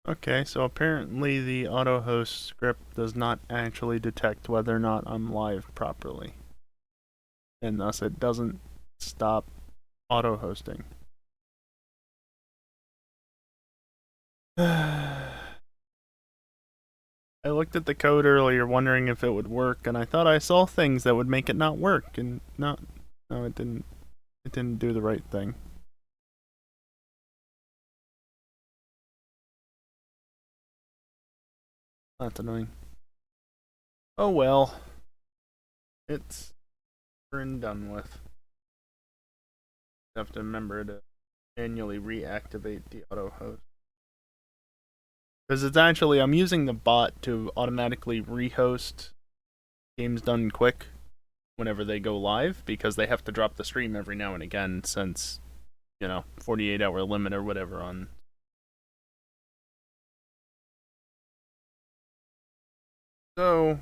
Okay, so apparently the auto host script does not actually detect whether or not I'm live properly. And thus it doesn't stop auto hosting. I looked at the code earlier wondering if it would work, and I thought I saw things that would make it not work, and no, it didn't. It didn't do the right thing. That's annoying. Oh well. It's over and done with. I have to remember to manually reactivate the auto host. Because it's actually, I'm using the bot to automatically rehost games done quick whenever they go live, because they have to drop the stream every now and again since, 48-hour limit or whatever on. So,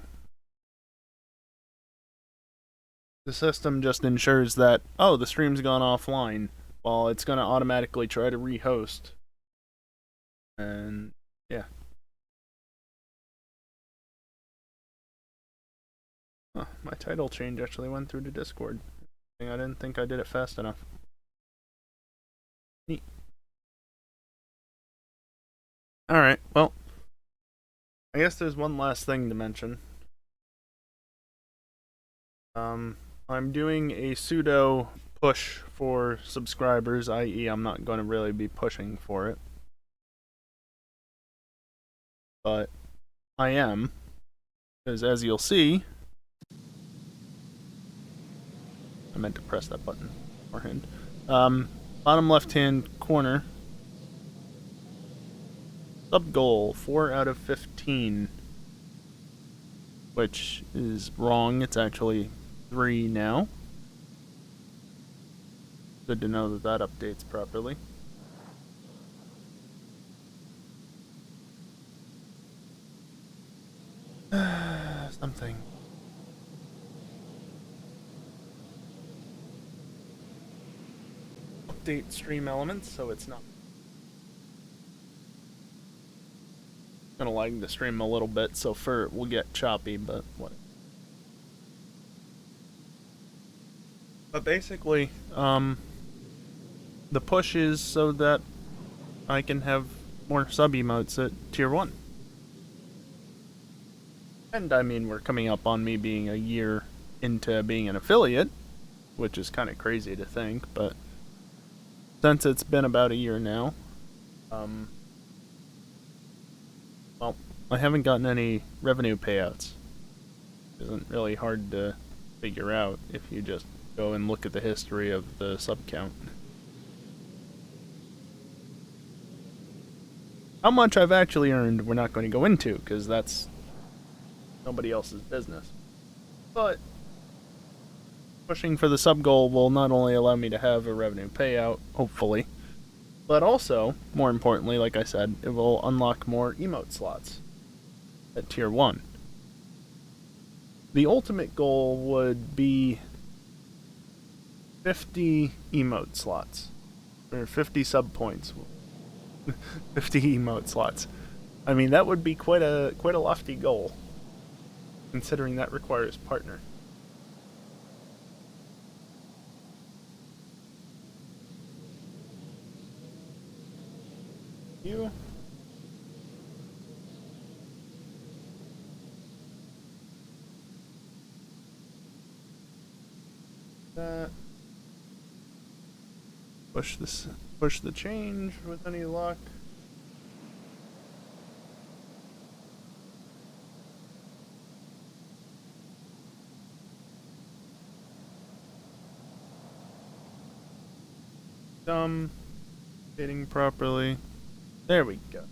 the system just ensures that, oh, the stream's gone offline, while it's going to automatically try to rehost. And, yeah. Huh, my title change actually went through to Discord. I didn't think I did it fast enough. Neat. Alright, well, I guess there's one last thing to mention. I'm doing a pseudo push for subscribers, i.e. I'm not going to really be pushing for it. But I am, because as you'll see, I meant to press that button beforehand. Bottom left-hand corner, sub goal 4 out of 15, which is wrong. It's actually 3 now. Good to know that that updates properly. Something. Update stream elements so it's not gonna lag the stream a little bit, so for it will get choppy, but what. But basically, the push is so that I can have more sub emotes at tier 1. And I mean, we're coming up on me being a year into being an affiliate, which is kind of crazy to think, but since it's been about a year now, well, I haven't gotten any revenue payouts. It isn't really hard to figure out if you just go and look at the history of the sub count. How much I've actually earned, we're not going to go into, because that's nobody else's business. But pushing for the sub goal will not only allow me to have a revenue payout, hopefully, but also, more importantly, like I said, it will unlock more emote slots at tier 1. The ultimate goal would be 50 emote slots, or 50 sub points. 50 emote slots. I mean, that would be quite a lofty goal, considering that requires partner. You. That. Push the change with any luck. Hitting properly. There we go.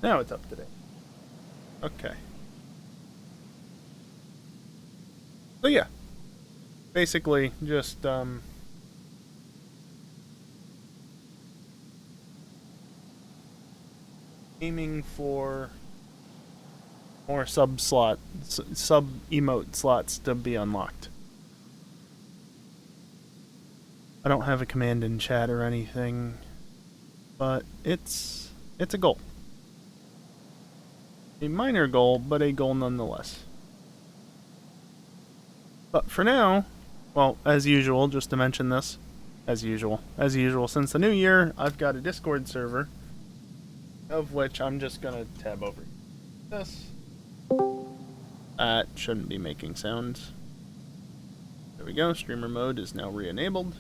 Now it's up to date. Okay. So yeah. Basically, just aiming for more sub emote slots to be unlocked. I don't have a command in chat or anything, but it's It's a goal. A minor goal, but a goal nonetheless. But for now, well, as usual, just to mention this, as usual, since the new year, I've got a Discord server, of which I'm just gonna tab over this. That shouldn't be making sounds. There we go, streamer mode is now re-enabled.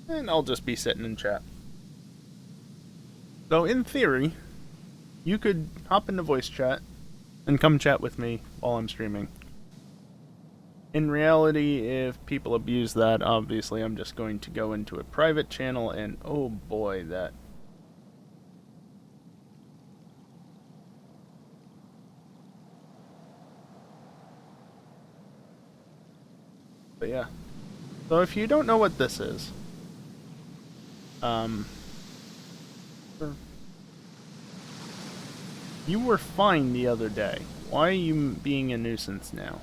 And I'll just be sitting in chat. So in theory, you could hop into voice chat and come chat with me while I'm streaming. In reality, if people abuse that, obviously I'm just going to go into a private channel and oh boy, that... But yeah. So if you don't know what this is, you were fine the other day. Why are you being a nuisance now?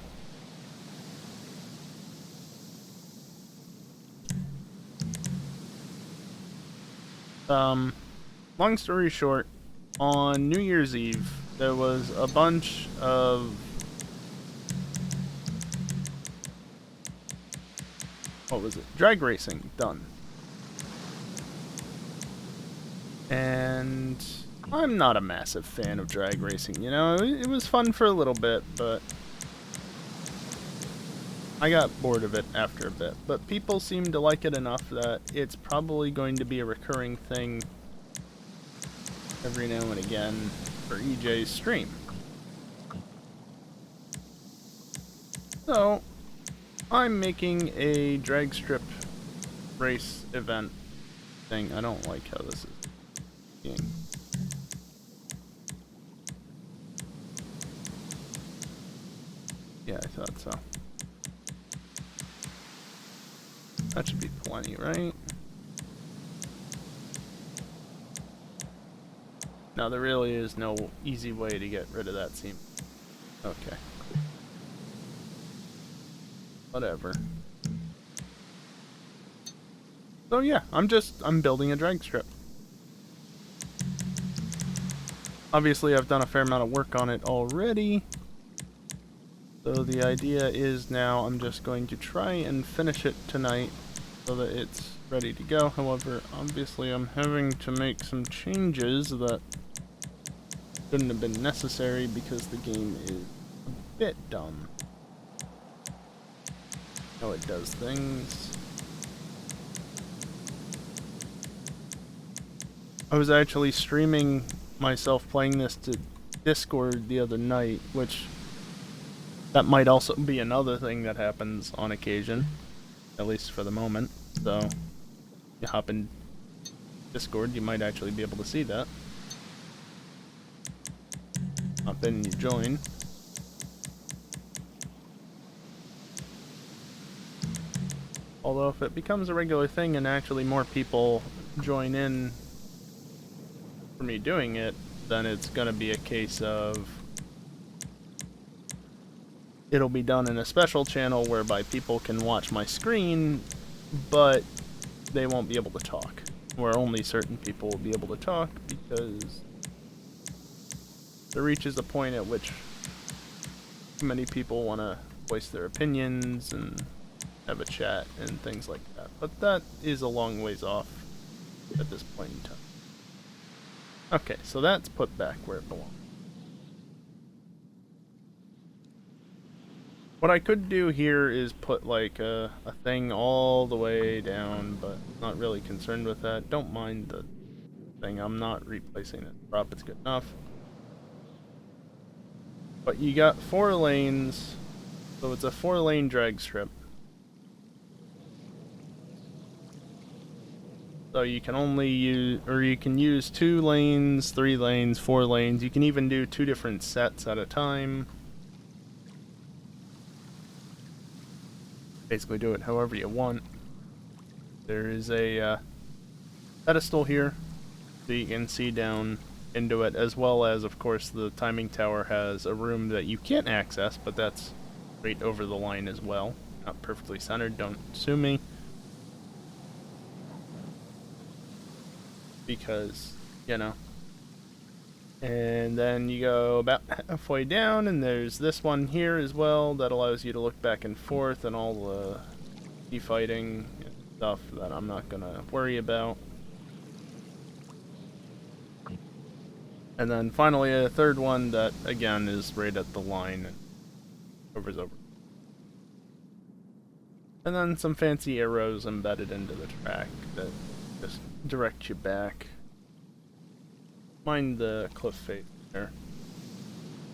Long story short, on New Year's Eve, there was a bunch of... what was it? Drag racing done. And I'm not a massive fan of drag racing, you know? It was fun for a little bit, but I got bored of it after a bit. But people seem to like it enough that it's probably going to be a recurring thing every now and again for EJ's stream. So, I'm making a drag strip race event thing. I don't like how this is being. Yeah, I thought so. That should be plenty, right? No, there really is no easy way to get rid of that seam. Okay. Whatever. So yeah, I'm building a drag strip. Obviously, I've done a fair amount of work on it already. So the idea is now I'm just going to try and finish it tonight so that it's ready to go. However, obviously I'm having to make some changes that shouldn't have been necessary because the game is a bit dumb. How it does things. I was actually streaming myself playing this to Discord the other night, which that might also be another thing that happens on occasion, at least for the moment. So, you hop in Discord, you might actually be able to see that. Hop in and you join. Although if it becomes a regular thing and actually more people join in for me doing it, then it's gonna be a case of it'll be done in a special channel whereby people can watch my screen, but they won't be able to talk. Where only certain people will be able to talk because there reaches a point at which many people want to voice their opinions and have a chat and things like that. But that is a long ways off at this point in time. Okay, so that's put back where it belongs. What I could do here is put like a thing all the way down, but not really concerned with that. Don't mind the thing, I'm not replacing it. Prop, it's good enough. But you got 4 lanes, so it's a 4-lane drag strip. So you can only use, or you can use 2 lanes, 3 lanes, 4 lanes. You can even do 2 different sets at a time. Basically do it however you want. There is a pedestal here, so you can see down into it, as well as, of course, the timing tower has a room that you can't access, but that's right over the line as well. Not perfectly centered, don't sue me. Because you know. And then you go about halfway down, and there's this one here as well that allows you to look back and forth and all the fighting and stuff that I'm not gonna worry about. And then finally a third one that again is right at the line and hovers over. And then some fancy arrows embedded into the track that just direct you back. Mind the cliff face there.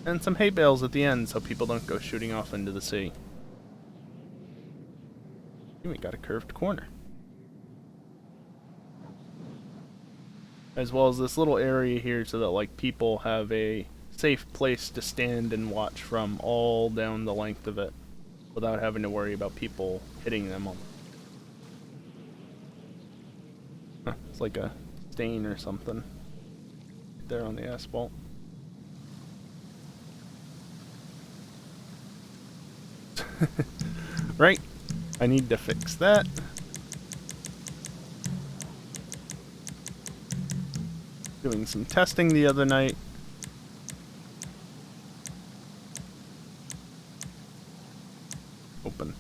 And some hay bales at the end so people don't go shooting off into the sea. We got a curved corner. As well as this little area here so that like people have a safe place to stand and watch from all down the length of it without having to worry about people hitting them on. It's like a stain or something there on the asphalt. Right, I need to fix that. Doing some testing the other night. Open.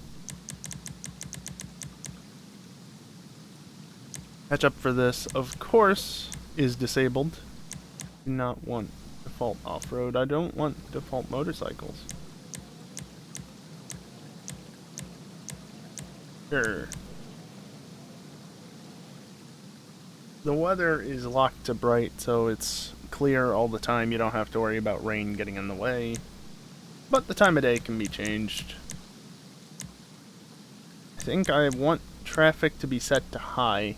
Catch up for this, of course, is disabled. Do not want default off-road. I don't want default motorcycles. Sure. The weather is locked to bright, so it's clear all the time. You don't have to worry about rain getting in the way. But the time of day can be changed. I think I want traffic to be set to high.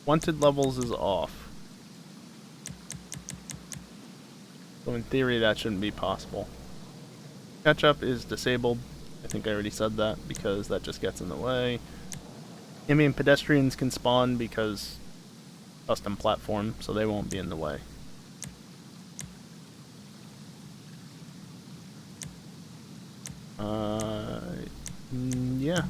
Wanted levels is off. So in theory that shouldn't be possible. Catch up is disabled. I think I already said that because that just gets in the way. I mean, pedestrians can spawn because custom platform, so they won't be in the way. Yeah.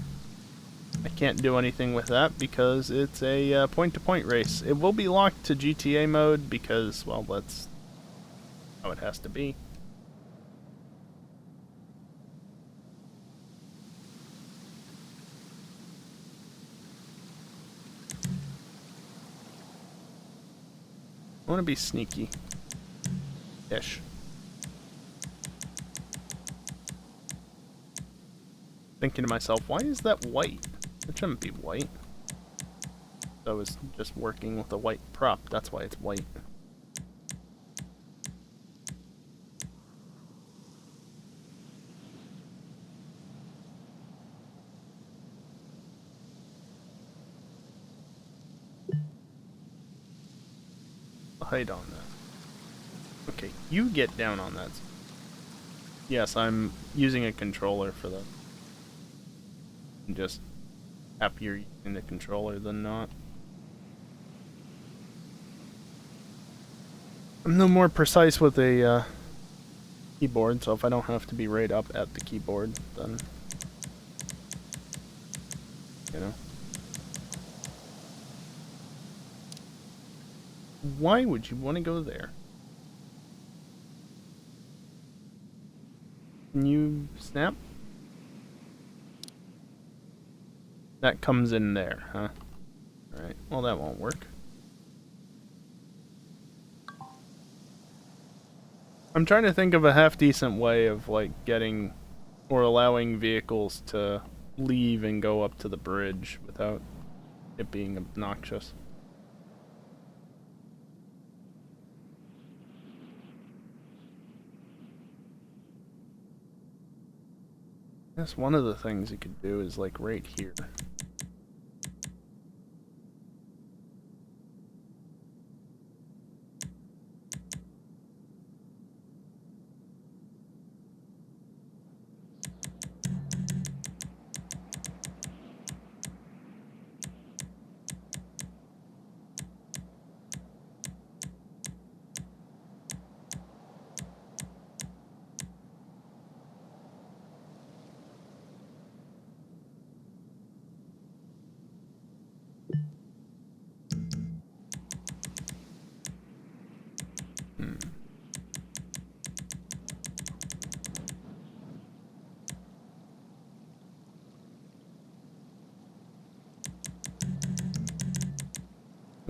I can't do anything with that because it's a point-to-point race. It will be locked to GTA mode because, well, that's how it has to be. I want to be sneaky. Ish. Thinking to myself, why is that white? It shouldn't be white. So I was just working with a white prop, that's why it's white. Height on that. Okay, you get down on that. Yes, I'm using a controller for that. I'm just happier using the controller than not. I'm no more precise with a keyboard, so if I don't have to be right up at the keyboard, then, you know. Why would you want to go there? Can you snap? That comes in there, huh? Alright, well that won't work. I'm trying to think of a half-decent way of, like, getting or allowing vehicles to leave and go up to the bridge without it being obnoxious. I guess one of the things you could do is, like, right here.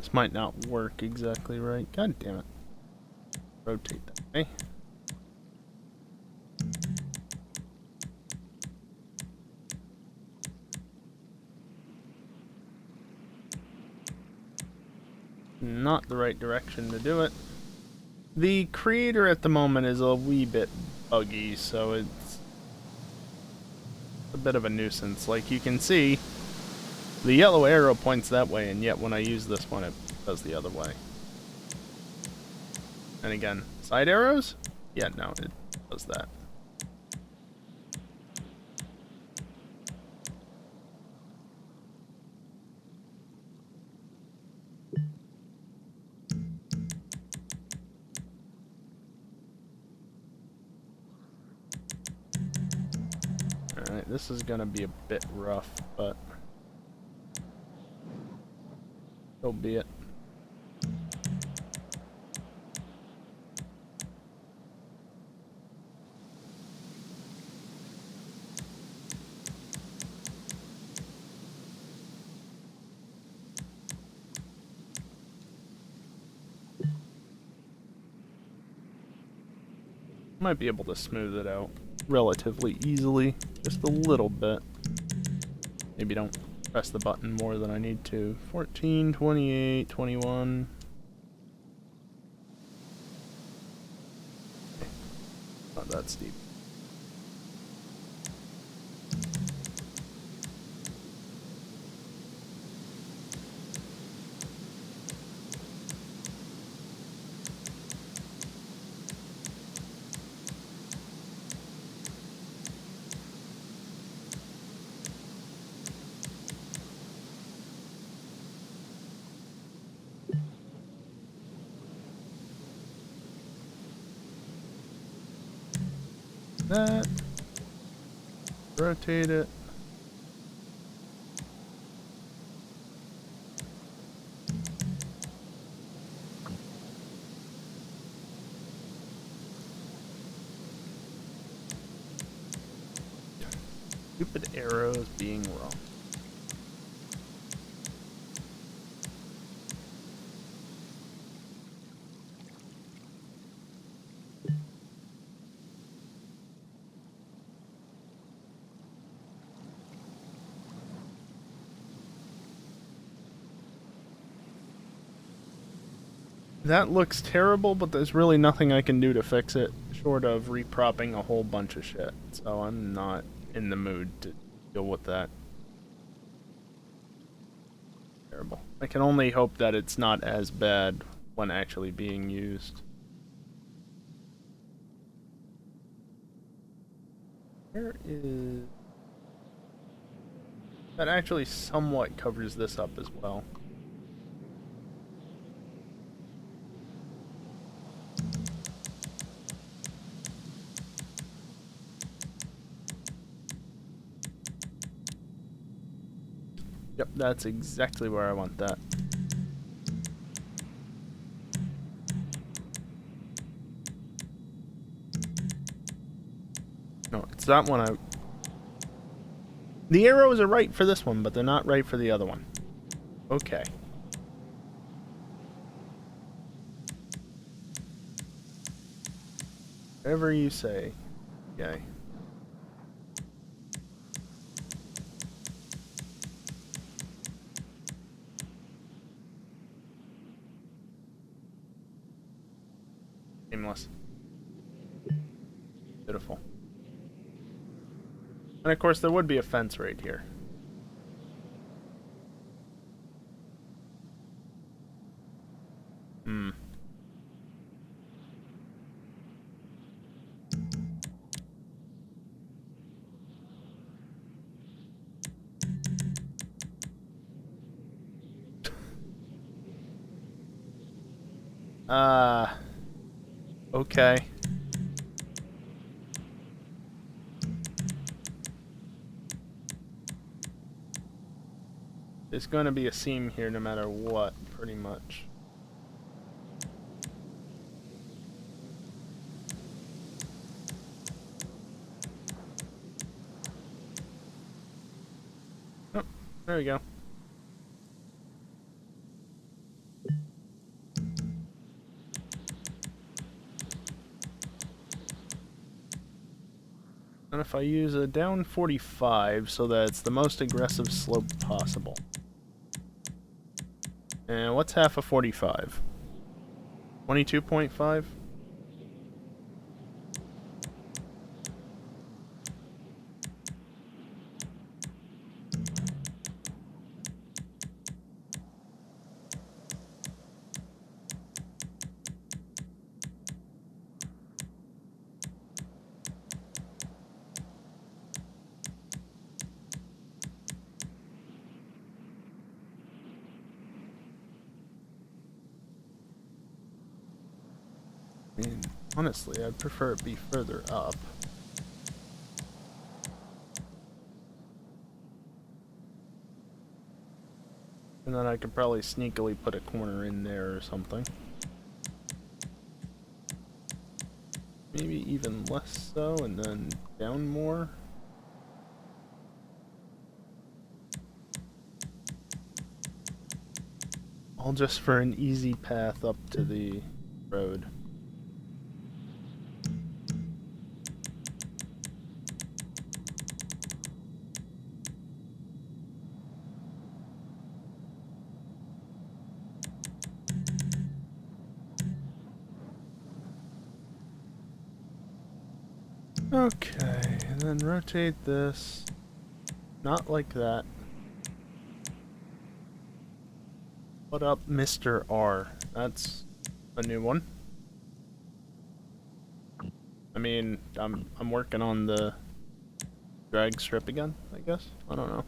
This might not work exactly right. God damn it. Rotate that way. Not the right direction to do it. The creator at the moment is a wee bit buggy, so it's a bit of a nuisance. Like you can see, the yellow arrow points that way, and yet when I use this one, it goes the other way. And again, side arrows? Yeah, no, it does that. Alright, this is gonna be a bit rough, but so be it. Might be able to smooth it out relatively easily, just a little bit. Maybe don't press the button more than I need to. 14, 28, 21. Okay. Not that steep. That. Rotate it. Stupid arrows being wrong. That looks terrible, but there's really nothing I can do to fix it, short of repropping a whole bunch of shit. So I'm not in the mood to deal with that. Terrible. I can only hope that it's not as bad when actually being used. Where is... That actually somewhat covers this up as well. Yep, that's exactly where I want that. No, it's that one I... The arrows are right for this one, but they're not right for the other one. Okay. Whatever you say. Okay. Seamless. Beautiful. And of course there would be a fence right here. Hmm. Okay. There's going to be a seam here no matter what, pretty much. Oh, there we go. And if I use a down 45 so that it's the most aggressive slope possible. And what's half of 45? 22.5? I mean, honestly, I'd prefer it be further up. And then I could probably sneakily put a corner in there or something. Maybe even less so, and then down more. All just for an easy path up to the road. Okay, and then rotate this. Not like that. What up, Mr. R? That's a new one. I mean, I'm working on the drag strip again, I guess. I don't know.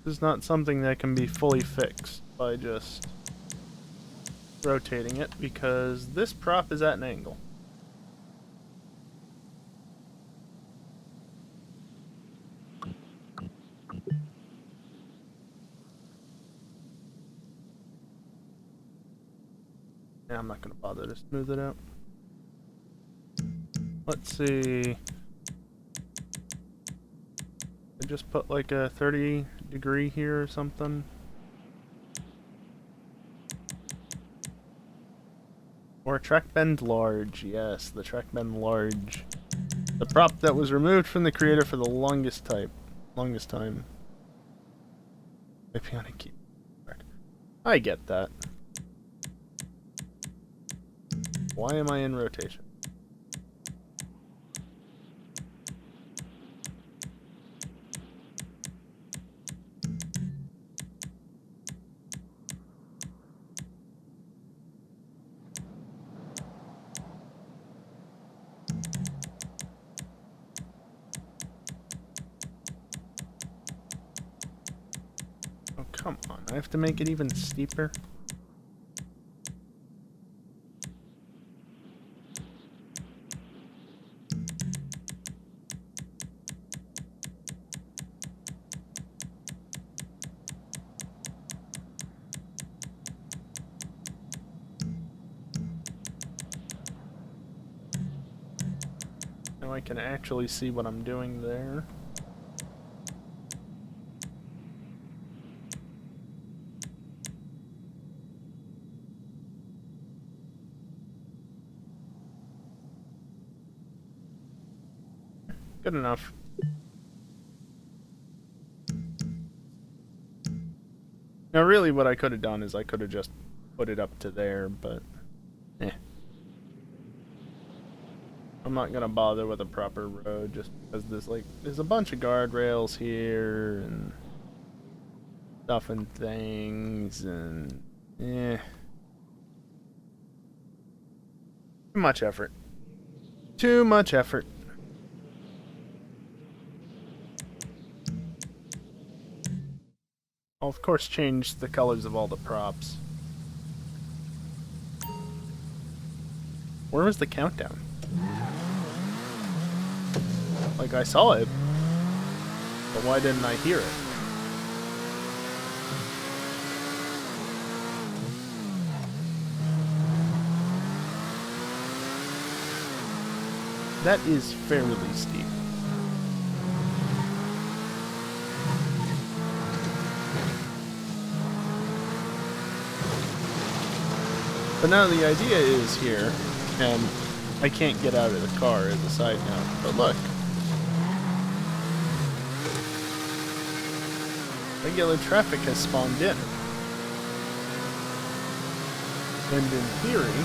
This is not something that can be fully fixed by just rotating it, because this prop is at an angle. Yeah, I'm not going to bother to smooth it out. Let's see. I just put like a 30 degree here or something. Or track bend large. Yes, the track bend large. The prop that was removed from the creator for the longest time. Maybe on a keyboard. I get that. Why am I in rotation? Oh, come on. I have to make it even steeper. Now I can actually see what I'm doing there. Good enough. Now really what I could have done is I could have just put it up to there, but eh. I'm not gonna bother with a proper road just because there's a bunch of guardrails here and stuff and things and eh. Too much effort. Too much effort. I'll of course change the colors of all the props. Where was the countdown? Like, I saw it, but why didn't I hear it? That is fairly steep. But now the idea is here, and I can't get out of the car as a side note, but look. Regular traffic has spawned in. And in theory,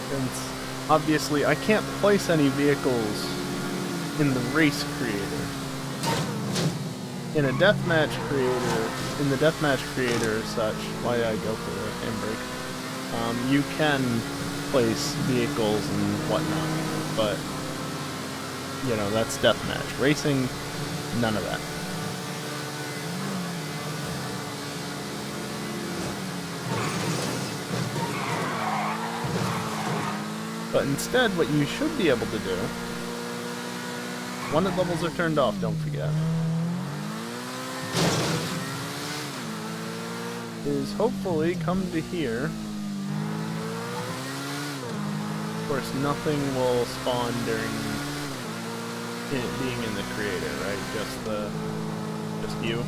since obviously I can't place any vehicles in the race creator. In a deathmatch creator, in the deathmatch creator as such, why did I go for the handbrake? You can place vehicles and whatnot, but you know, that's deathmatch. Racing, none of that. But instead, what you should be able to do, wanted levels are turned off, don't forget, is hopefully come to here. Of course, nothing will spawn during it being in the creator, right? Just you.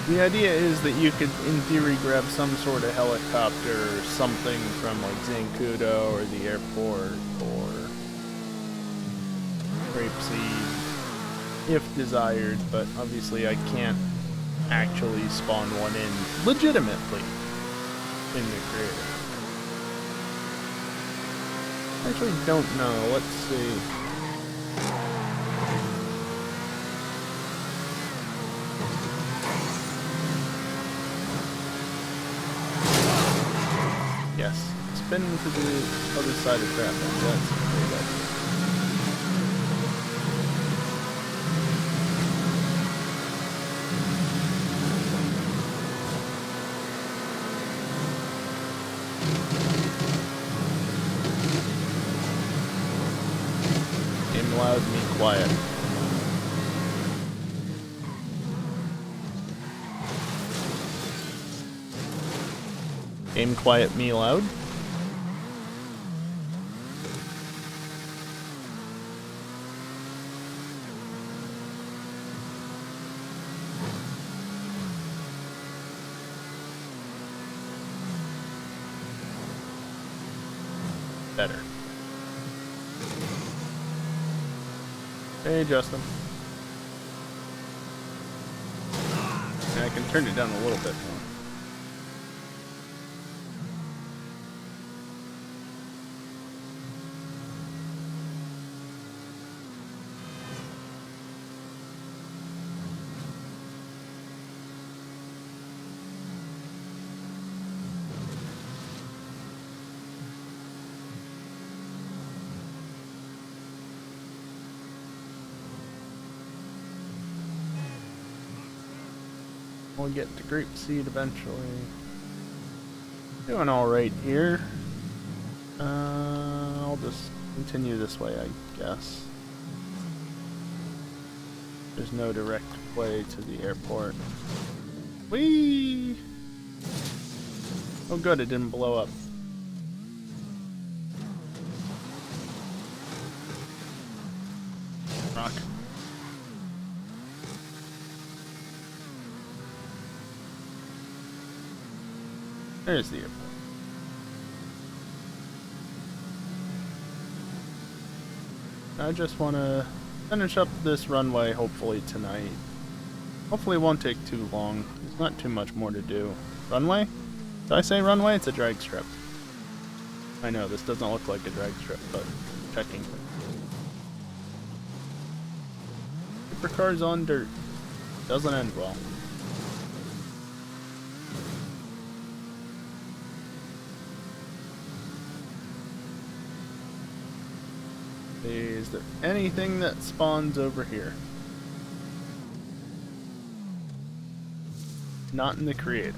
The idea is that you could, in theory, grab some sort of helicopter or something from like Zancudo or the airport or Grapeseed, if desired, but obviously I can't actually spawn one in legitimately in the creator. I actually don't know. Let's see. Yes, spin to the other side of traffic. That's a great idea. Aim loud, me quiet. Aim quiet, me loud. Better. Hey, Justin. And I can turn it down a little bit more. We'll get to Grapeseed eventually. Doing alright here. I'll just continue this way, I guess. There's no direct way to the airport. Whee! Oh good, it didn't blow up. Rock. There's the airport. I just want to finish up this runway hopefully tonight. Hopefully it won't take too long. There's not too much more to do. Runway? Did I say runway? It's a drag strip. I know, this doesn't look like a drag strip, but checking. Supercars on dirt. Doesn't end well. Is there anything that spawns over here? Not in the creator.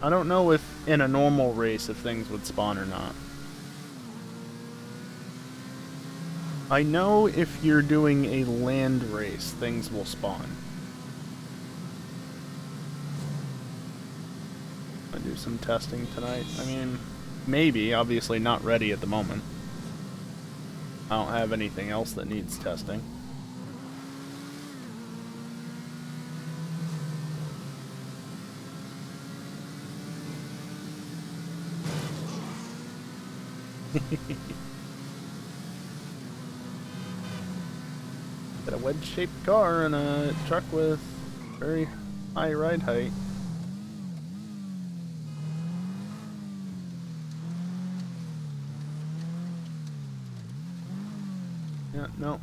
I don't know if in a normal race if things would spawn or not. I know if you're doing a land race, things will spawn. I'll do some testing tonight. I mean, maybe, obviously not ready at the moment. I don't have anything else that needs testing. Got a wedge-shaped car and a truck with very high ride height. Yeah, no.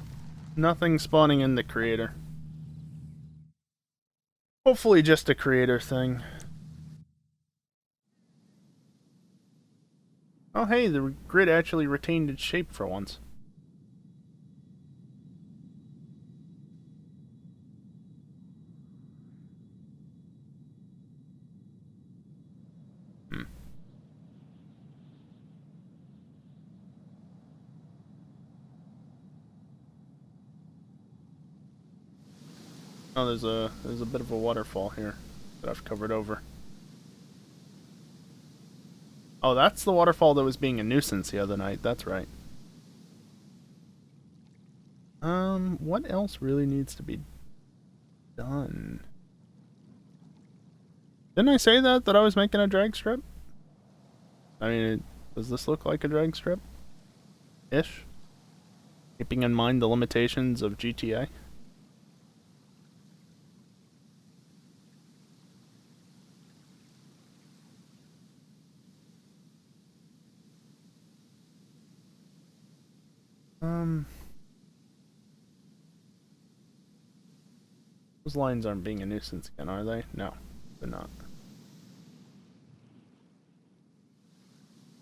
Nothing spawning in the creator. Hopefully just a creator thing. Oh hey, the grid actually retained its shape for once. Oh, there's a bit of a waterfall here that I've covered over. Oh, that's the waterfall that was being a nuisance the other night. That's right. What else really needs to be done? Didn't I say that I was making a drag strip? I mean, does this look like a drag strip? Ish? Keeping in mind the limitations of GTA? Those lines aren't being a nuisance again, are they? No, they're not.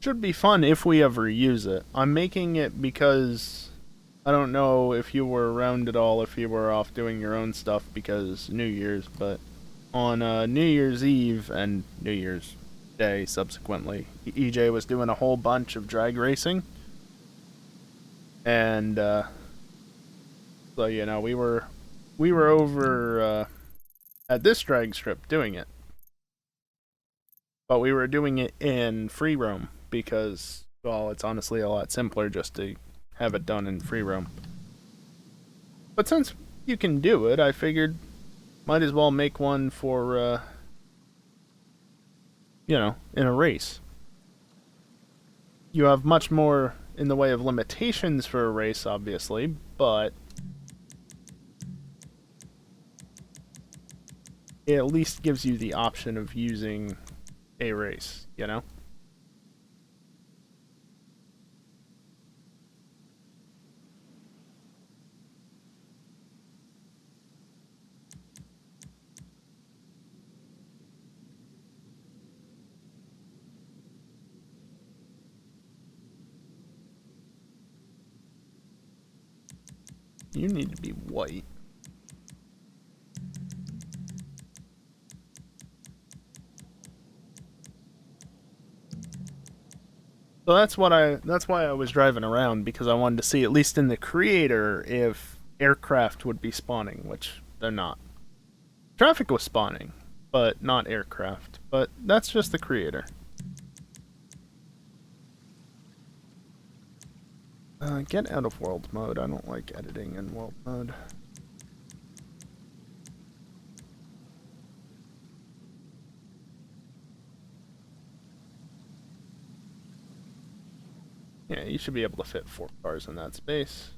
Should be fun if we ever use it. I'm making it because I don't know if you were around at all, if you were off doing your own stuff because New Year's, but on New Year's Eve and New Year's Day subsequently, EJ was doing a whole bunch of drag racing. And so you know, we were over at this drag strip doing it. But we were doing it in free roam because, well, it's honestly a lot simpler just to have it done in free roam. But since you can do it, I figured might as well make one for, you know, in a race. You have much more in the way of limitations for a race, obviously, but it at least gives you the option of using a race, you know? You need to be white. So that's why I was driving around, because I wanted to see, at least in the creator, if aircraft would be spawning, which they're not. Traffic was spawning, but not aircraft. But that's just the creator. Get out of world mode. I don't like editing in world mode. Yeah, you should be able to fit 4 cars in that space.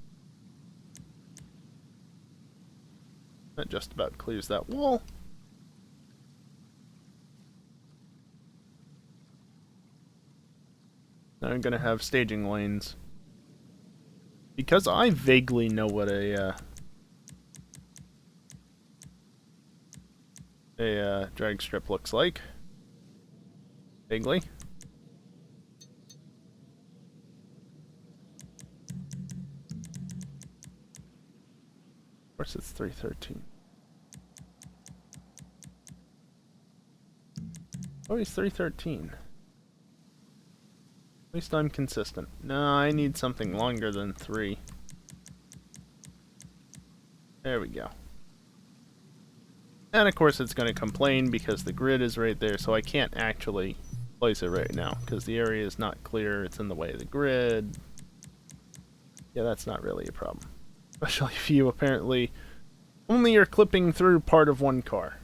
That just about clears that wall. Now I'm gonna have staging lanes. Because I vaguely know what a drag strip looks like. Vaguely. course it's 313. Always 313. At least I'm consistent. No, I need something longer than 3. There we go. And of course it's going to complain because the grid is right there, so I can't actually place it right now because the area is not clear, it's in the way of the grid. Yeah, that's not really a problem. Especially if you apparently only are clipping through part of one car.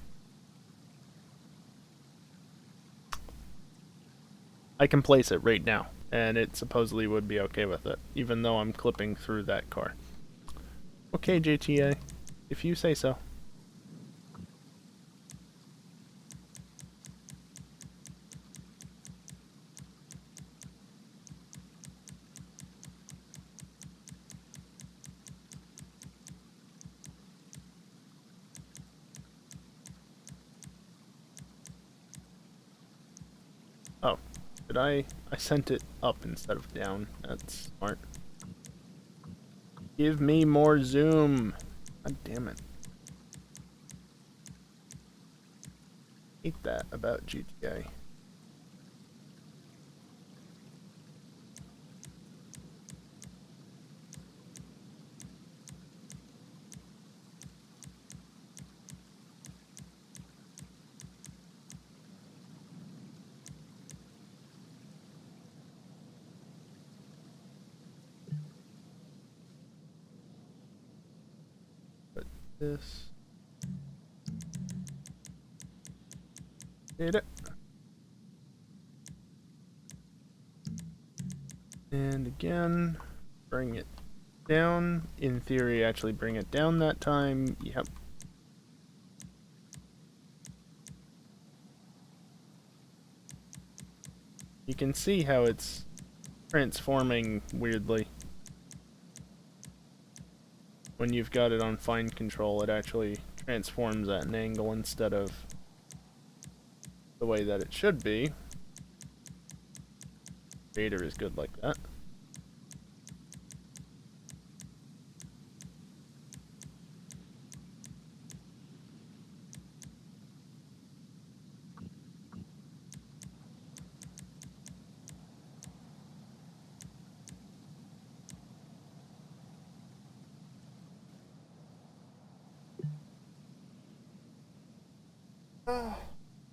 I can place it right now, and it supposedly would be okay with it, even though I'm clipping through that car. Okay, JTA, if you say so. Oh, did I sent it up instead of down. That's smart. Give me more zoom. God damn it. Hate that about GTA. But this. Did it. And again, bring it down. In theory, actually bring it down that time. Yep. You can see how it's transforming weirdly. When you've got it on fine control, it actually transforms at an angle instead of the way that it should be. Vader is good like that.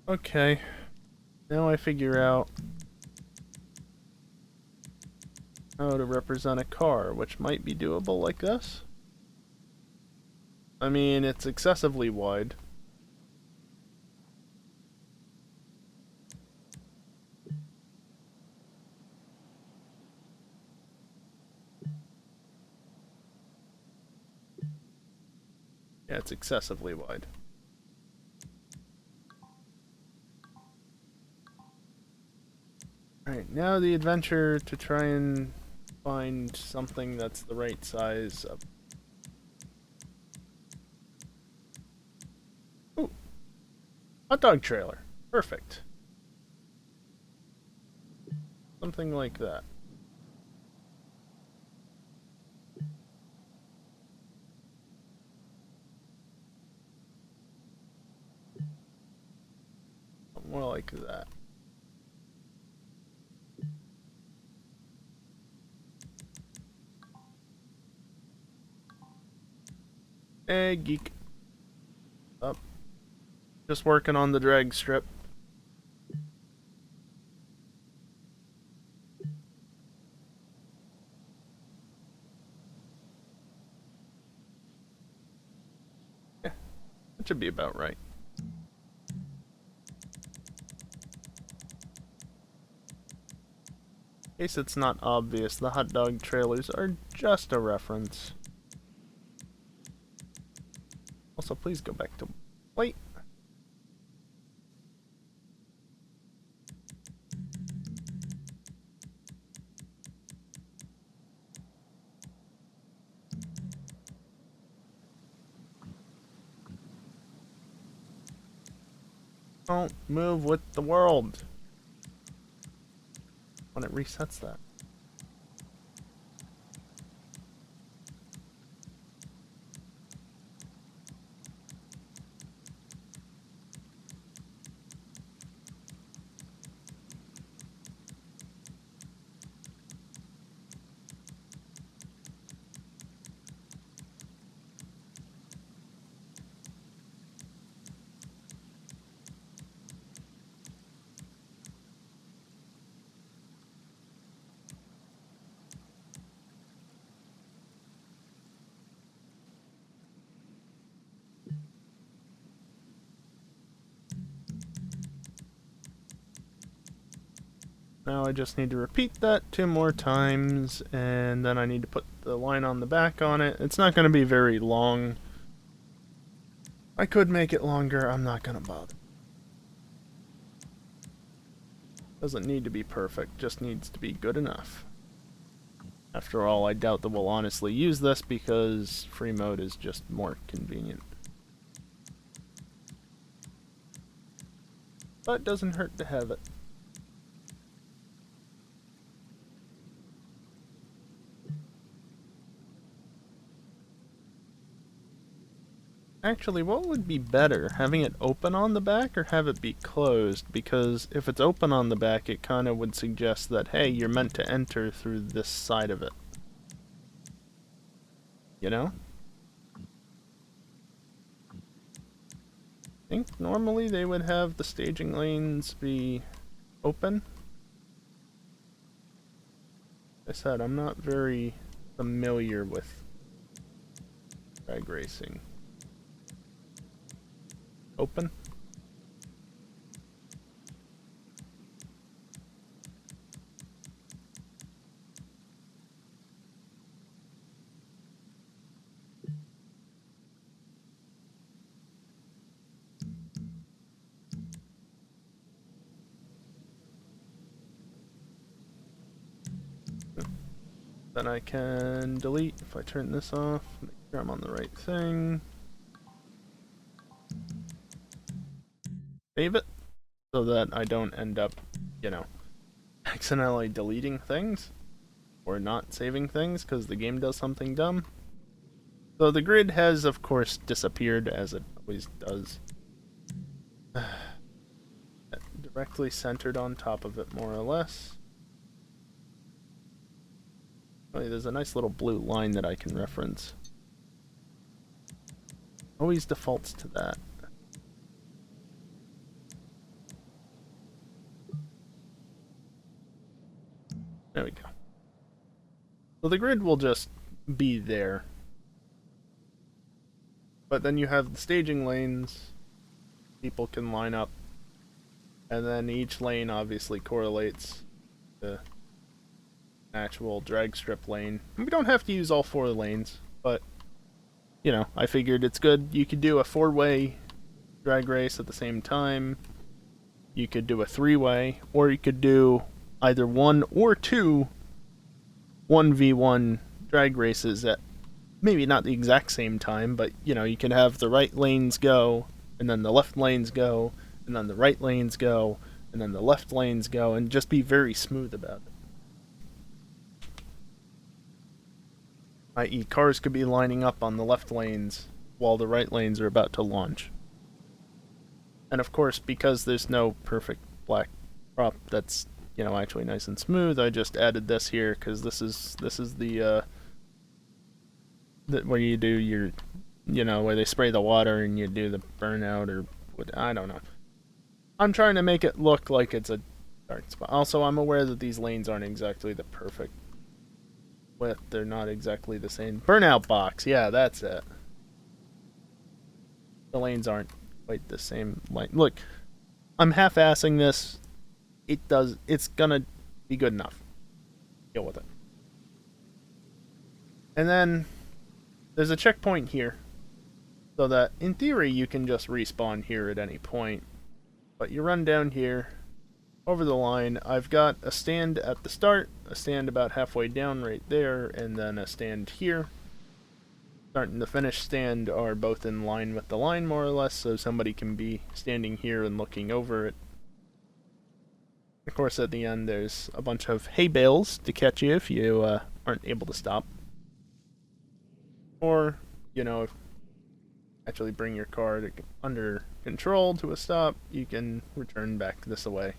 Okay, now I figure out how to represent a car, which might be doable like this. I mean, it's excessively wide. Yeah, it's excessively wide. Alright, now the adventure to try and find something that's the right size of... Ooh! Hot dog trailer. Perfect. Something like that. More like that. Hey, geek. Up. Just working on the drag strip. Yeah, that should be about right. In case it's not obvious, the hot dog trailers are just a reference. Also, please go back to... Wait! Don't move with the world! When it resets that. Now I just need to repeat that 2 more times, and then I need to put the line on the back on it. It's not going to be very long. I could make it longer, I'm not going to bother. Doesn't need to be perfect, just needs to be good enough. After all, I doubt that we'll honestly use this because free mode is just more convenient. But it doesn't hurt to have it. Actually, what would be better? Having it open on the back or have it be closed? Because if it's open on the back, it kind of would suggest that, hey, you're meant to enter through this side of it. You know? I think normally they would have the staging lanes be open. Like I said, I'm not very familiar with drag racing. Open? Then I can delete if I turn this off, make sure I'm on the right thing. Save it so that I don't end up, you know, accidentally deleting things or not saving things because the game does something dumb. So the grid has, of course, disappeared as it always does. Directly centered on top of it, more or less. Oh, there's a nice little blue line that I can reference. Always defaults to that. There we go. So the grid will just be there. But then you have the staging lanes. People can line up. And then each lane obviously correlates to actual drag strip lane. We don't have to use all 4 lanes, but you know, I figured it's good. You could do a 4-way drag race at the same time. You could do a 3-way, or you could do either 1 or 2 1v1 drag races at maybe not the exact same time, but you know, you can have the right lanes go, and then the left lanes go, and then the right lanes go, and then the left lanes go, and just be very smooth about it. I.e., cars could be lining up on the left lanes while the right lanes are about to launch. And of course, because there's no perfect black prop that's, you know, actually nice and smooth, I just added this here because this is the where you do your, you know, where they spray the water and you do the burnout or what, I don't know. I'm trying to make it look like it's a dark spot. Also, I'm aware that these lanes aren't exactly the perfect width. They're not exactly the same. Burnout box, yeah, that's it. The lanes aren't quite the same length. Look, I'm half-assing this. It's gonna be good enough. Deal with it. And then there's a checkpoint here, so that in theory you can just respawn here at any point. But you run down here, over the line. I've got a stand at the start, a stand about halfway down right there, and then a stand here. Start and the finish stand are both in line with the line, more or less, so somebody can be standing here and looking over it. Of course, at the end, there's a bunch of hay bales to catch you if you aren't able to stop. Or, you know, actually bring your car to under control to a stop, you can return back this way.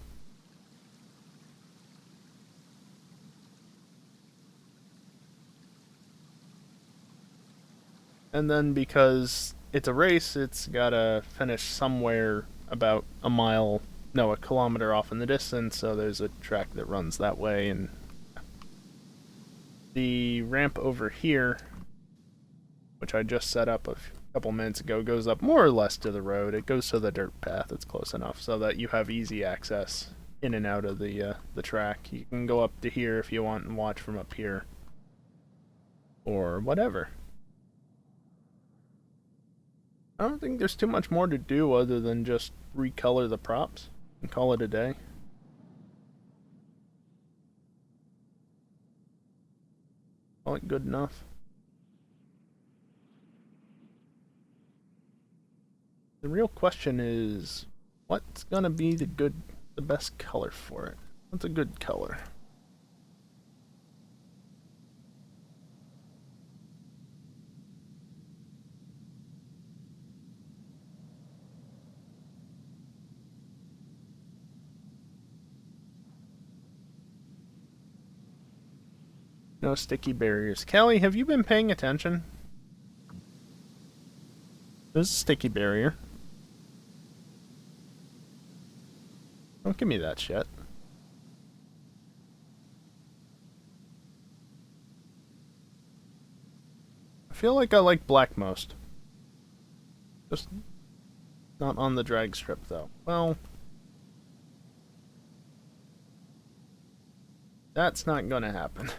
And then because it's a race, it's gotta finish somewhere about a kilometer off in the distance, so there's a track that runs that way, and the ramp over here, which I just set up a couple minutes ago, goes up more or less to the road. It goes to the dirt path. It's close enough so that you have easy access in and out of the track. You can go up to here if you want and watch from up here. Or whatever. I don't think there's too much more to do other than just recolor the props and call it a day. Call it good enough. The real question is, what's gonna be the best color for it? What's a good color? No sticky barriers. Callie, have you been paying attention? There's a sticky barrier. Don't give me that shit. I feel like I like black most. Just not on the drag strip though. Well, that's not gonna happen.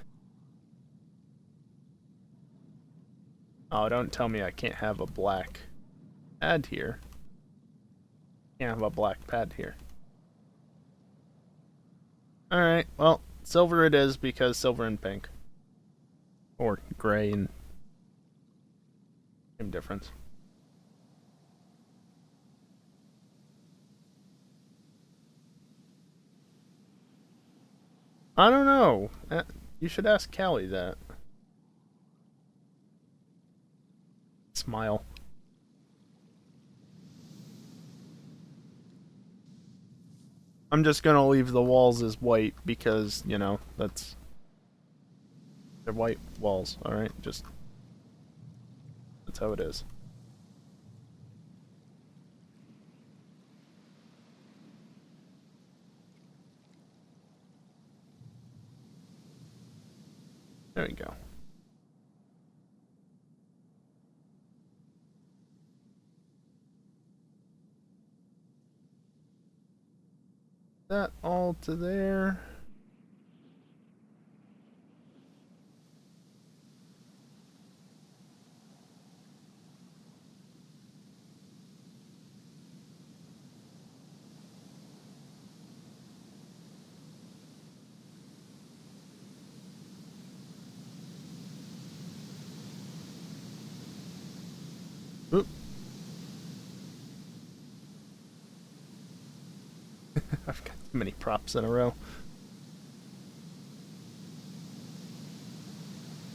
Oh, don't tell me I can't have a black pad here. Can't have a black pad here. Alright, well, silver it is because silver and pink. Or gray and... same difference. I don't know. You should ask Callie that. Smile. I'm just gonna leave the walls as white because, you know, that's... they're white walls, alright? Just... that's how it is. There we go. That all to there. Oop. I've got too many props in a row.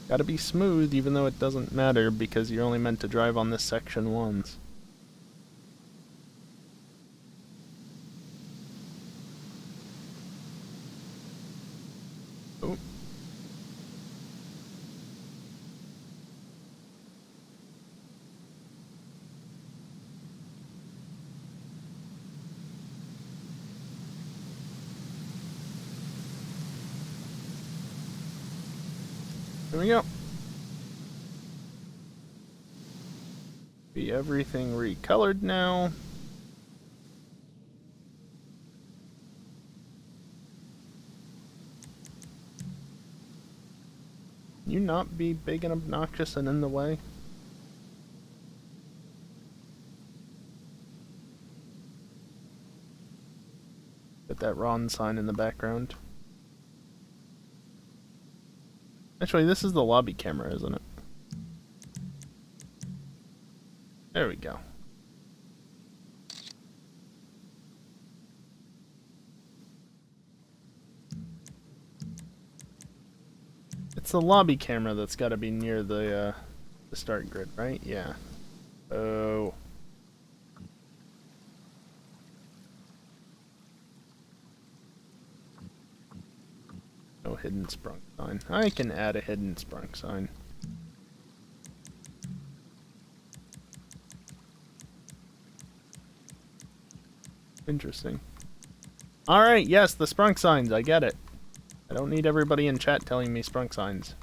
Gotta be smooth even though it doesn't matter because you're only meant to drive on this section once. Oh. There we go. Be everything recolored now. Can you not be big and obnoxious and in the way? Put that Ron sign in the background. Actually, this is the lobby camera, isn't it? There we go. It's the lobby camera that's got to be near the start grid, right? Yeah. Oh. No hidden sprung sign. I can add a hidden sprung sign. Interesting. Alright, yes, the sprung signs, I get it. I don't need everybody in chat telling me sprung signs.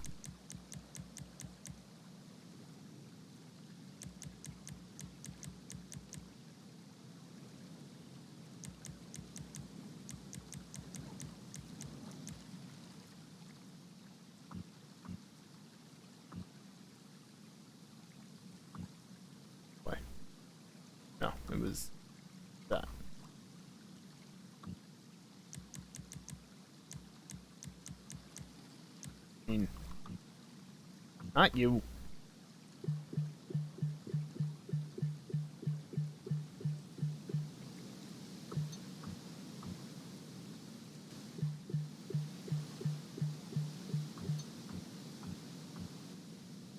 it was that. I mean, not you.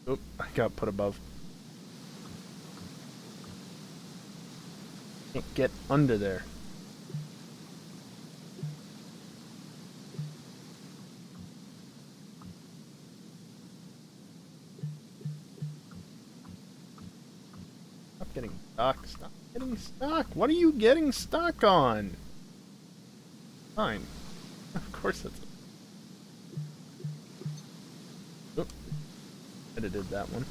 Oop, I got put above. Can't get under there. Stop getting stuck. Stop getting stuck. What are you getting stuck on? Fine. Of course it's... Oop. Edited that one.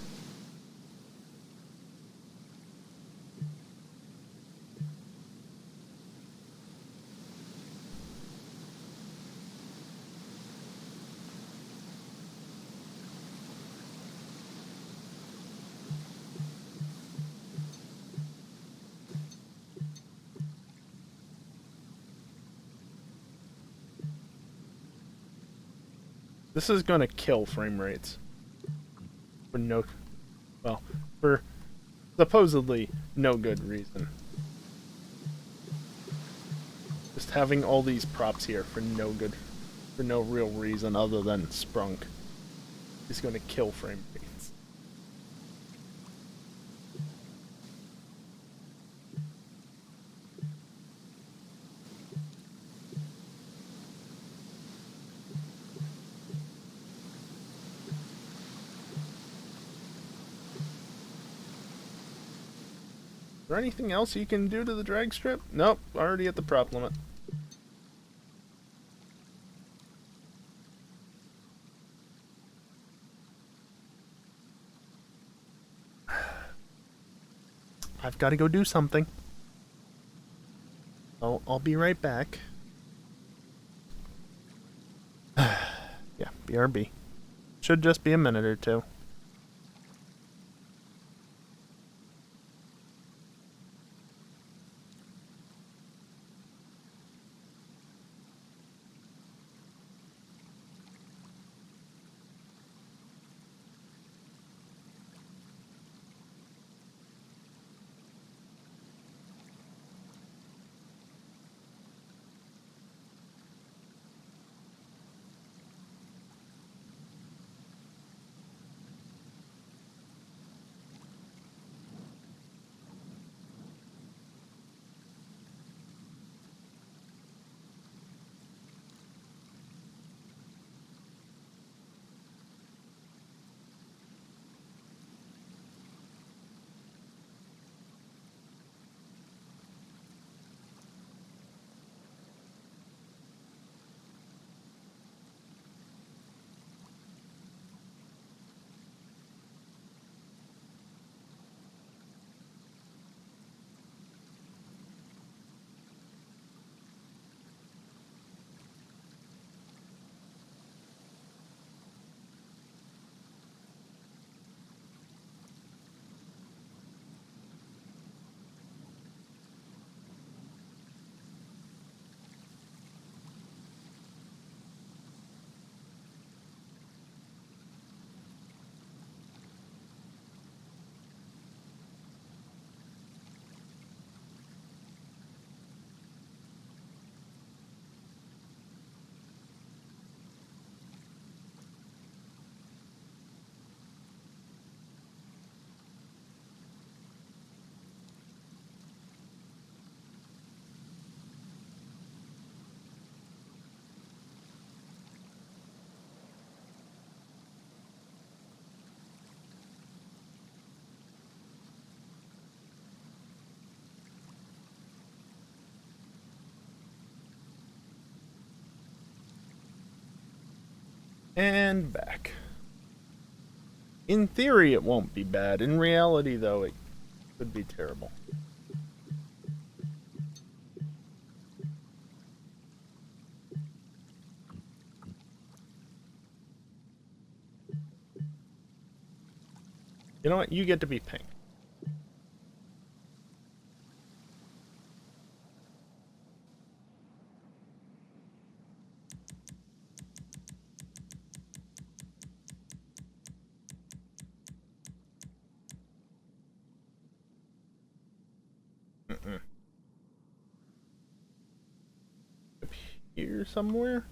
This is gonna kill frame rates. For no... Well, for supposedly no good reason. Just having all these props here for no good... For no real reason other than sprunk is gonna kill frame rates. Is there anything else you can do to the drag strip? Nope, already at the prop limit. I've got to go do something. I'll be right back. Yeah, BRB. Should just be a minute or two. And back. In theory, it won't be bad. In reality, though, it could be terrible. You know what? You get to be pink. here somewhere.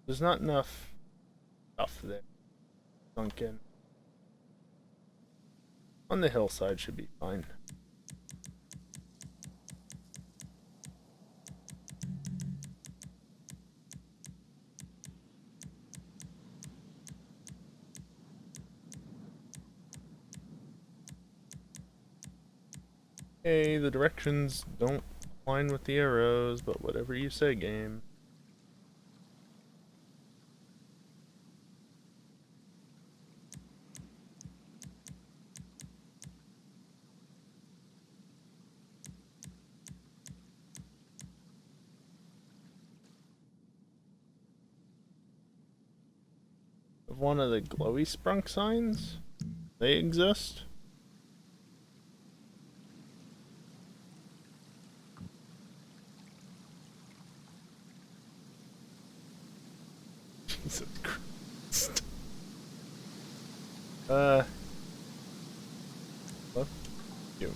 There's not enough stuff there. Sunken. On the hillside should be fine. Hey, the directions don't align with the arrows, but whatever you say, game. One of the glowy sprunk signs? They exist? Jesus Christ. Fuck you.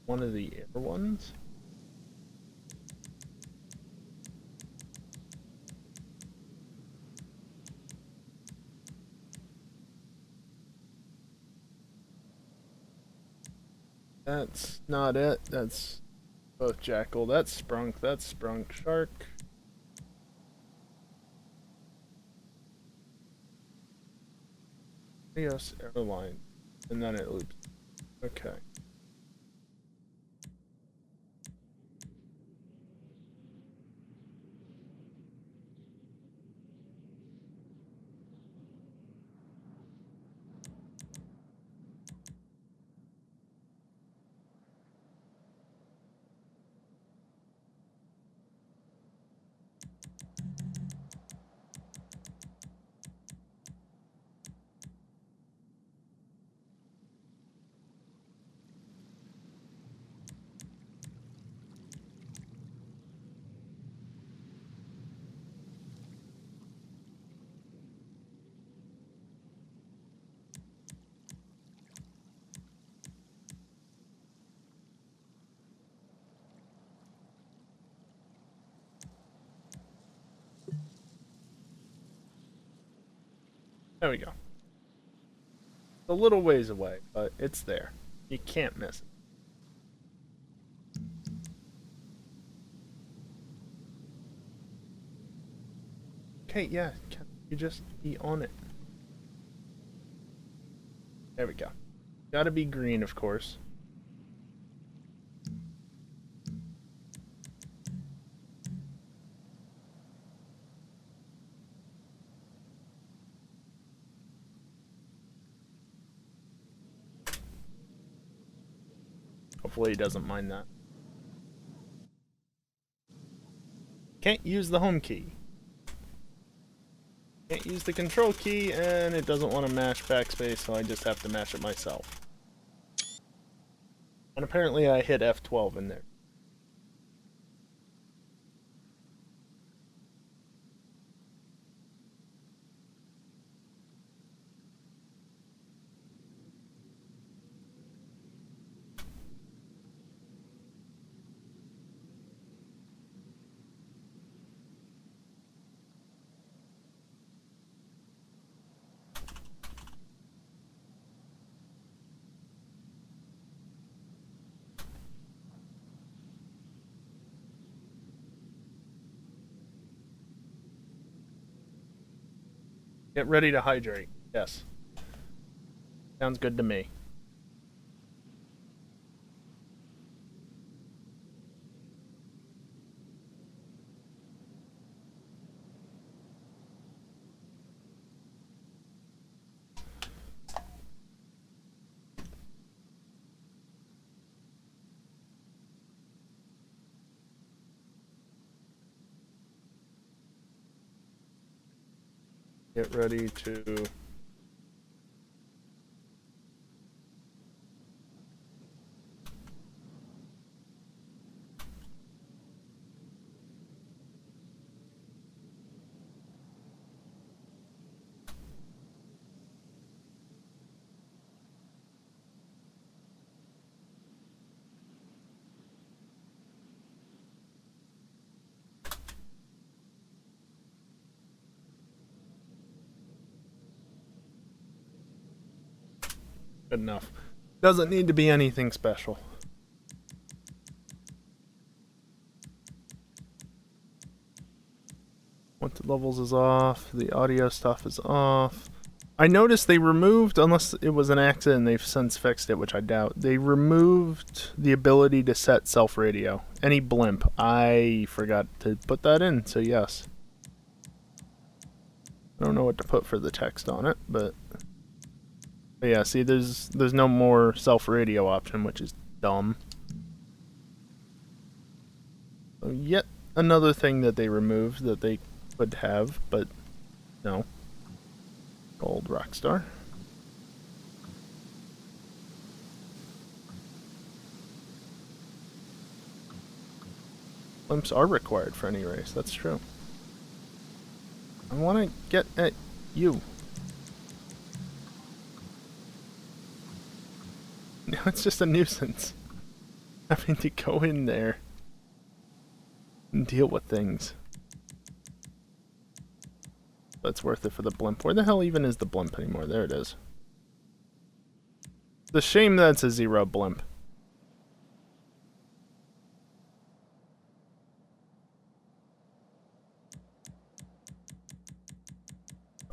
One of the air ones? That's not it. That's both jackal. That's sprunk. That's sprunk. Shark. Yes, airline. And then it loops. Okay. There we go. It's a little ways away, but it's there. You can't miss it. Okay, yeah, can you just be on it? There we go. Gotta be green, of course. Hopefully he doesn't mind that. Can't use the home key. Can't use the control key, and it doesn't want to mash backspace, so I just have to mash it myself. And apparently I hit F12 in there. Get ready to hydrate. Yes. Sounds good to me. Get ready to... Good enough. Doesn't need to be anything special. Wanted levels is off. The audio stuff is off. I noticed they removed, unless it was an accident and they've since fixed it, which I doubt, they removed the ability to set self-radio. Any blimp. I forgot to put that in, so yes. I don't know what to put for the text on it, but yeah, see, there's no more self-radio option, which is dumb. So yet another thing that they removed that they could have, but no. Old Rockstar. Blimps are required for any race, that's true. I want to get at you. Now it's just a nuisance. Having to go in there and deal with things. That's worth it for the blimp. Where the hell even is the blimp anymore? There it is. It's a shame that it's a 0 blimp.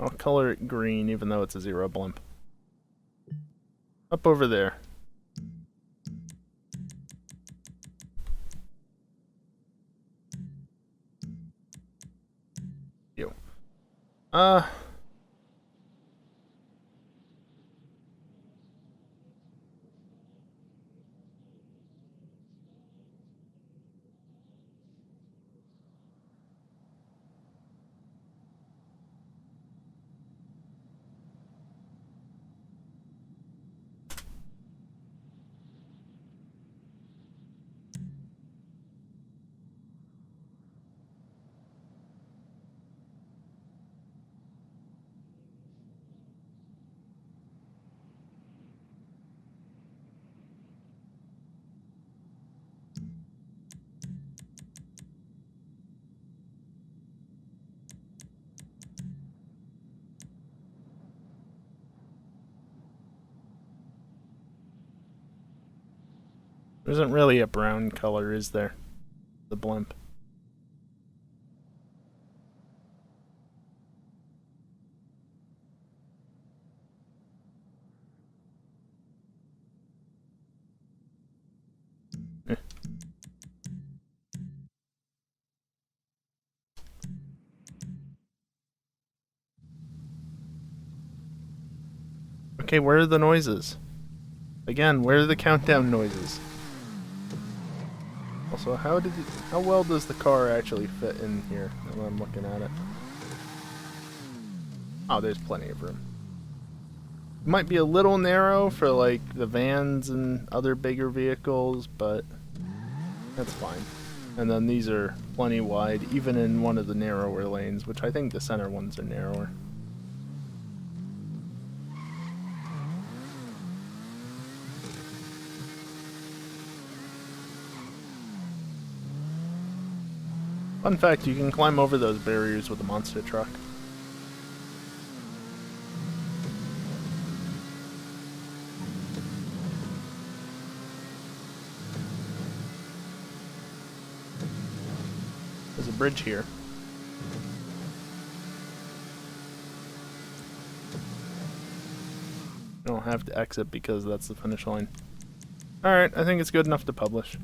I'll color it green even though it's a 0 blimp. Up over there. You. There isn't really a brown color, is there? The blimp. Eh. Okay, where are the noises? Again, where are the countdown noises? Also, how well does the car actually fit in here when I'm looking at it? Oh, there's plenty of room. It might be a little narrow for like the vans and other bigger vehicles, but that's fine. And then these are plenty wide, even in one of the narrower lanes, which I think the center ones are narrower. Fun fact, you can climb over those barriers with a monster truck. There's a bridge here. You don't have to exit because that's the finish line. Alright, I think it's good enough to publish.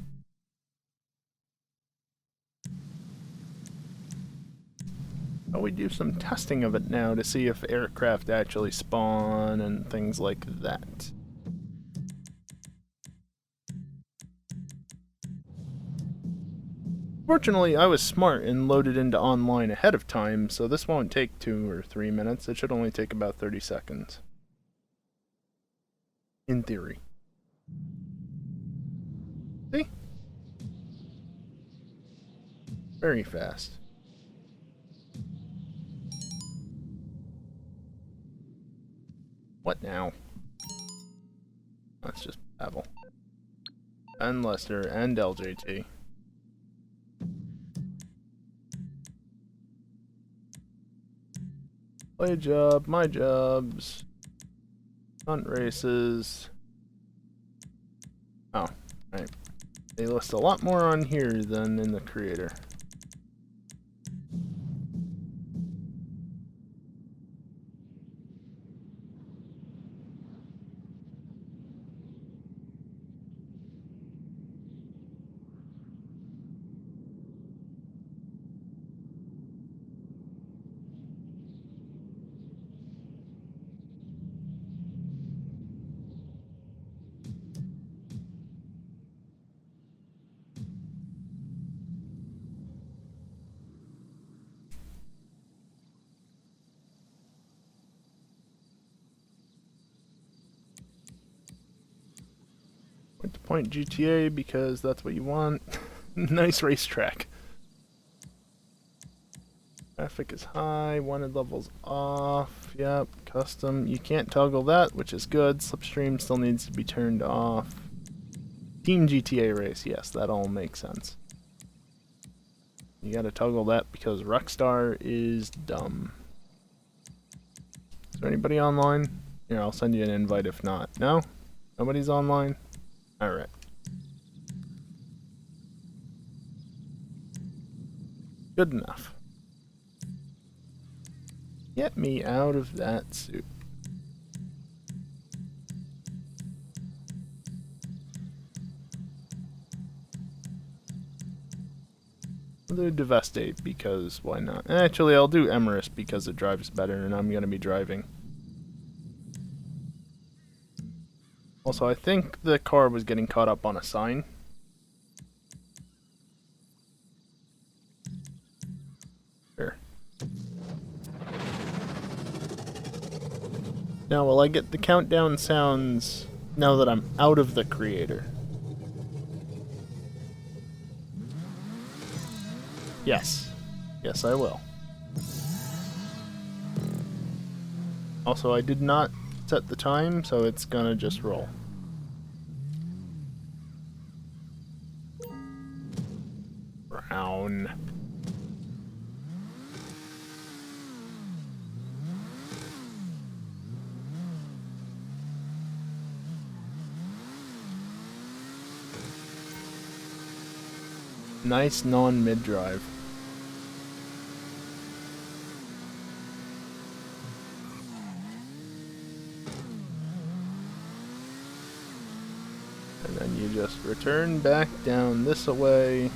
But we do some testing of it now to see if aircraft actually spawn and things like that. Fortunately, I was smart and loaded into online ahead of time, so this won't take 2 or 3 minutes. It should only take about 30 seconds. In theory. See? Very fast. What now? That's just Pavel. And Lester and LJT. Play job, my jobs. Hunt races. Oh, right. They list a lot more on here than in the creator. Point to point GTA because that's what you want. Nice racetrack. Traffic is high, wanted levels off. Yep, custom. You can't toggle that, which is good. Slipstream still needs to be turned off. Team GTA race, yes, that all makes sense. You gotta toggle that because Rockstar is dumb. Is there anybody online? Here, I'll send you an invite if not. No? Nobody's online? Alright. Good enough. Get me out of that suit. I'll do Devastate because why not? Actually, I'll do Emerus because it drives better and I'm gonna be driving. Also, I think the car was getting caught up on a sign. Sure. Now, will I get the countdown sounds now that I'm out of the creator? Yes. Yes, I will. Also, I did not set the time, so it's gonna just roll. Brown. Nice non-mid drive. And then you just return back down this way.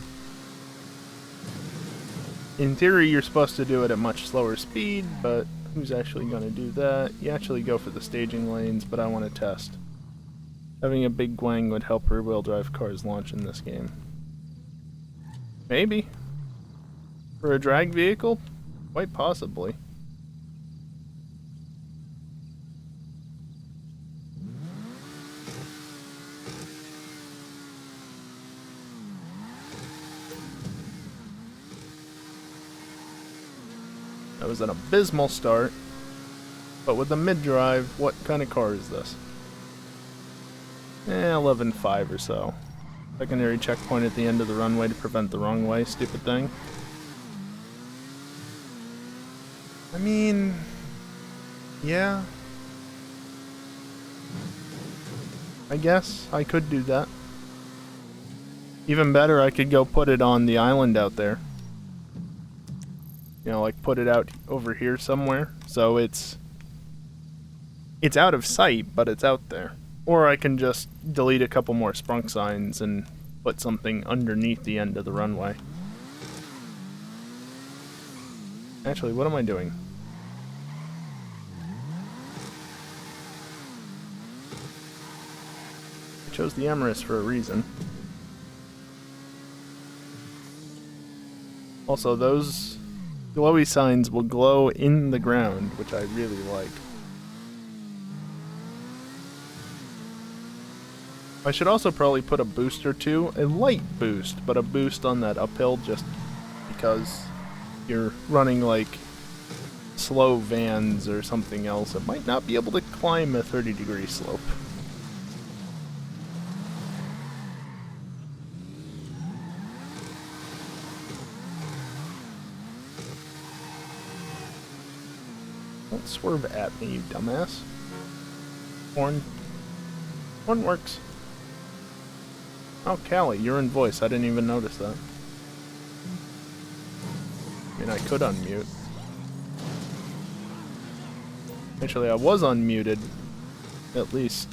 In theory, you're supposed to do it at much slower speed, but who's actually going to do that? You actually go for the staging lanes, but I want to test. Having a big Gwang would help rear-wheel drive cars launch in this game. Maybe. For a drag vehicle? Quite possibly. That was an abysmal start. But with the mid-drive, what kind of car is this? 11.5 or so. Secondary checkpoint at the end of the runway to prevent the wrong way, stupid thing. I mean... yeah. I guess I could do that. Even better, I could go put it on the island out there. You know, like put it out over here somewhere. So it's out of sight, but it's out there. Or I can just delete a couple more sprunk signs and put something underneath the end of the runway. Actually, what am I doing? I chose the Emerus for a reason. Also, those glowy signs will glow in the ground, which I really like. I should also probably put a boost or two. A light boost, but a boost on that uphill just because you're running like slow vans or something else. It might not be able to climb a 30-degree slope. Don't swerve at me, you dumbass. Horn. Horn works. Oh, Callie, you're in voice. I didn't even notice that. I mean, I could unmute. Actually, I was unmuted, at least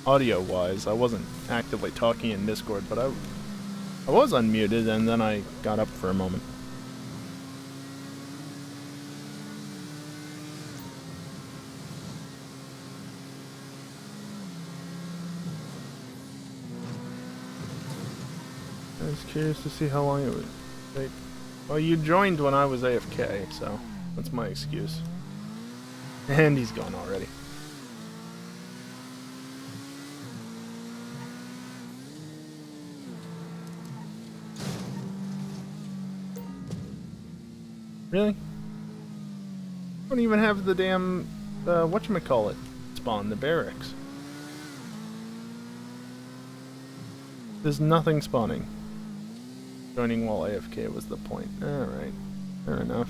audio-wise. I wasn't actively talking in Discord, but I was unmuted, and then I got up for a moment. I was curious to see how long it would take. Well, you joined when I was AFK, so that's my excuse. And he's gone already. Really? Don't even have the damn, whatchamacallit spawn, the barracks. There's nothing spawning. Joining while AFK was the point. Alright, fair enough.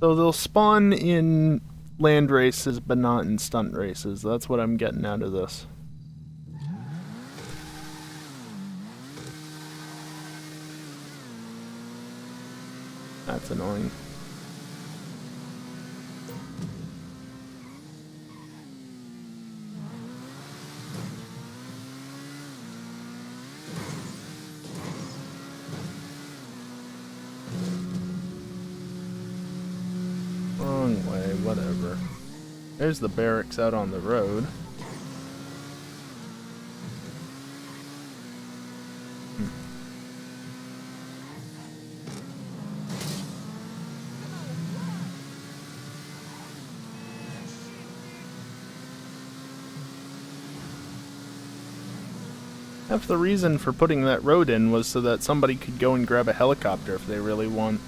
So they'll spawn in land races, but not in stunt races. That's what I'm getting out of this. That's annoying. Wrong way, whatever. There's the barracks out on the road. Half the reason for putting that road in was so that somebody could go and grab a helicopter if they really want.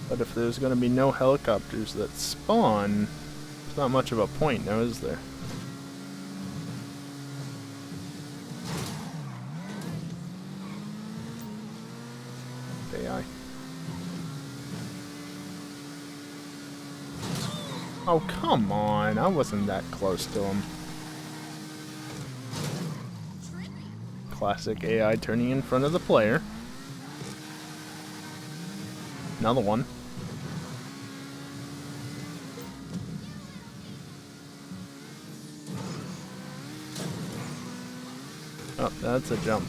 But if there's going to be no helicopters that spawn, there's not much of a point now, is there? AI. Oh, come on. I wasn't that close to him. Classic AI turning in front of the player. Another one. Oh, that's a jump.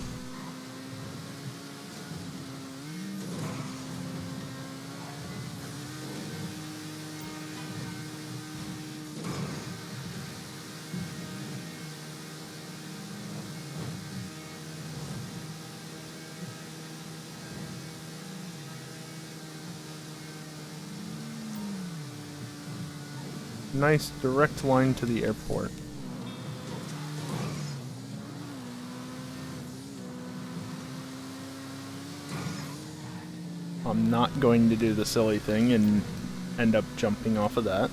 Nice direct line to the airport. I'm not going to do the silly thing and end up jumping off of that.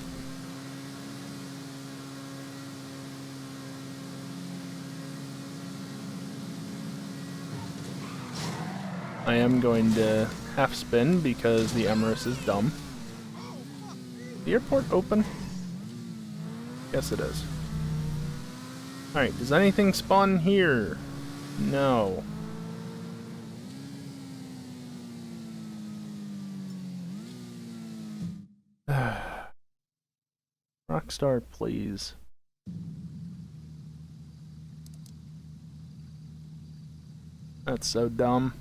I am going to half spin because the Emirates is dumb. The airport open? Yes, it is. Alright, does anything spawn here? No. Rockstar, please. That's so dumb.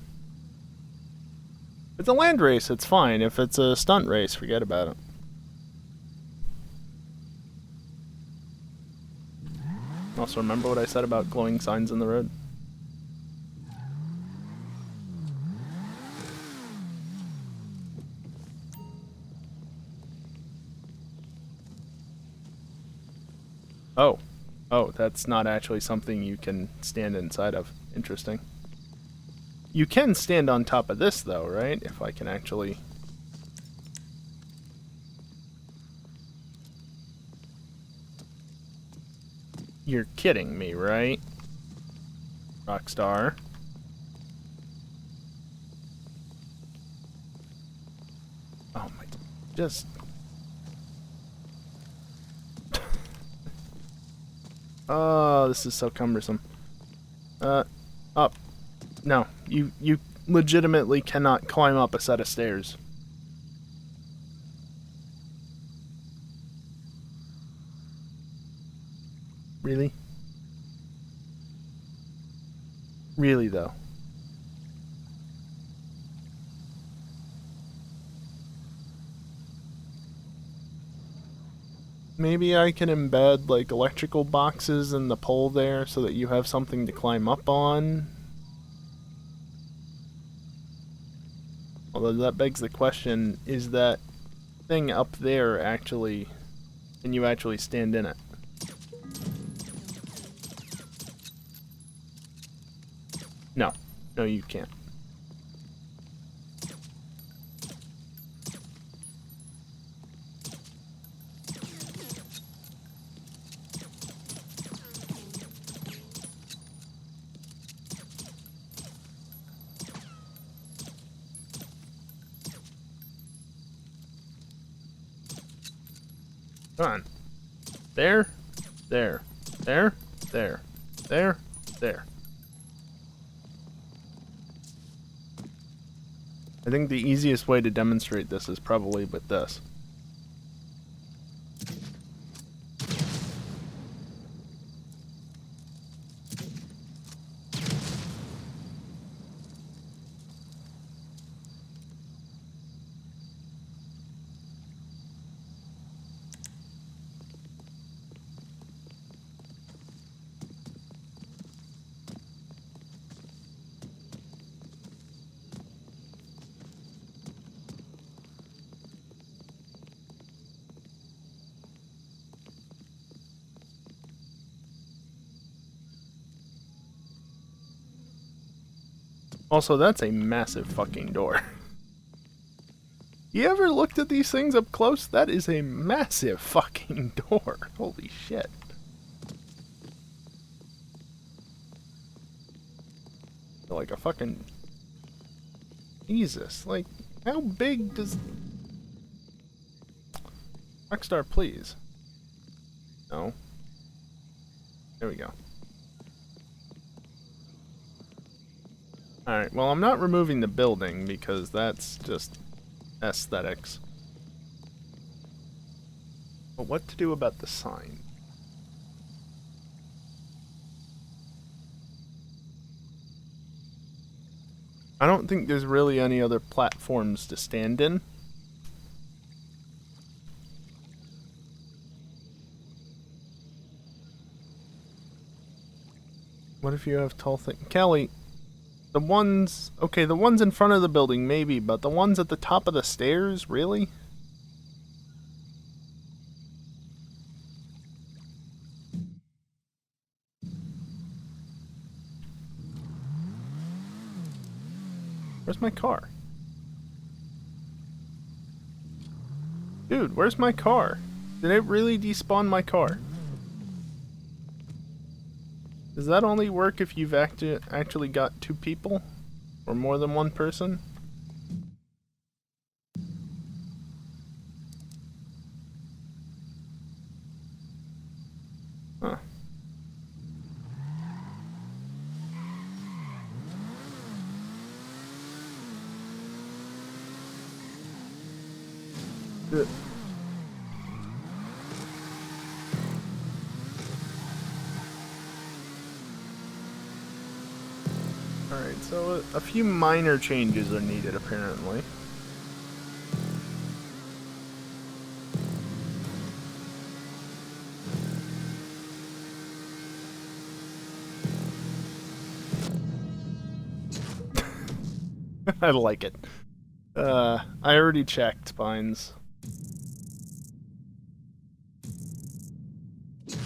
If it's a land race, it's fine. If it's a stunt race, forget about it. Also, remember what I said about glowing signs in the road? Oh. Oh, that's not actually something you can stand inside of. Interesting. You can stand on top of this, though, right? If I can actually... You're kidding me, right? Rockstar. Oh my... Just... Oh, this is so cumbersome. Up. No, you legitimately cannot climb up a set of stairs. Really? Really, though. Maybe I can embed, like, electrical boxes in the pole there so that you have something to climb up on. Although that begs the question, is that thing up there actually... Can you actually stand in it? No. No, you can't. Come on. There, there, there, there, there, there. I think the easiest way to demonstrate this is probably with this. Also, that's a massive fucking door. You ever looked at these things up close? That is a massive fucking door. Holy shit. Like a fucking... Jesus, like, how big does... Rockstar, please. No. There we go. Alright, well, I'm not removing the building because that's just aesthetics. But what to do about the sign? I don't think there's really any other platforms to stand in. What if you have tall things? Kelly, the ones... Okay, the ones in front of the building, maybe, but the ones at the top of the stairs? Really? Where's my car? Dude, where's my car? Did it really despawn my car? Does that only work if you've actually got two people? Or more than one person? Huh. Good. Alright, so a few minor changes are needed, apparently. I like it. I already checked, Pines.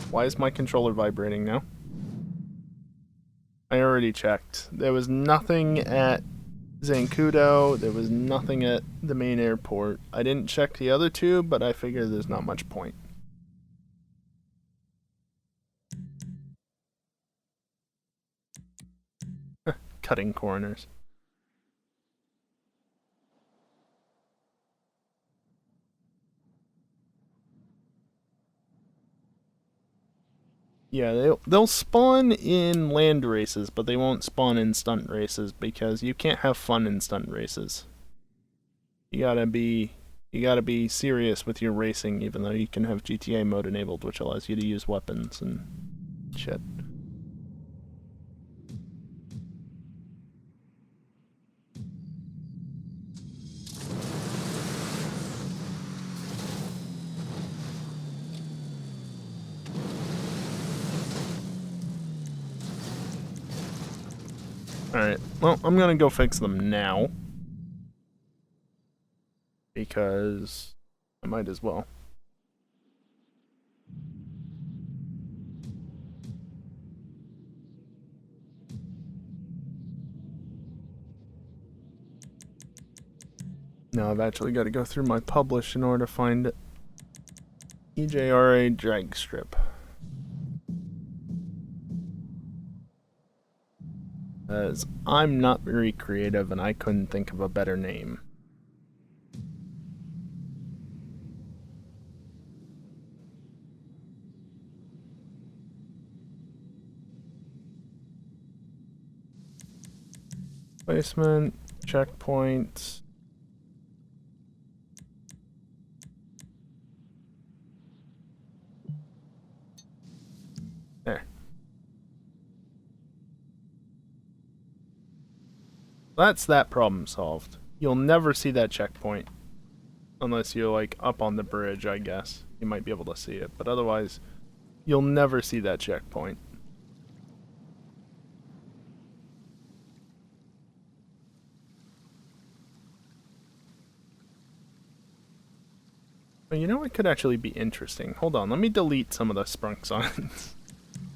Why is my controller vibrating now? I already checked. There was nothing at Zancudo. There was nothing at the main airport. I didn't check the other two, but I figure there's not much point. cutting corners. Yeah, they'll spawn in land races, but they won't spawn in stunt races because you can't have fun in stunt races. You gotta be serious with your racing, even though you can have GTA mode enabled, which allows you to use weapons and shit. Alright, well, I'm gonna go fix them now. Because I might as well. Now I've actually got to go through my publish in order to find it. EJRA dragstrip. As I'm not very creative and I couldn't think of a better name. Placement, checkpoints. There. That's that problem solved. You'll never see that checkpoint. Unless you're like up on the bridge, I guess. You might be able to see it, but otherwise, you'll never see that checkpoint. But you know what could actually be interesting? Hold on, let me delete some of the sprung signs.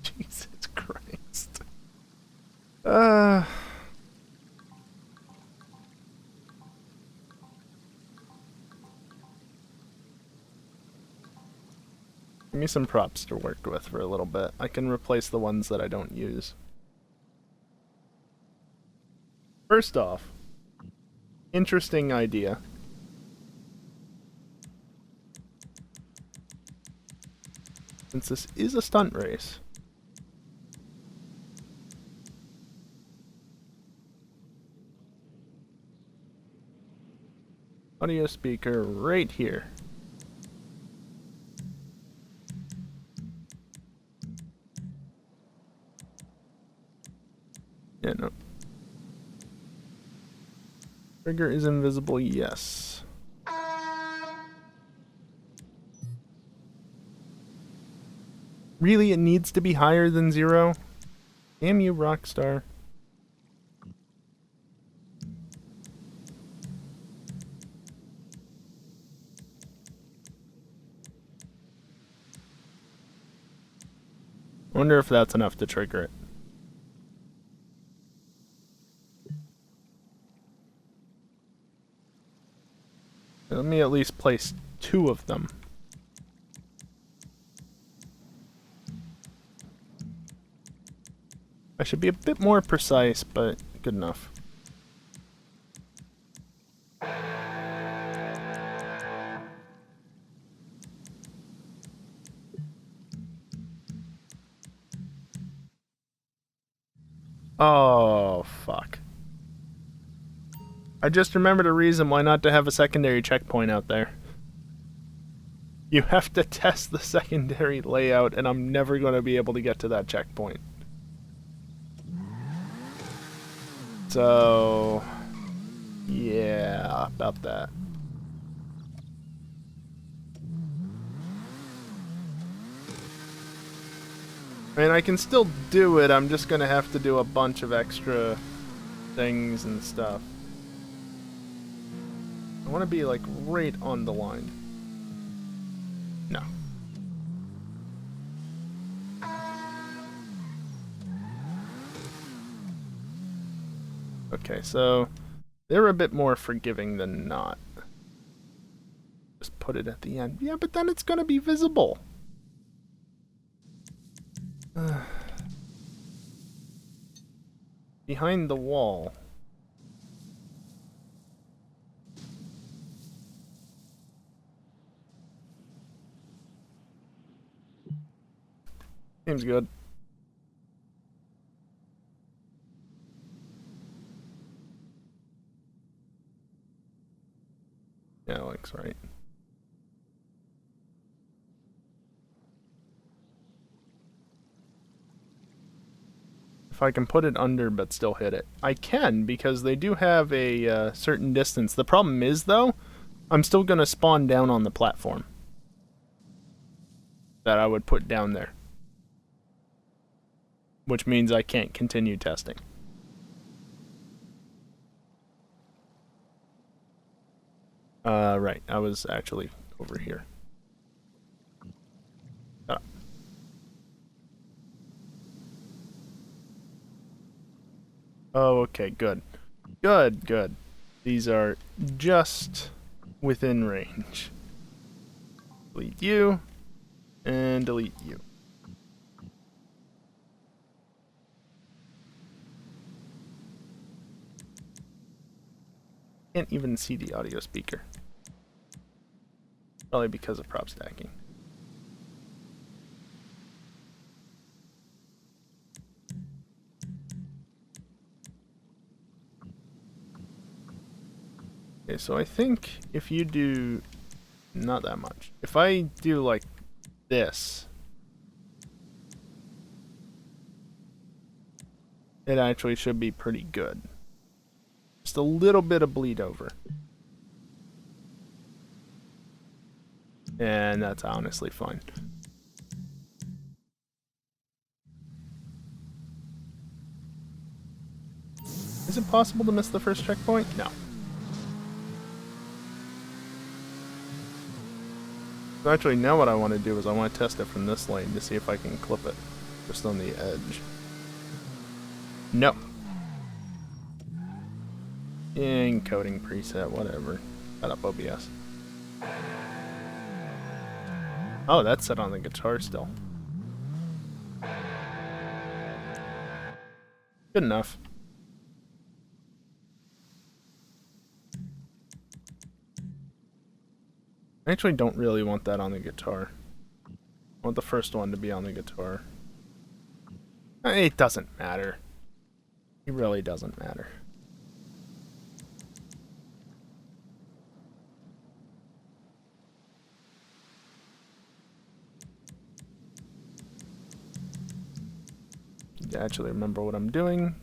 Jesus Christ. Give me some props to work with for a little bit. I can replace the ones that I don't use. First off, interesting idea. Since this is a stunt race, audio speaker right here. Yeah, no. Trigger is invisible, yes. Really, it needs to be higher than 0? Damn you, Rockstar. I wonder if that's enough to trigger it. Let me at least place 2 of them. I should be a bit more precise, but good enough. Oh, fuck. I just remembered a reason why not to have a secondary checkpoint out there. You have to test the secondary layout, and I'm never going to be able to get to that checkpoint. So, yeah, about that. I mean, I can still do it, I'm just going to have to do a bunch of extra things and stuff. I want to be, like, right on the line. No. Okay, so they're a bit more forgiving than not. Just put it at the end. Yeah, but then it's gonna be visible. behind the wall. Seems good. Yeah, looks right. If I can put it under but still hit it. I can, because they do have a certain distance. The problem is, though, I'm still going to spawn down on the platform that I would put down there. Which means I can't continue testing. Right. I was actually over here. Oh, okay, good. Good, good. These are just within range. Delete you, and delete you. Can't even see the audio speaker. Probably because of prop stacking. Okay, so I think if you do not that much. If I do like this, it actually should be pretty good. Just a little bit of bleed over. And that's honestly fine. Is it possible to miss the first checkpoint? No. So actually, now what I want to do is I want to test it from this lane to see if I can clip it just on the edge. No. Encoding preset, whatever. Cut up OBS. Oh, that's set on the guitar still. Good enough. I actually don't really want that on the guitar. I want the first one to be on the guitar. It doesn't matter. It really doesn't matter. I actually remember what I'm doing.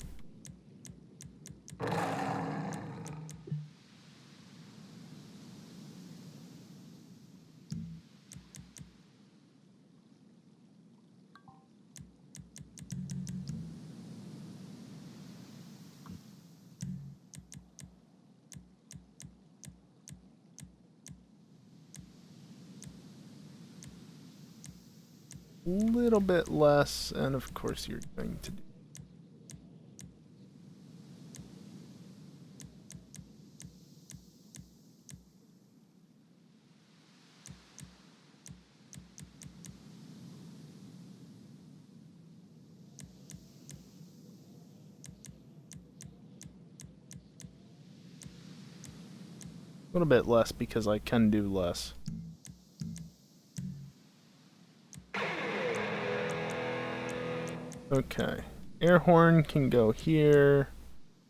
A little bit less, and of course you're going to do. A little bit less because I can do less. Okay. Air horn can go here.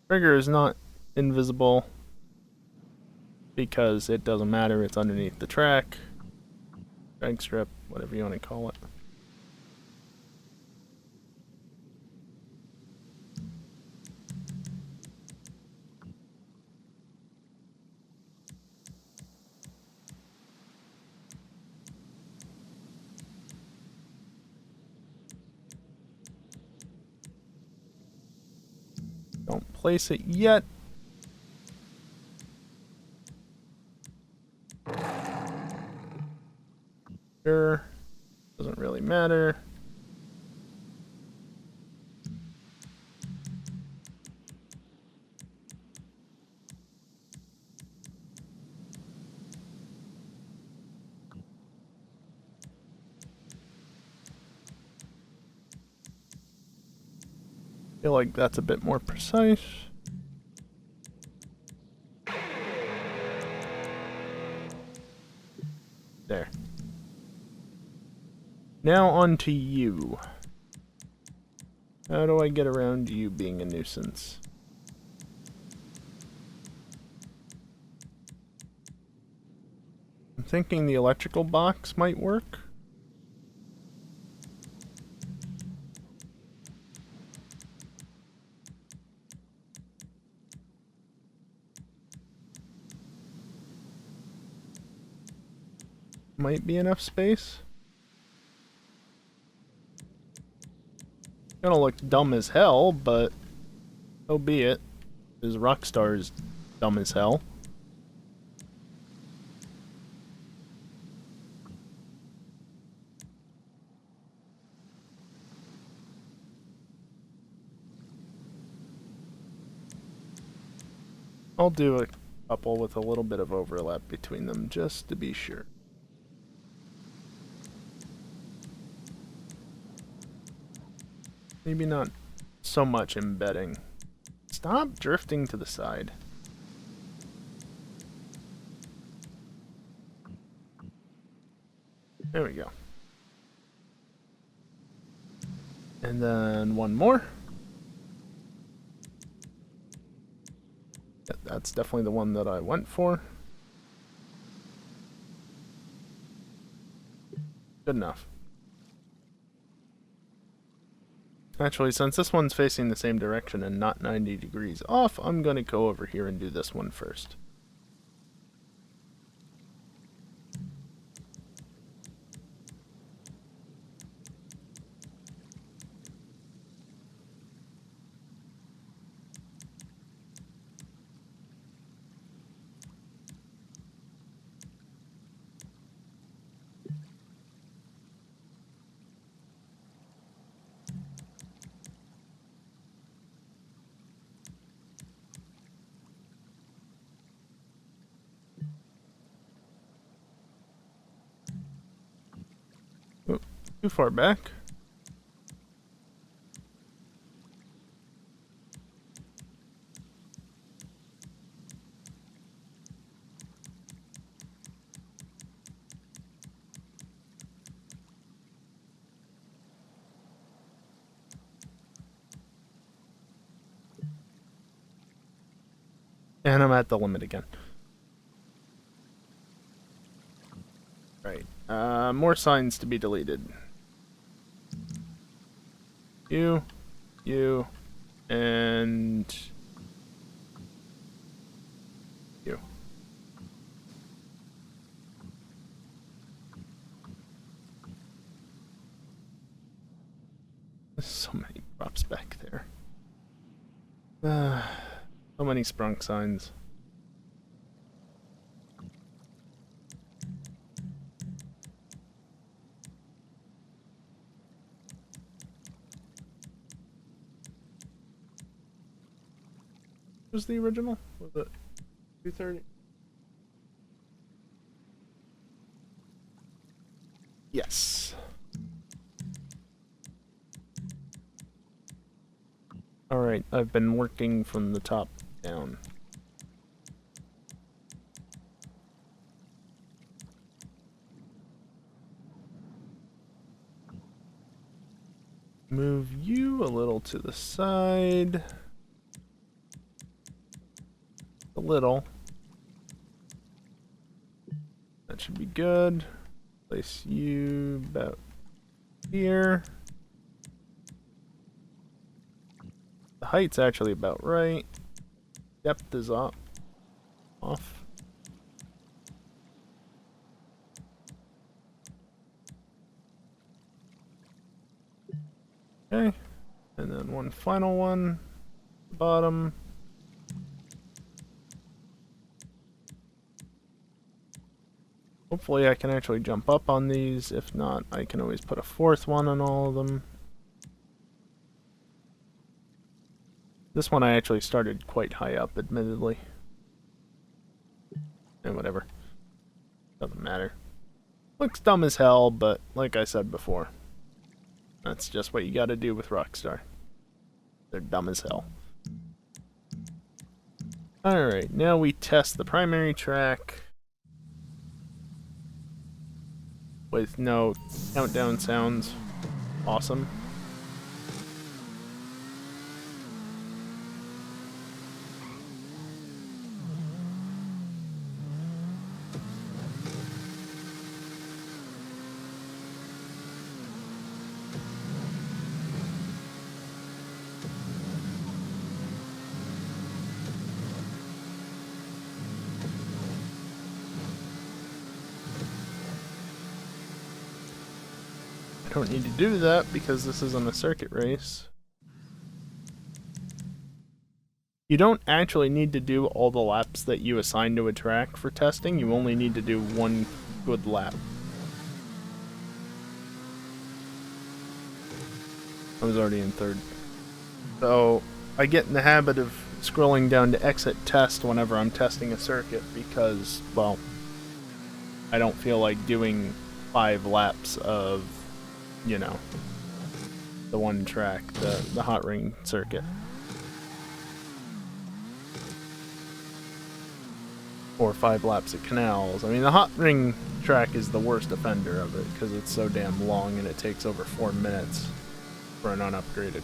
Trigger is not invisible because it doesn't matter, it's underneath the track. Drag strip, whatever you want to call it. Don't place it yet. Sure. Doesn't really matter. Feel like that's a bit more precise. There. Now on to you. How do I get around you being a nuisance? I'm thinking the electrical box might work. Might be enough space. Gonna look dumb as hell, but so be it. Because Rockstar is dumb as hell. I'll do a couple with a little bit of overlap between them, just to be sure. Maybe not so much embedding. Stop drifting to the side. There we go. And then one more. That's definitely the one that I went for. Good enough. Actually, since this one's facing the same direction and not 90 degrees off, I'm going to go over here and do this one first. Oop, too far back. And I'm at the limit again. Right. More signs to be deleted. You, and you. There's so many props back there. So many sprung signs. Was the original? Was it 230? Yes. Alright, I've been working from the top down. Move you a little to the side. A little. That should be good. Place you about here. The height's actually about right. Depth is off. Okay. And then one final one. Bottom. Hopefully I can actually jump up on these. If not, I can always put a fourth one on all of them. This one I actually started quite high up, admittedly. And whatever. Doesn't matter. Looks dumb as hell, but like I said before, that's just what you gotta do with Rockstar. They're dumb as hell. Alright, now we test the primary track with no countdown sounds. Awesome. I don't need to do that because this isn't a circuit race. You don't actually need to do all the laps that you assign to a track for testing. You only need to do one good lap. I was already in third. So I get in the habit of scrolling down to exit test whenever I'm testing a circuit because, well, I don't feel like doing 5 laps of, you know, the one track, the hot ring circuit. Or 5 laps at canals. I mean, the hot ring track is the worst offender of it because it's so damn long and it takes over 4 minutes for an unupgraded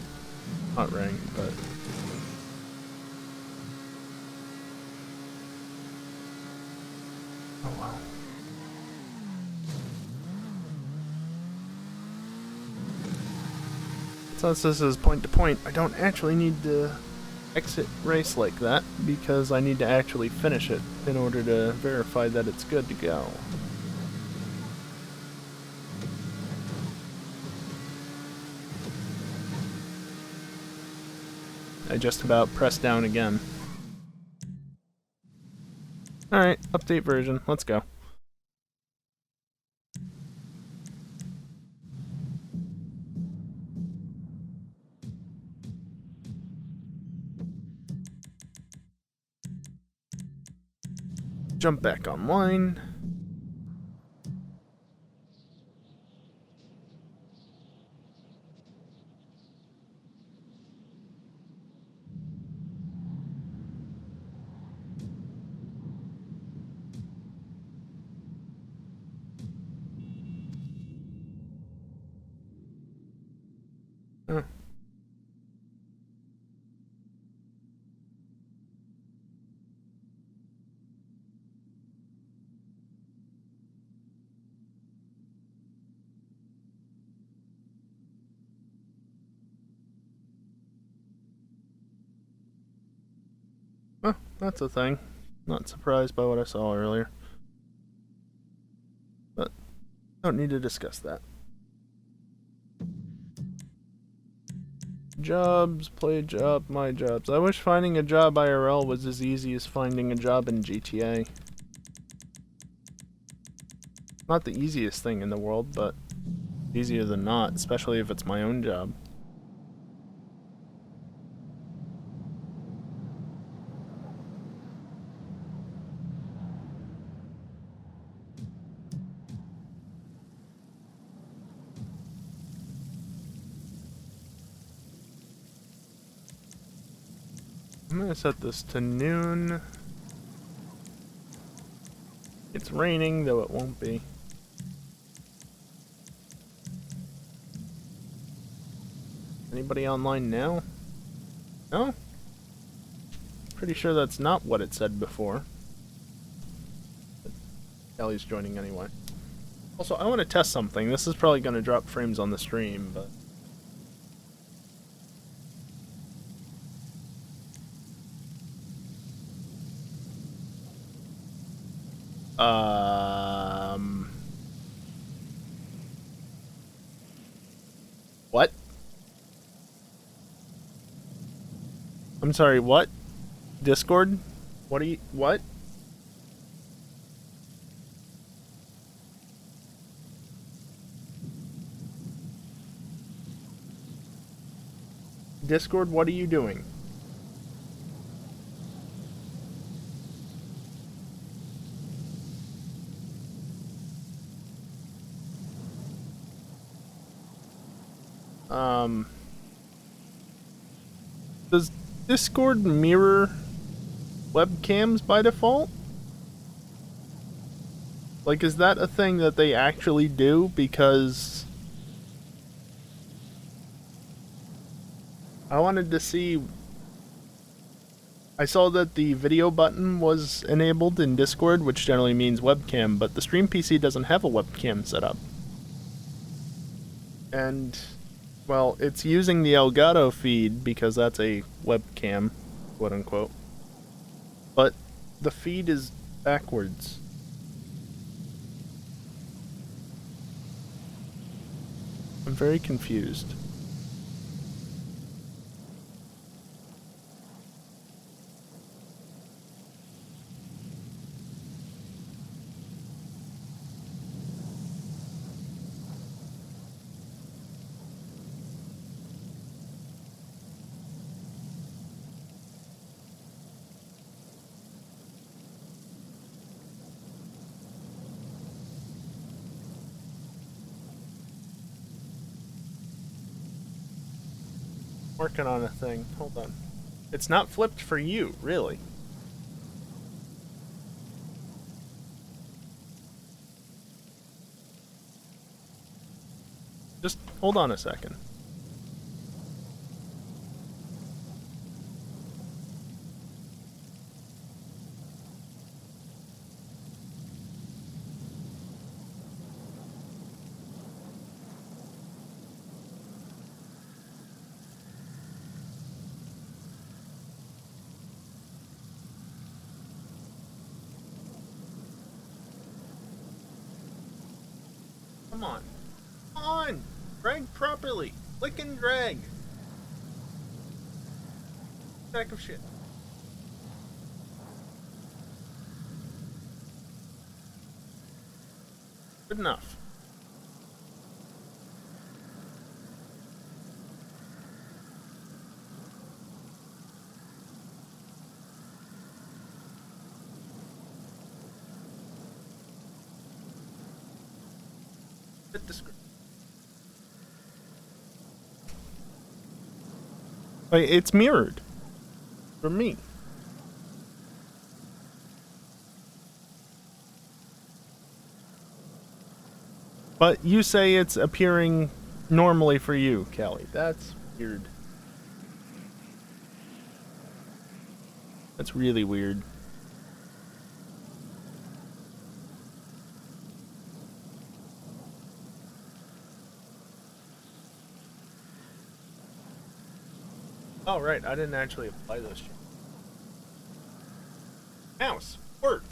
hot ring, but oh well. Since this is point to point, I don't actually need to exit race like that because I need to actually finish it in order to verify that it's good to go. I just about pressed down again. Alright, update version, let's go. Jump back online. Oh. Well, that's a thing. Not surprised by what I saw earlier. But don't need to discuss that. Jobs, play job, my jobs. I wish finding a job IRL was as easy as finding a job in GTA. Not the easiest thing in the world, but easier than not, especially if it's my own job. I'm gonna set this to noon. It's raining, though it won't be. Anybody online now? No? Pretty sure that's not what it said before. But Kelly's joining anyway. Also, I want to test something. This is probably going to drop frames on the stream, but... What? I'm sorry, what? Discord? What are you... What? Discord, what are you doing? Does Discord mirror webcams by default? Like, is that a thing that they actually do? Because I wanted to see. I saw that the video button was enabled in Discord, which generally means webcam, but the Stream PC doesn't have a webcam set up. And, well, it's using the Elgato feed because that's a webcam, quote unquote. But the feed is backwards. I'm very confused. Working on a thing. Hold on. It's not flipped for you, really. Just hold on a second. Come on. Come on! Drag properly! Click and drag! Sack of shit. Good enough. Hit the script. Like, it's mirrored. For me. But you say it's appearing normally for you, Callie. That's weird. That's really weird. Oh, right. I didn't actually apply those changes. Mouse, work.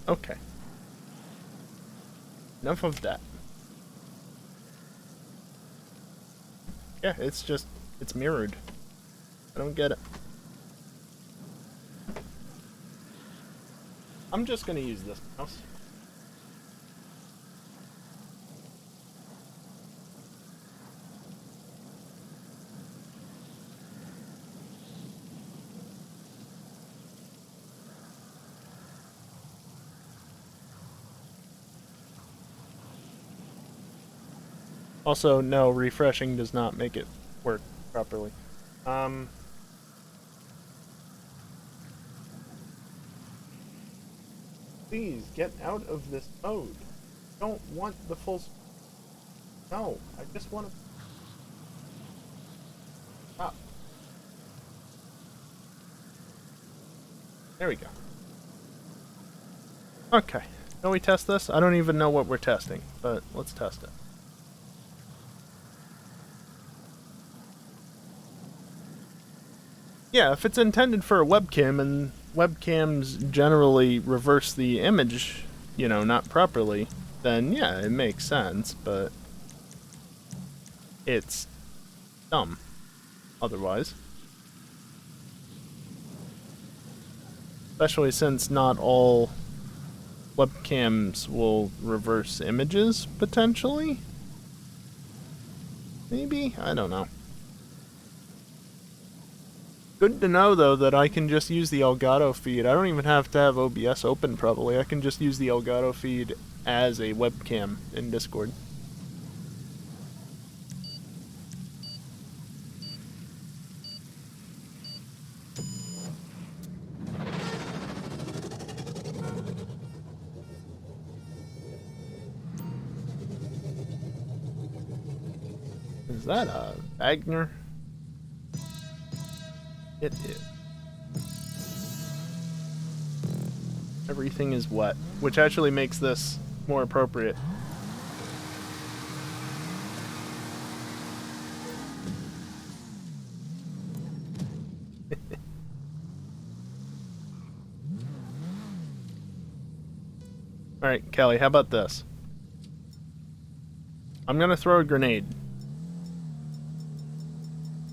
Okay. Enough of that. Yeah, it's mirrored. I don't get it. I'm just gonna use this mouse. Also, no, refreshing does not make it work properly. Please get out of this mode. I don't want the full. No, I just want to. Stop. There we go. Okay. Can we test this? I don't even know what we're testing, but let's test it. Yeah, if it's intended for a webcam and webcams generally reverse the image, you know, not properly, then yeah, it makes sense, but it's dumb otherwise. Especially since not all webcams will reverse images, potentially? Maybe? I don't know. Good to know, though, that I can just use the Elgato feed. I don't even have to have OBS open, probably. I can just use the Elgato feed as a webcam in Discord. Is that a Wagner? It is. Everything is wet, which actually makes this more appropriate. Alright, Kelly, how about this? I'm gonna throw a grenade.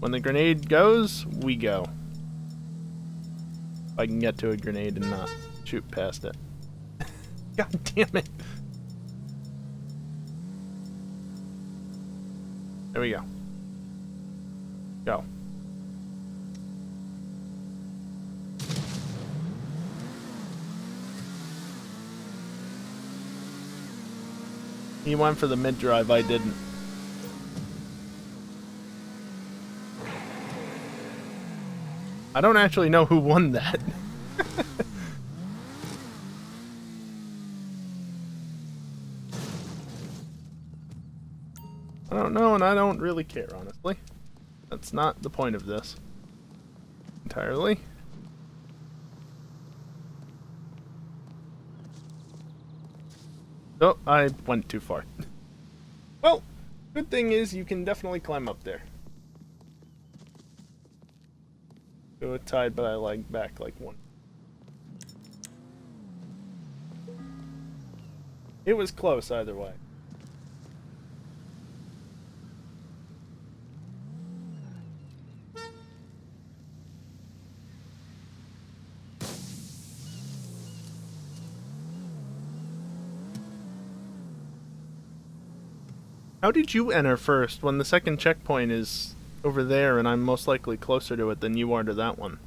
When the grenade goes, we go. If I can get to a grenade and not shoot past it. God damn it. There we go. Go. He went for the mid-drive, I didn't. I don't actually know who won that. I don't know, and I don't really care, honestly. That's not the point of this. Entirely. Oh, I went too far. Well, good thing is you can definitely climb up there. Go tied, but I lag back like one. It was close either way. How did you enter first when the second checkpoint is over there and I'm most likely closer to it than you are to that one?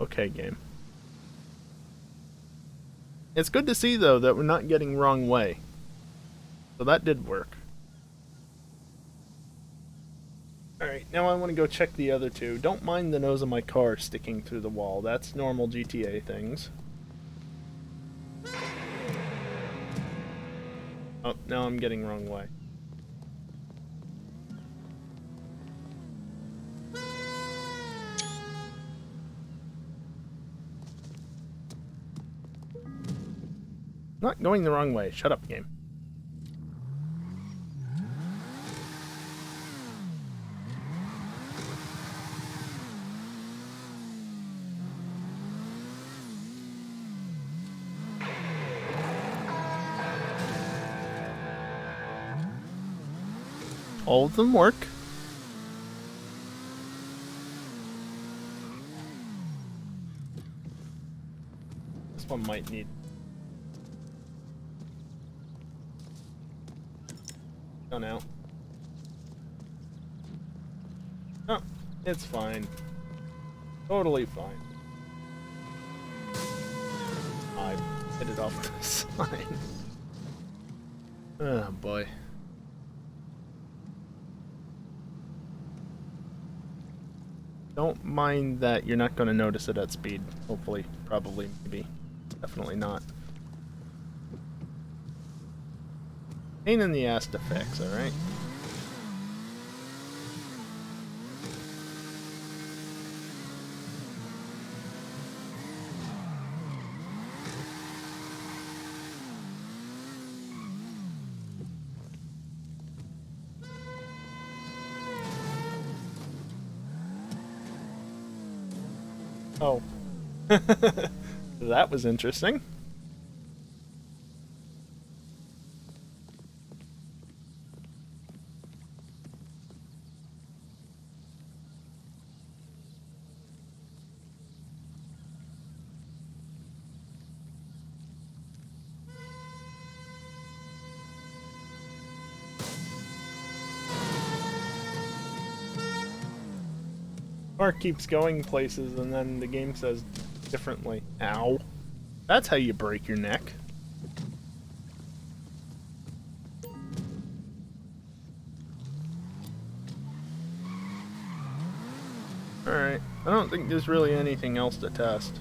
Okay, game. It's good to see, though, that we're not getting wrong way. So that did work. Alright, now I want to go check the other two. Don't mind the nose of my car sticking through the wall. That's normal GTA things. Oh, now I'm getting wrong way. Not going the wrong way. Shut up, game. All of them work. This one might need... Go now. Oh, it's fine. Totally fine. I hit it off the side. Oh boy. Don't mind that you're not going to notice it at speed. Hopefully. Probably. Maybe. Definitely not. Pain in the ass to fix, alright? Oh. That was interesting. Car keeps going places and then the game says differently. Ow. That's how you break your neck. Alright, I don't think there's really anything else to test.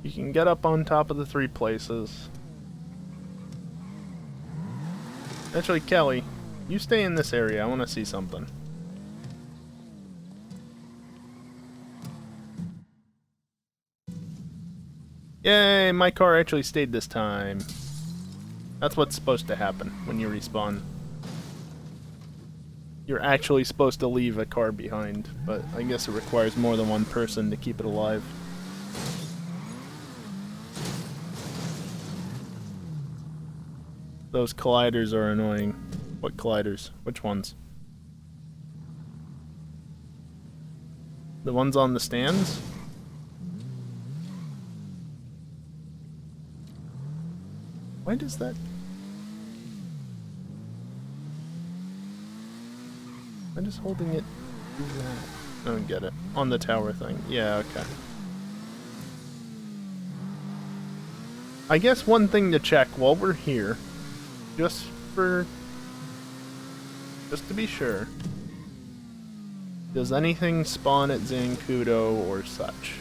You can get up on top of the 3 places. Actually, Kelly, you stay in this area. I want to see something. Yay, my car actually stayed this time. That's what's supposed to happen when you respawn. You're actually supposed to leave a car behind, but I guess it requires more than one person to keep it alive. Those colliders are annoying. What colliders? Which ones? The ones on the stands? Why does that... I'm just holding it do that. I don't get it. On the tower thing. Yeah, okay. I guess one thing to check while we're here, just to be sure, does anything spawn at Zancudo or such?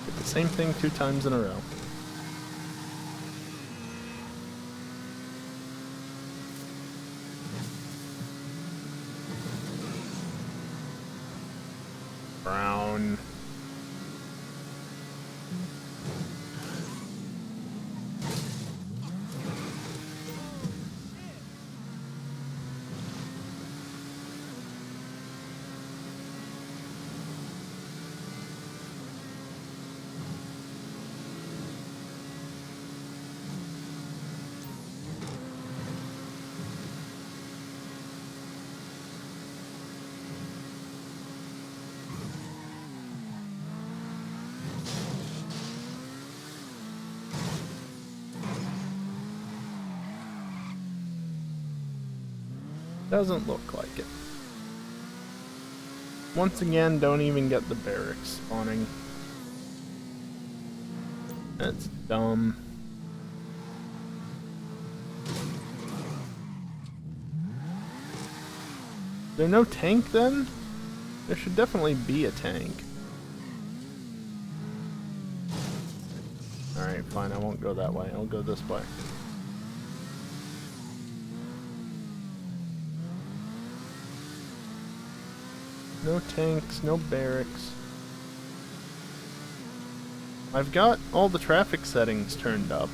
Did the same thing 2 times in a row. Brown. Doesn't look like it. Once again, don't even get the barracks spawning. That's dumb. Is there no tank then? There should definitely be a tank. Alright, fine, I won't go that way. I'll go this way. No tanks, no barracks. I've got all the traffic settings turned up.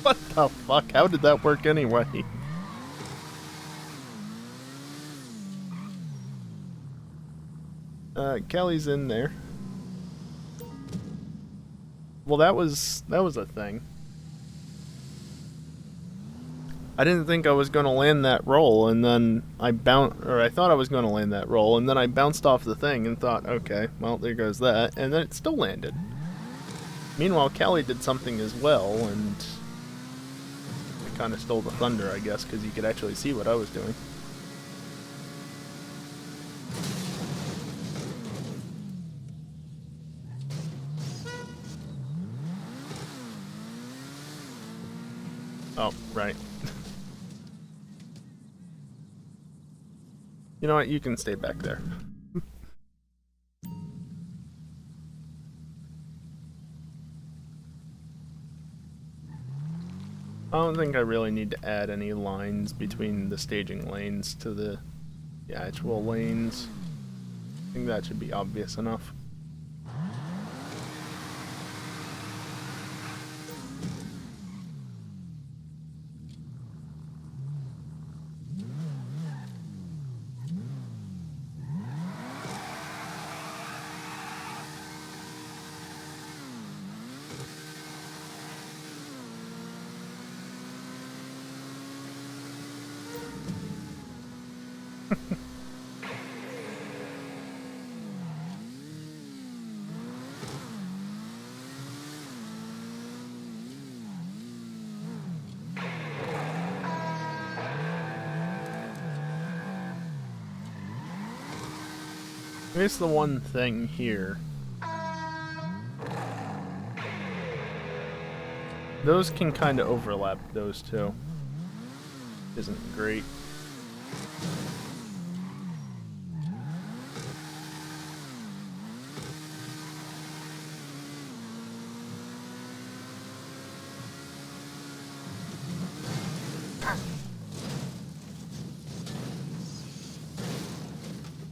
What the fuck? How did that work anyway? Kelly's in there. Well, that was a thing. I didn't think I was going to land that roll, and then I thought I was going to land that roll, and then I bounced off the thing and thought, okay, well, there goes that, and then it still landed. Meanwhile, Kelly did something as well, and I kind of stole the thunder, I guess, because you could actually see what I was doing. Oh, right. You know what? You can stay back there. I don't think I really need to add any lines between the staging lanes to the actual lanes. I think that should be obvious enough. Here's the one thing here. Those can kind of overlap, those two. Isn't great.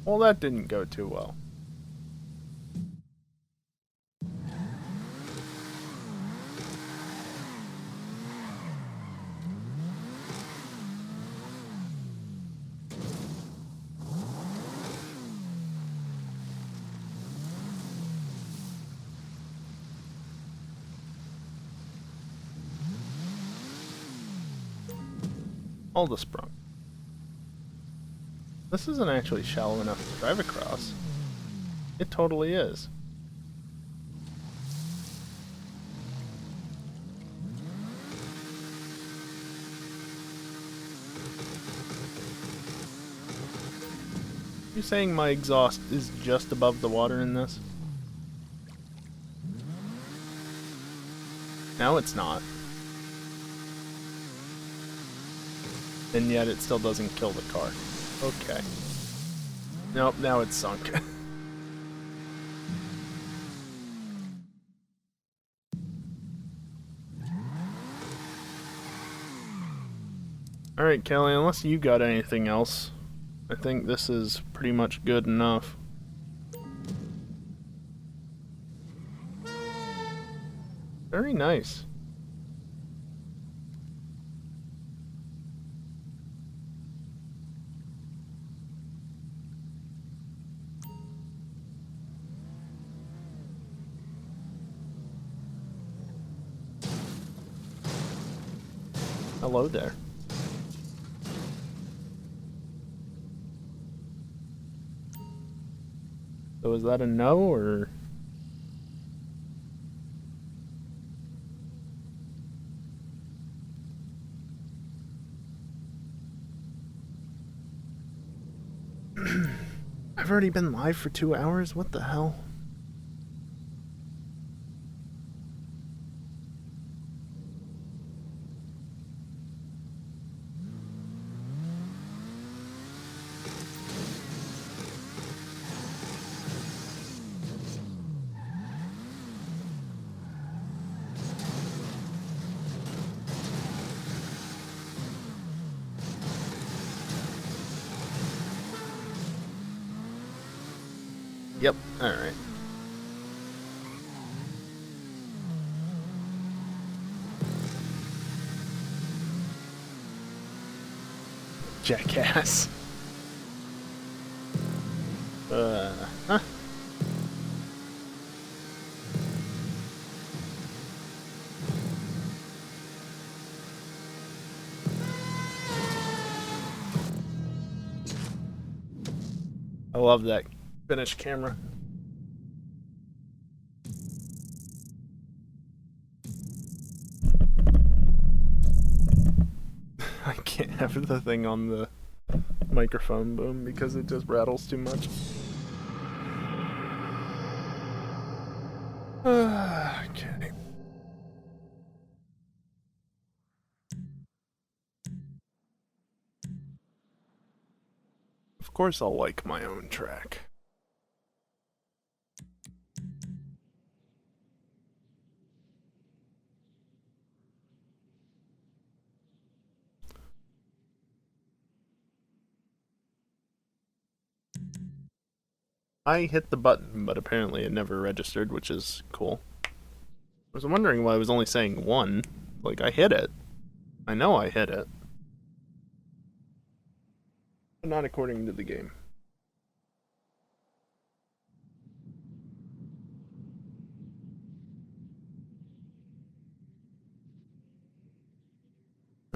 Well, that didn't go too well. All the sprung. This isn't actually shallow enough to drive across. It totally is. You saying my exhaust is just above the water in this? Now it's not. And yet it still doesn't kill the car. Okay. Nope, now it's sunk. Alright, Kelly, unless you got anything else, I think this is pretty much good enough. Very nice. Hello there. So is that a no, or? I've already been live for 2 hours? What the hell? Yep, alright. Jackass. Huh? I love that finish camera. I can't have the thing on the microphone boom because it just rattles too much. Okay. Of course I'll like my own track. I hit the button, but apparently it never registered, which is cool. I was wondering why I was only saying 1. Like, I hit it. I know I hit it. But not according to the game.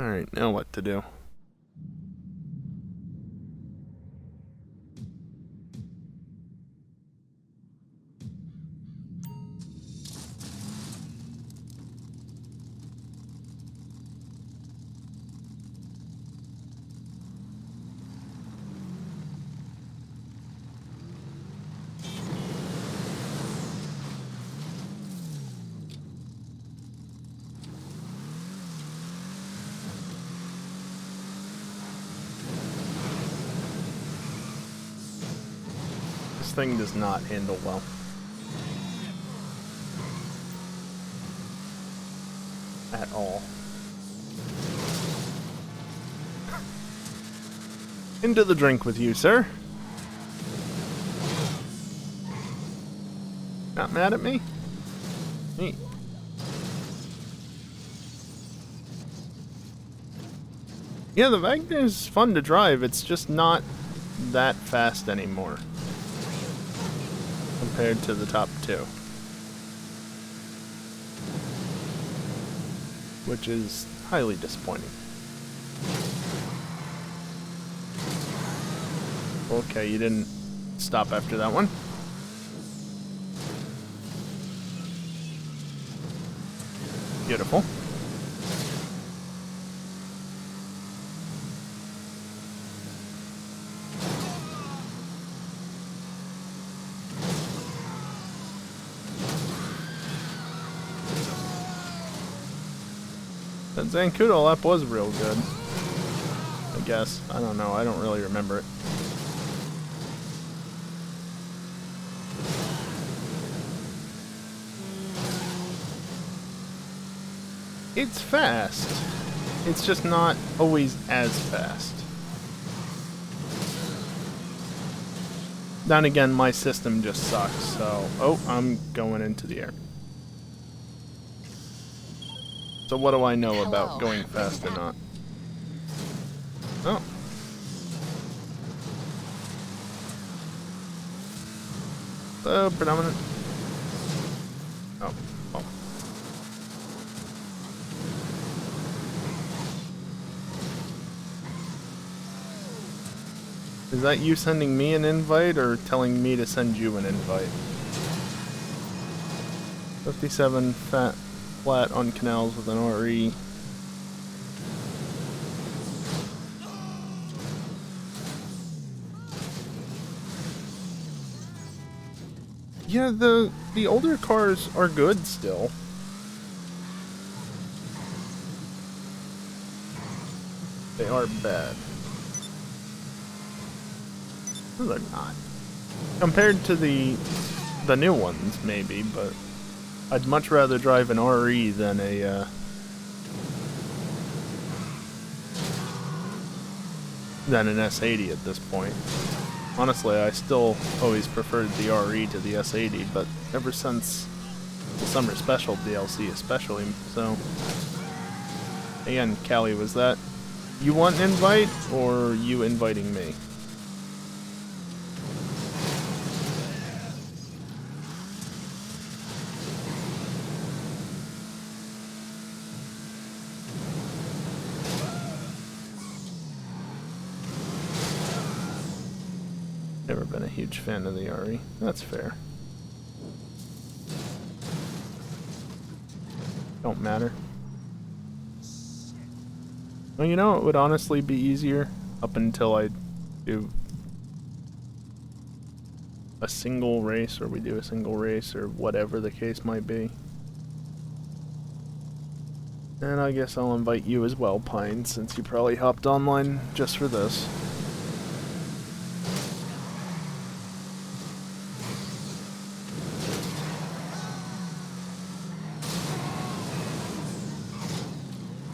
Alright, now what to do? This thing does not handle well. At all. Into the drink with you, sir. Not mad at me? Neat. Yeah, the Wagner's fun to drive. It's just not that fast anymore compared to the top two, which is highly disappointing. Okay, you didn't stop after that one. Beautiful. That Zancudo lap was real good. I guess. I don't know. I don't really remember it. It's fast. It's just not always as fast. Then again, my system just sucks, so... Oh, I'm going into the air. So what do I know about going fast or not? Oh. Predominant. Oh. Oh. Is that you sending me an invite or telling me to send you an invite? 57 flat on canals with an RE. Yeah, the older cars are good still. They are bad. No, they're not. Compared to the new ones, maybe, but I'd much rather drive an RE than a than an S80 at this point. Honestly, I still always preferred the RE to the S80, but ever since the Summer Special DLC especially, so... Again, Callie, was that you want an invite, or you inviting me? Never been a huge fan of the RE. That's fair. Don't matter. Well, you know, it would honestly be easier up until I do a single race, or we do a single race, or whatever the case might be. And I guess I'll invite you as well, Pine, since you probably hopped online just for this.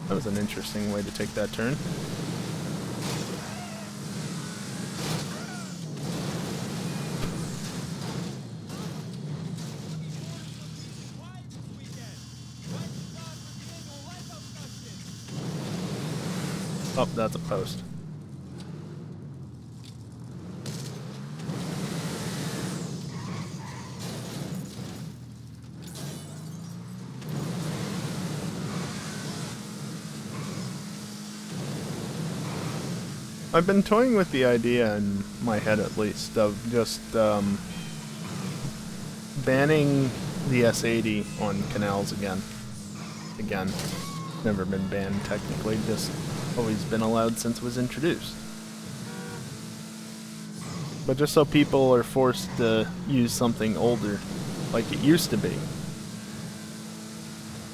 That was an interesting way to take that turn. Oh, that's a post. I've been toying with the idea, in my head at least, of just banning the S80 on canals again. Never been banned technically, just always been allowed since it was introduced. But just so people are forced to use something older, like it used to be.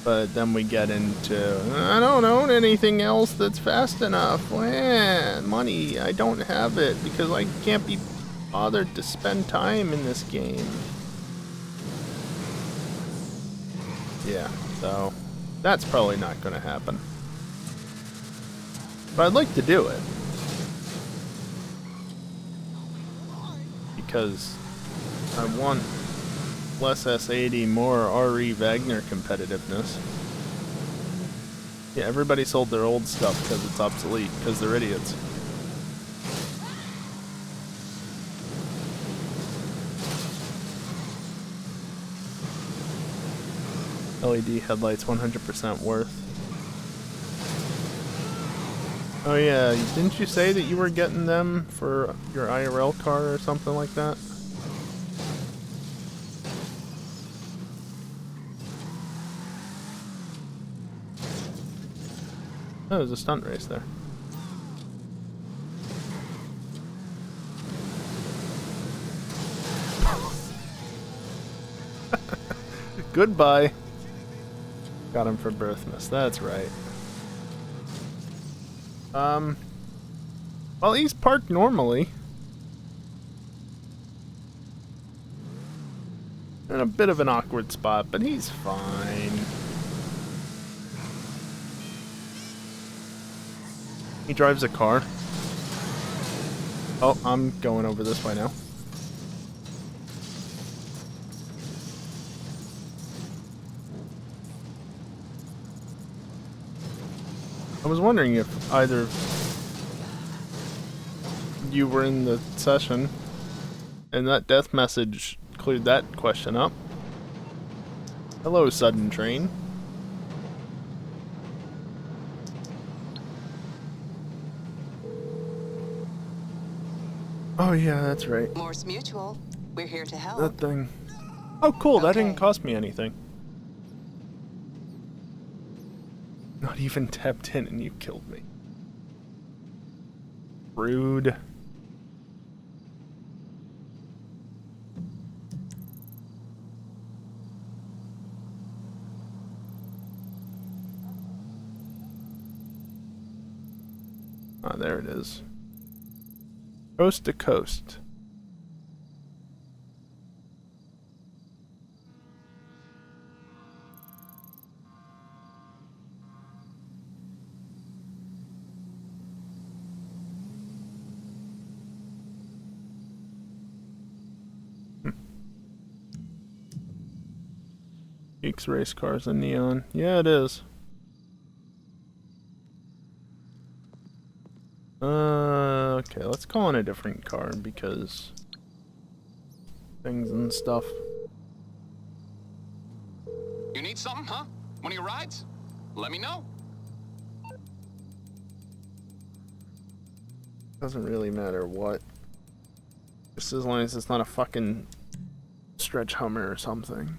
But then we get into, I don't own anything else that's fast enough. Money, I don't have it because I can't be bothered to spend time in this game. Yeah, so that's probably not going to happen. But I'd like to do it. Because I want less S80, more RE Wagner competitiveness. Yeah, everybody sold their old stuff because it's obsolete, because they're idiots. LED headlights 100% worth. Oh yeah, didn't you say that you were getting them for your IRL car or something like that? Oh, there's a stunt race there. Goodbye. Got him for Birthmas, that's right. Well, he's parked normally. In a bit of an awkward spot, but he's fine. He drives a car. Oh, I'm going over this way now. I was wondering if either you were in the session and that death message cleared that question up. Hello, sudden train. Oh yeah, that's right. Morse Mutual, we're here to help. That thing. Oh cool, that didn't cost me anything. Not even tapped in and you killed me. Rude. Ah, there it is. Coast to coast. Geeks race cars in neon. Yeah, it is. Okay, let's call in a different car because things and stuff. You need something, huh? One of your rides? Let me know. Doesn't really matter what. Just as long as it's not a fucking stretch Hummer or something.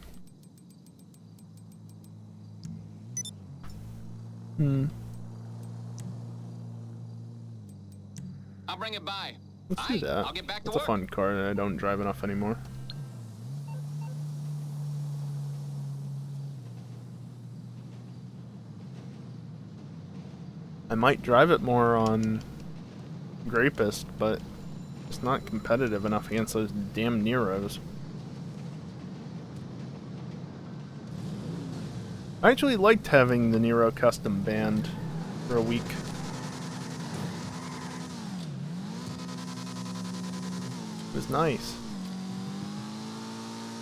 I'll bring it by. Let's do that. I'll get back to It's work. a fun car and I don't drive enough anymore. I might drive it more on Grapist, but it's not competitive enough against those damn Neros. I actually liked having the Nero custom banned for a week. It was nice.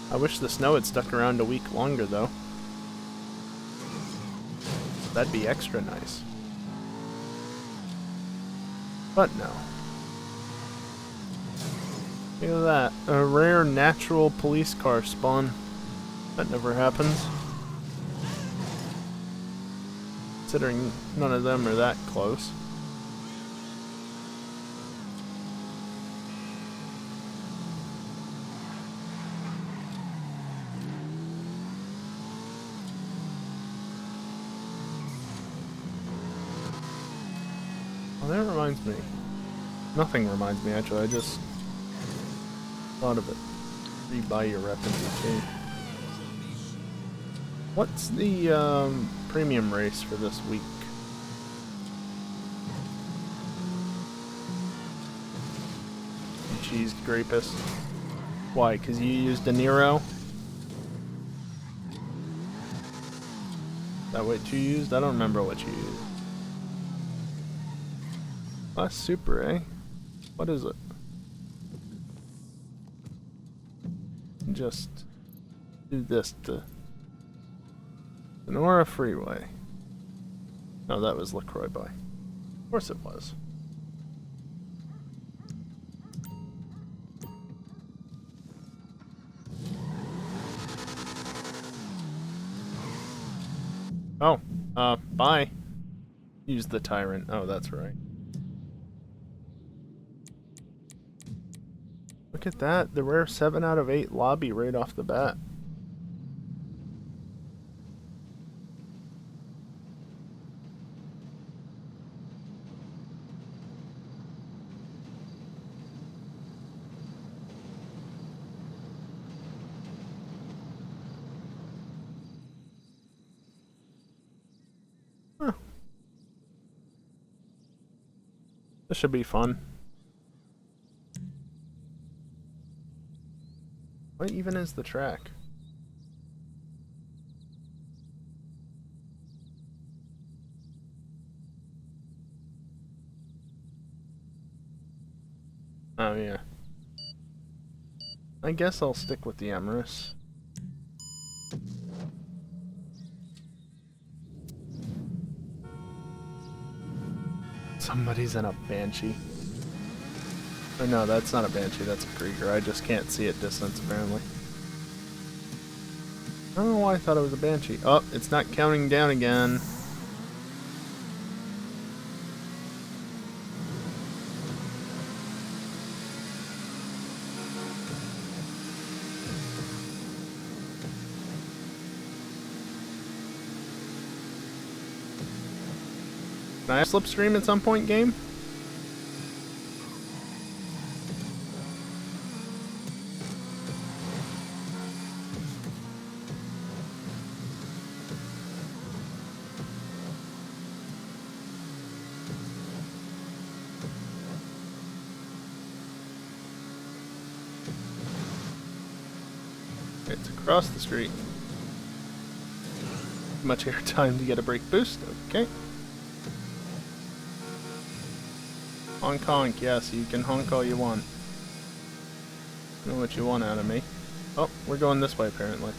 I wish the snow had stuck around a week longer though. That'd be extra nice. But no. Look at that. A rare natural police car spawn. That never happens. Considering none of them are that close. Oh, that reminds me. Nothing reminds me, actually. I just thought of it. Rebuy your rep in VK. What's the premium race for this week? cheesed Grapus. Why? Because you used a Nero? Is that what you used? I don't remember what you used. Last super, eh? What is it? Just do this to Sonora Freeway. No, that was LaCroix Bay. Of course it was. Oh, bye. Use the Tyrant. Oh, that's right. Look at that. The rare 7 out of 8 lobby right off the bat. Huh. This should be fun. What even is the track? Oh yeah. I guess I'll stick with the Emrys. Somebody's in a Banshee. Or no, that's not a Banshee, that's a Krieger. I just can't see at distance, apparently. I don't know why I thought it was a Banshee. Oh, it's not counting down again. Can I have slipstream at some point, game? It's across the street. Much air time to get a brake boost. Okay. Honk honk, yes, you can honk all you want. Know what you want out of me. Oh, we're going this way apparently.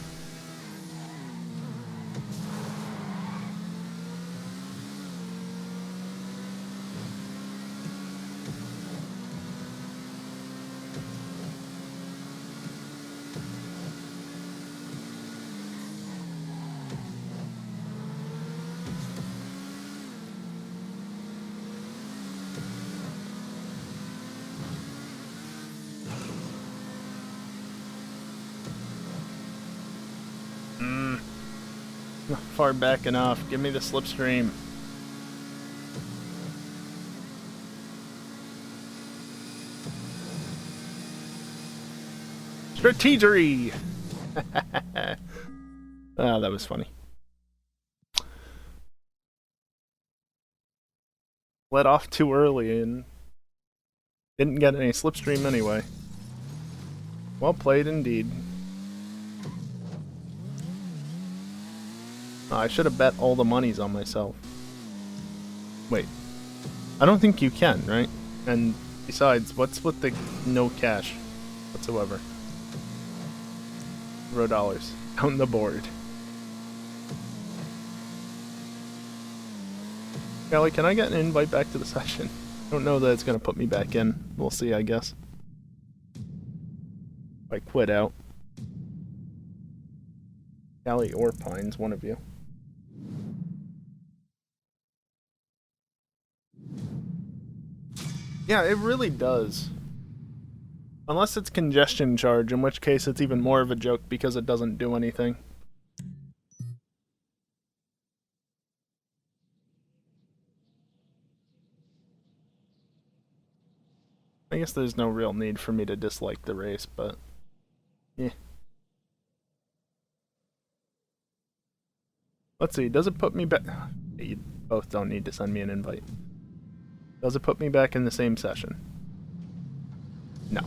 Not far back enough. Give me the slipstream. Strategery! Ah, that was funny. Let off too early and didn't get any slipstream anyway. Well played indeed. Oh, I should have bet all the monies on myself. Wait. I don't think you can, right? And besides, what's with the no cash whatsoever? $0 on the board. Kelly, can I get an invite back to the session? I don't know that it's going to put me back in. We'll see, I guess. If I quit out. Callie or Pines, one of you. Yeah, it really does. Unless it's congestion charge, in which case it's even more of a joke because it doesn't do anything. I guess there's no real need for me to dislike the race, but... yeah. Let's see, does it put me back... You both don't need to send me an invite. Does it put me back in the same session? No.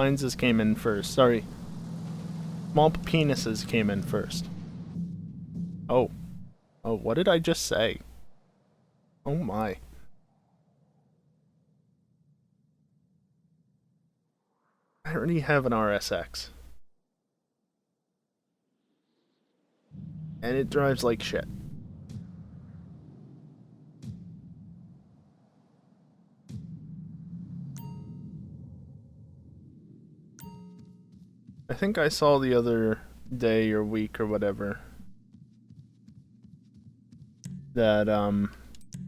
Mine's came in first. Sorry. Small penises came in first. Oh. Oh, what did I just say? Oh my. I already have an RSX. And it drives like shit. I think I saw the other day or week or whatever that, oh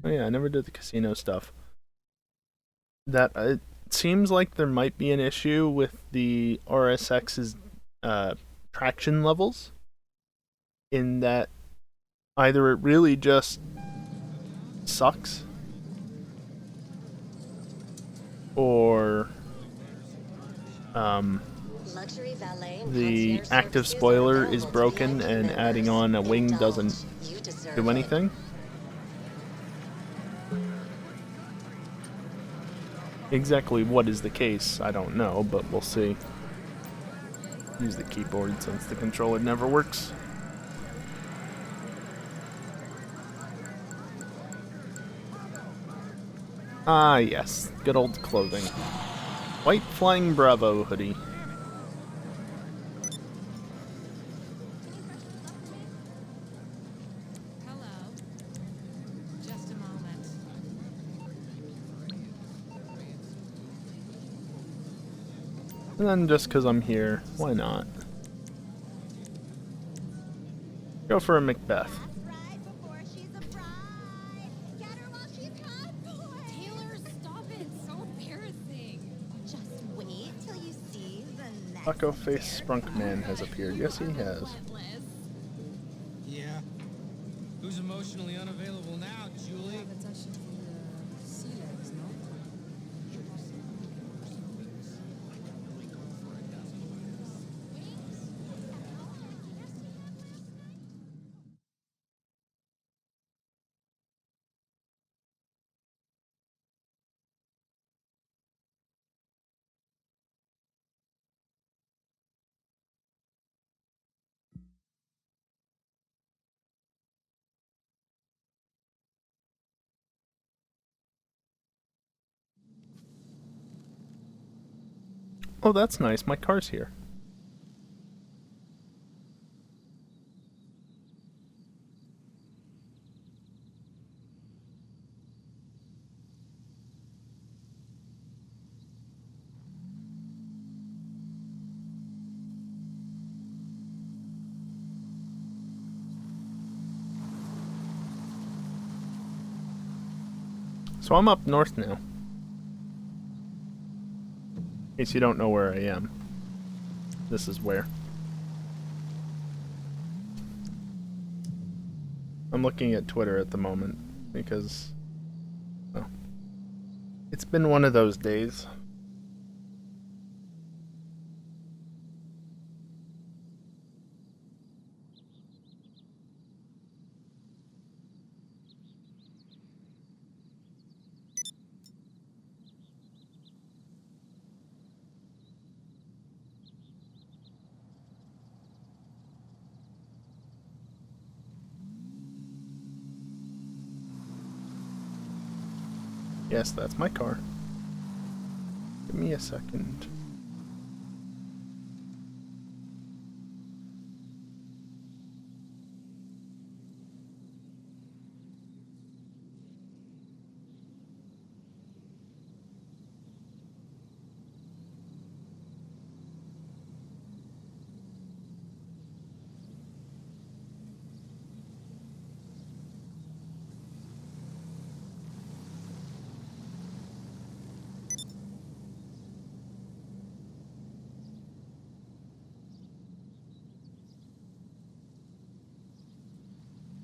yeah, I never did the casino stuff. That it seems like there might be an issue with the RSX's traction levels, in that either it really just sucks, or the active spoiler is broken and adding on a wing doesn't do anything. Exactly what is the case, I don't know, but we'll see. Use the keyboard since the controller never works. Ah, yes. Good old clothing. White Flying Bravo hoodie. Hello. Just a moment. And then just because I'm here, why not? Go for a Macbeth. Taylor, stop it. So embarrassing. Just wait till you see the next Taco Face Sprunk Man has appeared. Yes, he has. Yeah. Who's emotionally unavailable now, Julie? Oh, that's nice. My car's here. So I'm up north now. In case you don't know where I am. This is where. I'm looking at Twitter at the moment because, well, it's been one of those days. Yes, that's my car. Give me a second.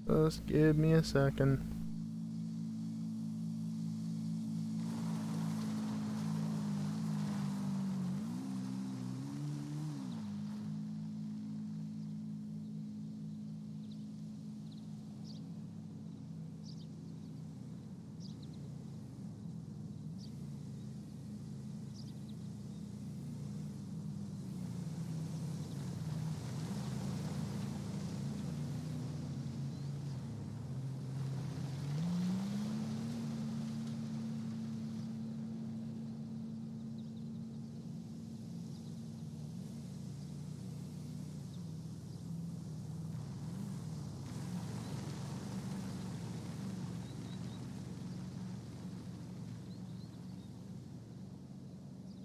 Just give me a second.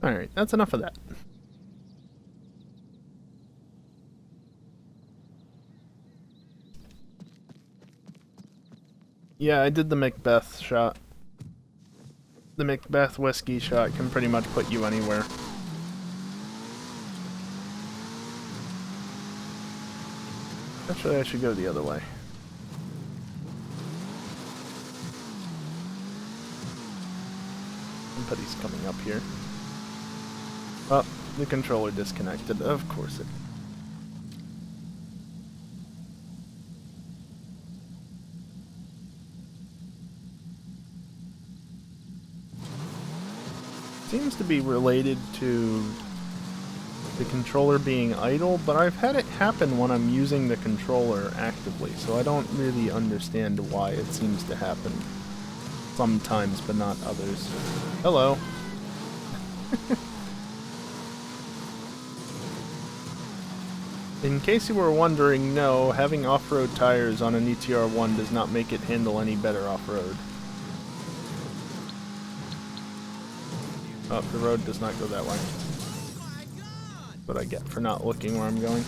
Alright, that's enough of that. Yeah, I did the Macbeth shot. The Macbeth whiskey shot can pretty much put you anywhere. Actually, I should go the other way. Somebody's coming up here. Oh, the controller disconnected. Of course it. Seems to be related to the controller being idle, but I've had it happen when I'm using the controller actively, so I don't really understand why it seems to happen sometimes, but not others. Hello. In case you were wondering, no, having off-road tires on an ETR1 does not make it handle any better off-road. Oh, the road does not go that way. That's what I get for not looking where I'm going.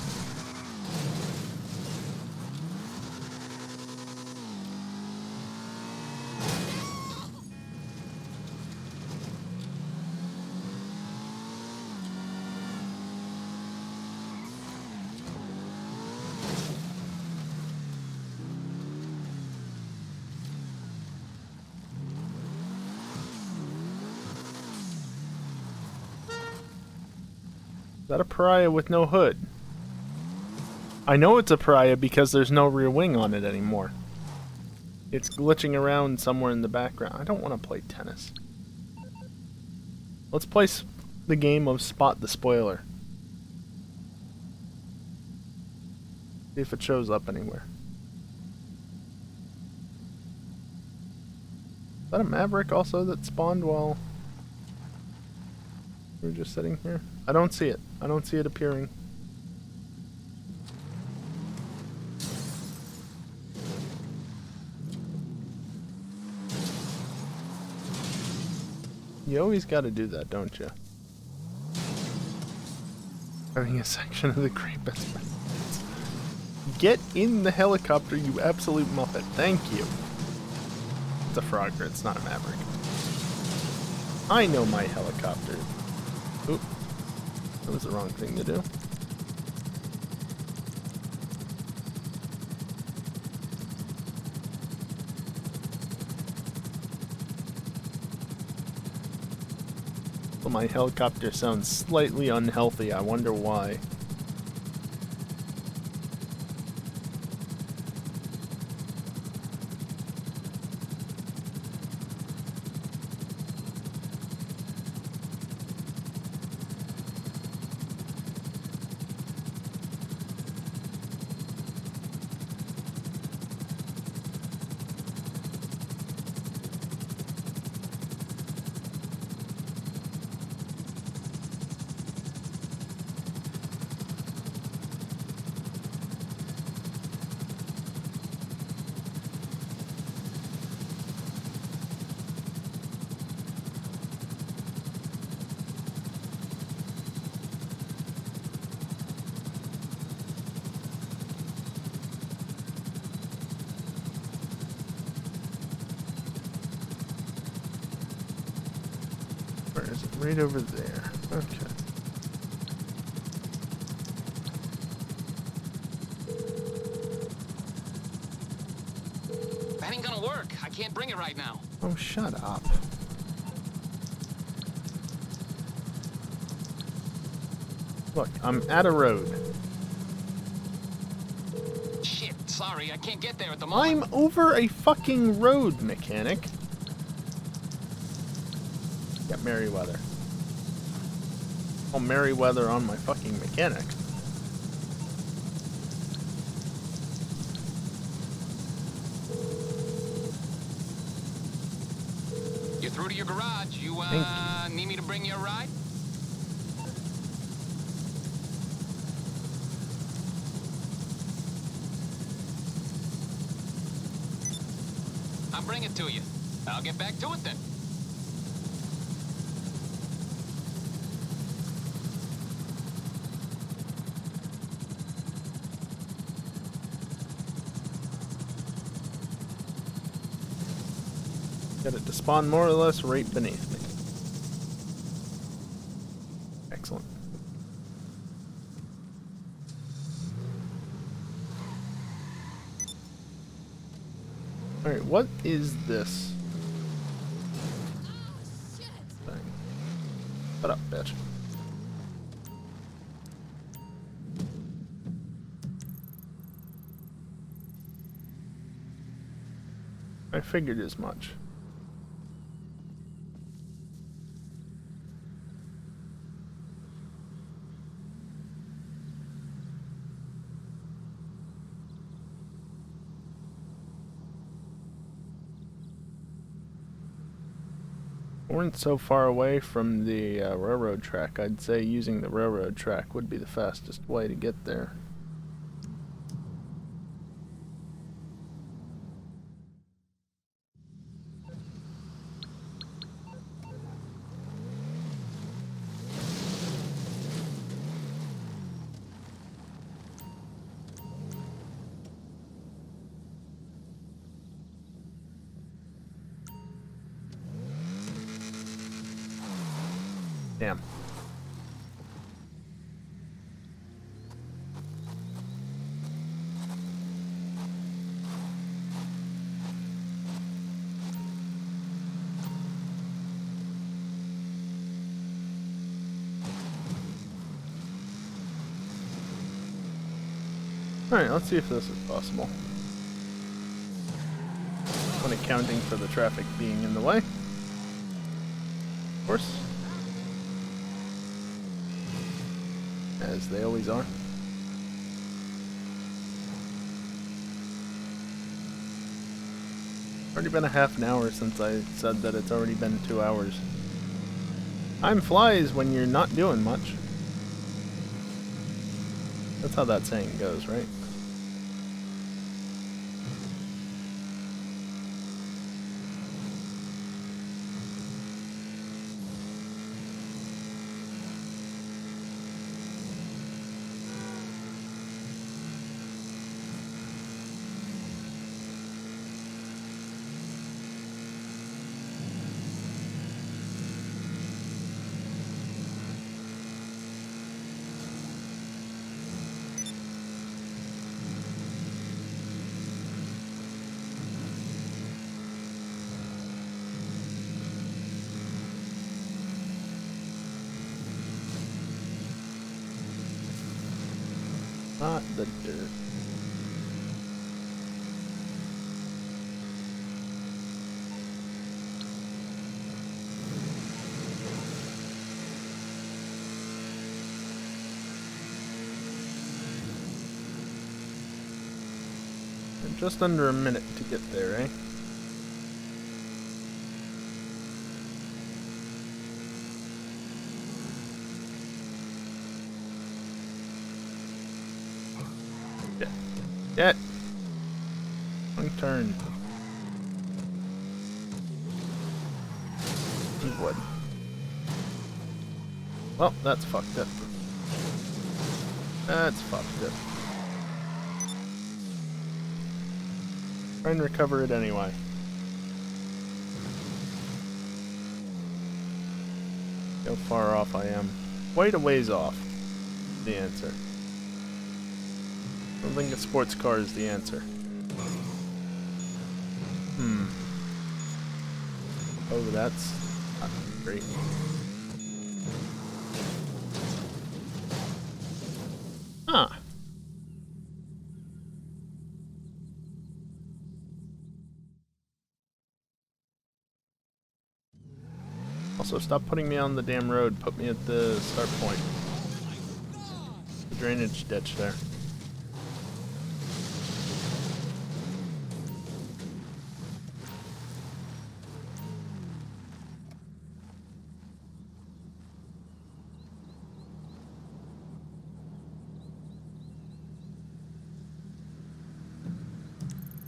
Is that a pariah with no hood? I know it's a pariah because there's no rear wing on it anymore. It's glitching around somewhere in the background. I don't want to play tennis. Let's play the game of Spot the Spoiler. See if it shows up anywhere. Is that a Maverick also that spawned while we were just sitting here? I don't see it. I don't see it appearing. You always gotta do that, don't you? Having a section of the Great Best. Get in the helicopter, you absolute muppet. Thank you. It's a Frogger, it's not a Maverick. I know my helicopter. Oop. That was the wrong thing to do. Well, my helicopter sounds slightly unhealthy. I wonder why. Where is it? Right over there. Okay. That ain't gonna work. I can't bring it right now. Oh, shut up. Look, I'm at a road. Shit, sorry, I can't get there at the moment. I'm over a fucking road, mechanic. Got Merryweather. Oh, Merryweather on my fucking mechanic. You're through to your garage. You, need me to bring you a ride? I'll bring it to you. I'll get back to it then. Get it to spawn more or less right beneath me. Excellent. Alright, what is this thing? Shut up, bitch. I figured as much. Weren't so far away from the railroad track. I'd say using the railroad track would be the fastest way to get there. Damn. Alright, let's see if this is possible. When accounting for the traffic being in the way. Of course. As they always are. Already been a half an hour since I said that it's already been 2 hours. Time flies when you're not doing much. That's how that saying goes, right? Not the dirt. Just under a minute to get there, eh? Get. Wrong turn. He would. Well, that's fucked up. That's fucked up. Try and recover it anyway. How far off I am. Quite a ways off. The answer. I don't think a sports car is the answer. Oh, that's not great. Huh. Also, stop putting me on the damn road. Put me at the start point. The drainage ditch there.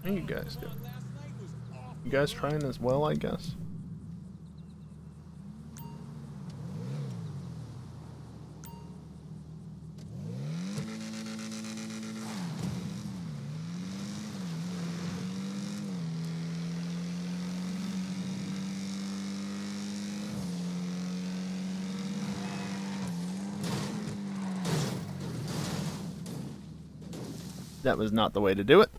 How you guys doing? You guys trying as well, I guess? That was not the way to do it.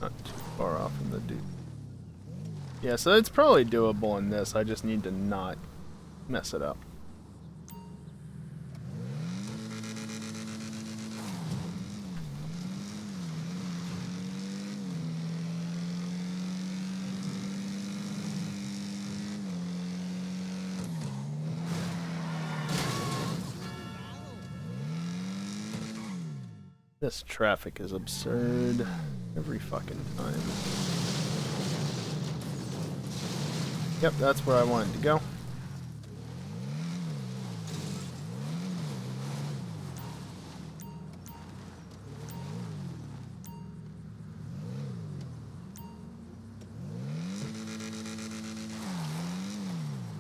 Not too far off from the dude. Yeah, so it's probably doable in this. I just need to not mess it up. This traffic is absurd every fucking time. Yep, that's where I wanted to go.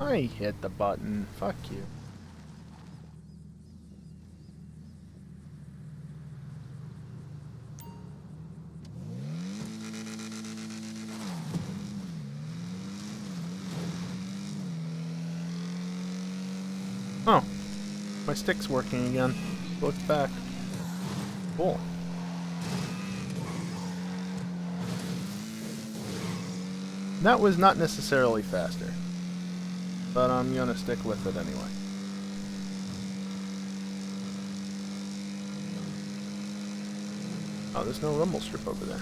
I hit the button. Fuck you. Oh, my stick's working again. Look back. Cool. That was not necessarily faster, but I'm gonna stick with it anyway. Oh, there's no rumble strip over there.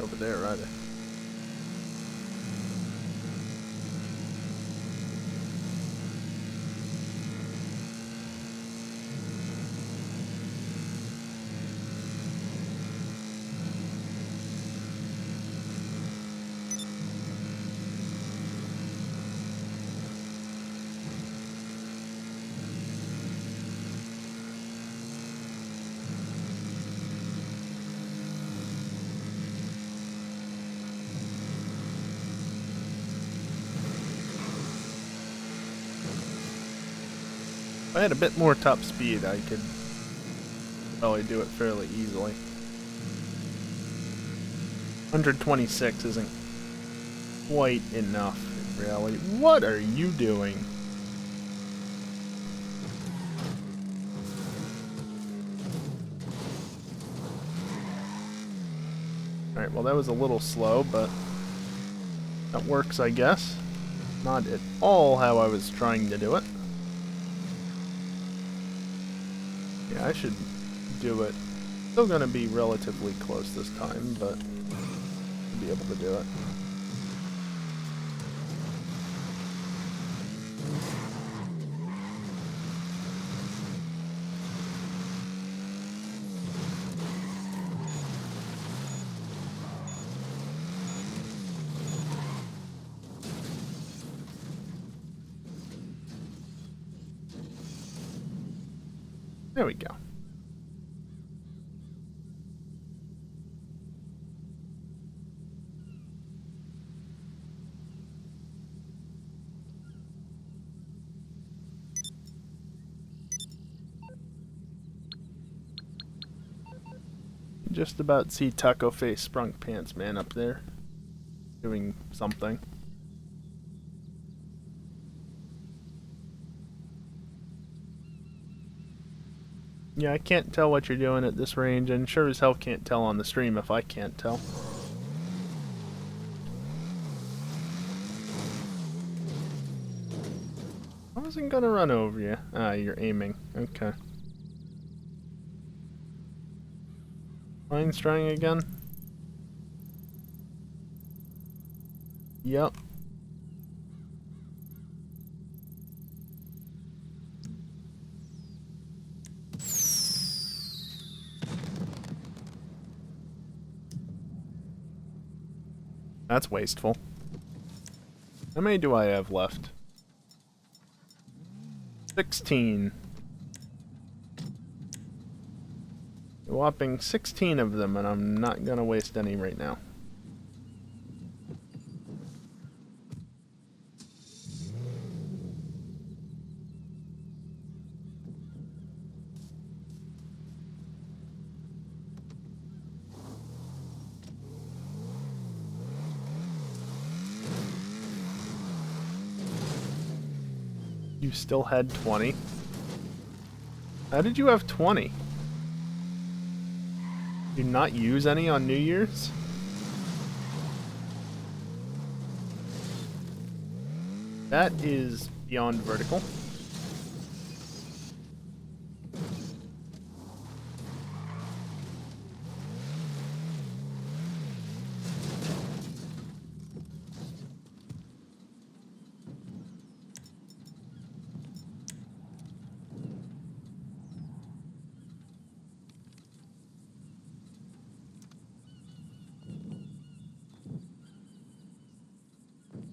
Over there, rather. If I had a bit more top speed, I could probably do it fairly easily. 126 isn't quite enough in reality. What are you doing? Alright, well that was a little slow, but that works, I guess. Not at all how I was trying to do it. Yeah, I should do it. Still gonna be relatively close this time, but I'll be able to do it. There we go. Just about see Taco Face Sprunk Pants Man up there doing something. Yeah, I can't tell what you're doing at this range, and sure as hell can't tell on the stream if I can't tell. I wasn't gonna run over you. Ah, you're aiming. Okay. Mine's trying again? Yep. That's wasteful. How many do I have left? 16. A whopping 16 of them, and I'm not gonna waste any right now. You still had 20? How did you have 20? Did you not use any on New Year's? That is beyond vertical.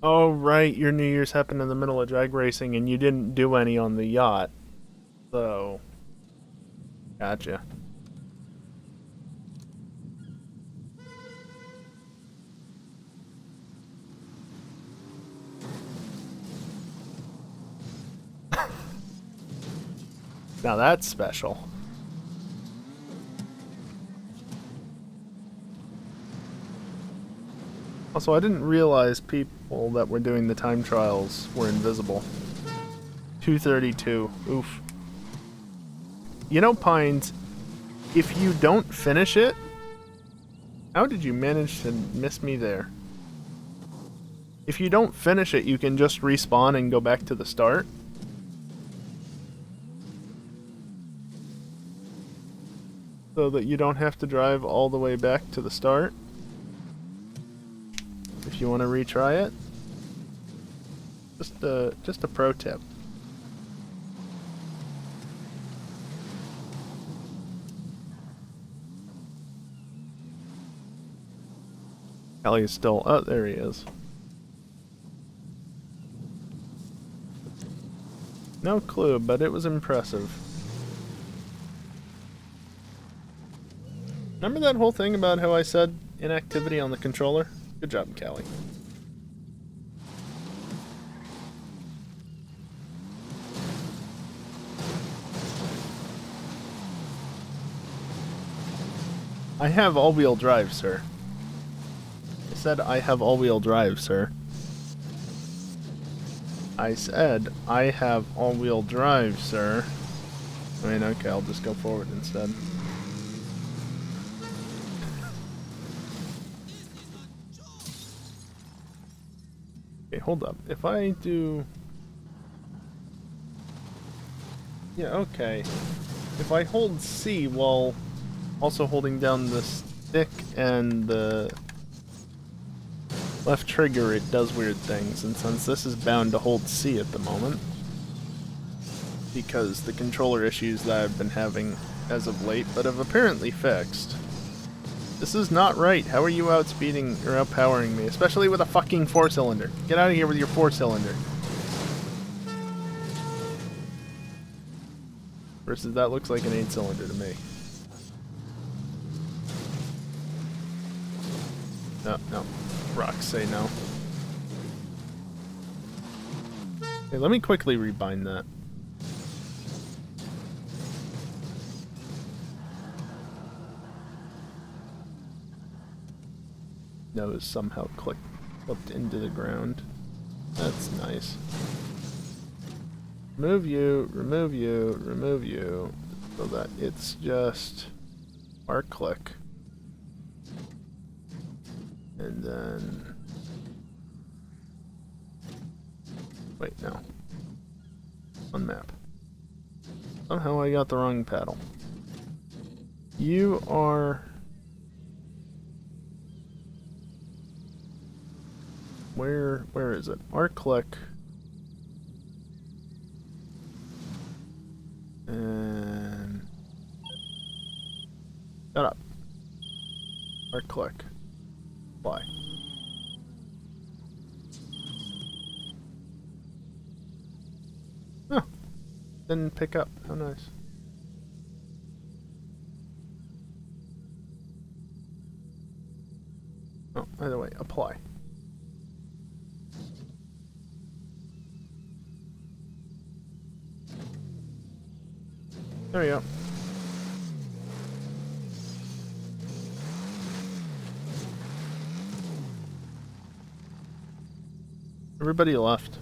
Oh, right, your New Year's happened in the middle of drag racing and you didn't do any on the yacht. So, gotcha. Now that's special. Also, I didn't realize people that were doing the time trials were invisible. 232. Oof. You know, Pines, if you don't finish it, how did you manage to miss me there? If you don't finish it, you can just respawn and go back to the start. So that you don't have to drive all the way back to the start. If you want to retry it. Just a pro tip. Callie is still... Oh, there he is. No clue, but it was impressive. Remember that whole thing about how I said inactivity on the controller? Good job, Callie. I have all-wheel drive, sir. I said I have all-wheel drive, sir. I said I have all-wheel drive, sir. I mean, okay, I'll just go forward instead. Okay, hold up. If I do... Yeah, okay. If I hold C while also holding down the stick and the left trigger, it does weird things. And since this is bound to hold C at the moment, because the controller issues that I've been having as of late, but have apparently fixed. This is not right. How are you outspeeding or outpowering me? Especially with a fucking 4-cylinder. Get out of here with your 4-cylinder. Versus that looks like an 8-cylinder to me. No, no. Rocks say no. Okay, let me quickly rebind that. Nose somehow clipped into the ground. That's nice. Remove you, remove you, remove you, so that it's just our click. And then... Wait, no. Unmap. Somehow I got the wrong paddle. You are... Where is it? R click. And... Shut up. R click. Fly. Oh. Didn't pick up. How nice. Oh, either way, apply. There we go. Everybody left.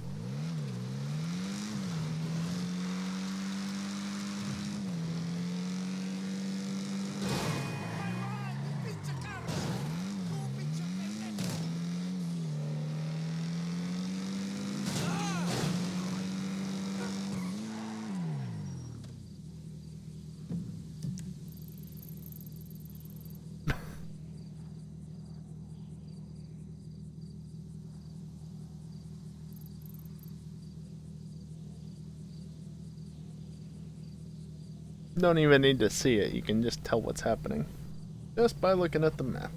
Don't even need to see it, you can just tell what's happening. Just by looking at the map.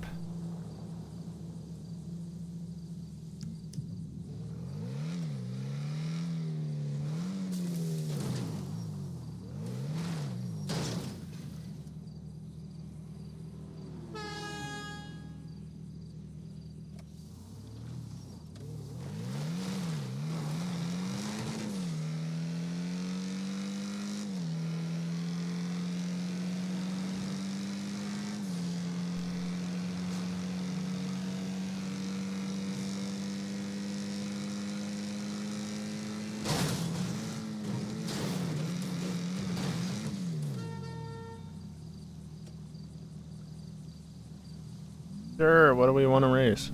Sure, what do we want to raise?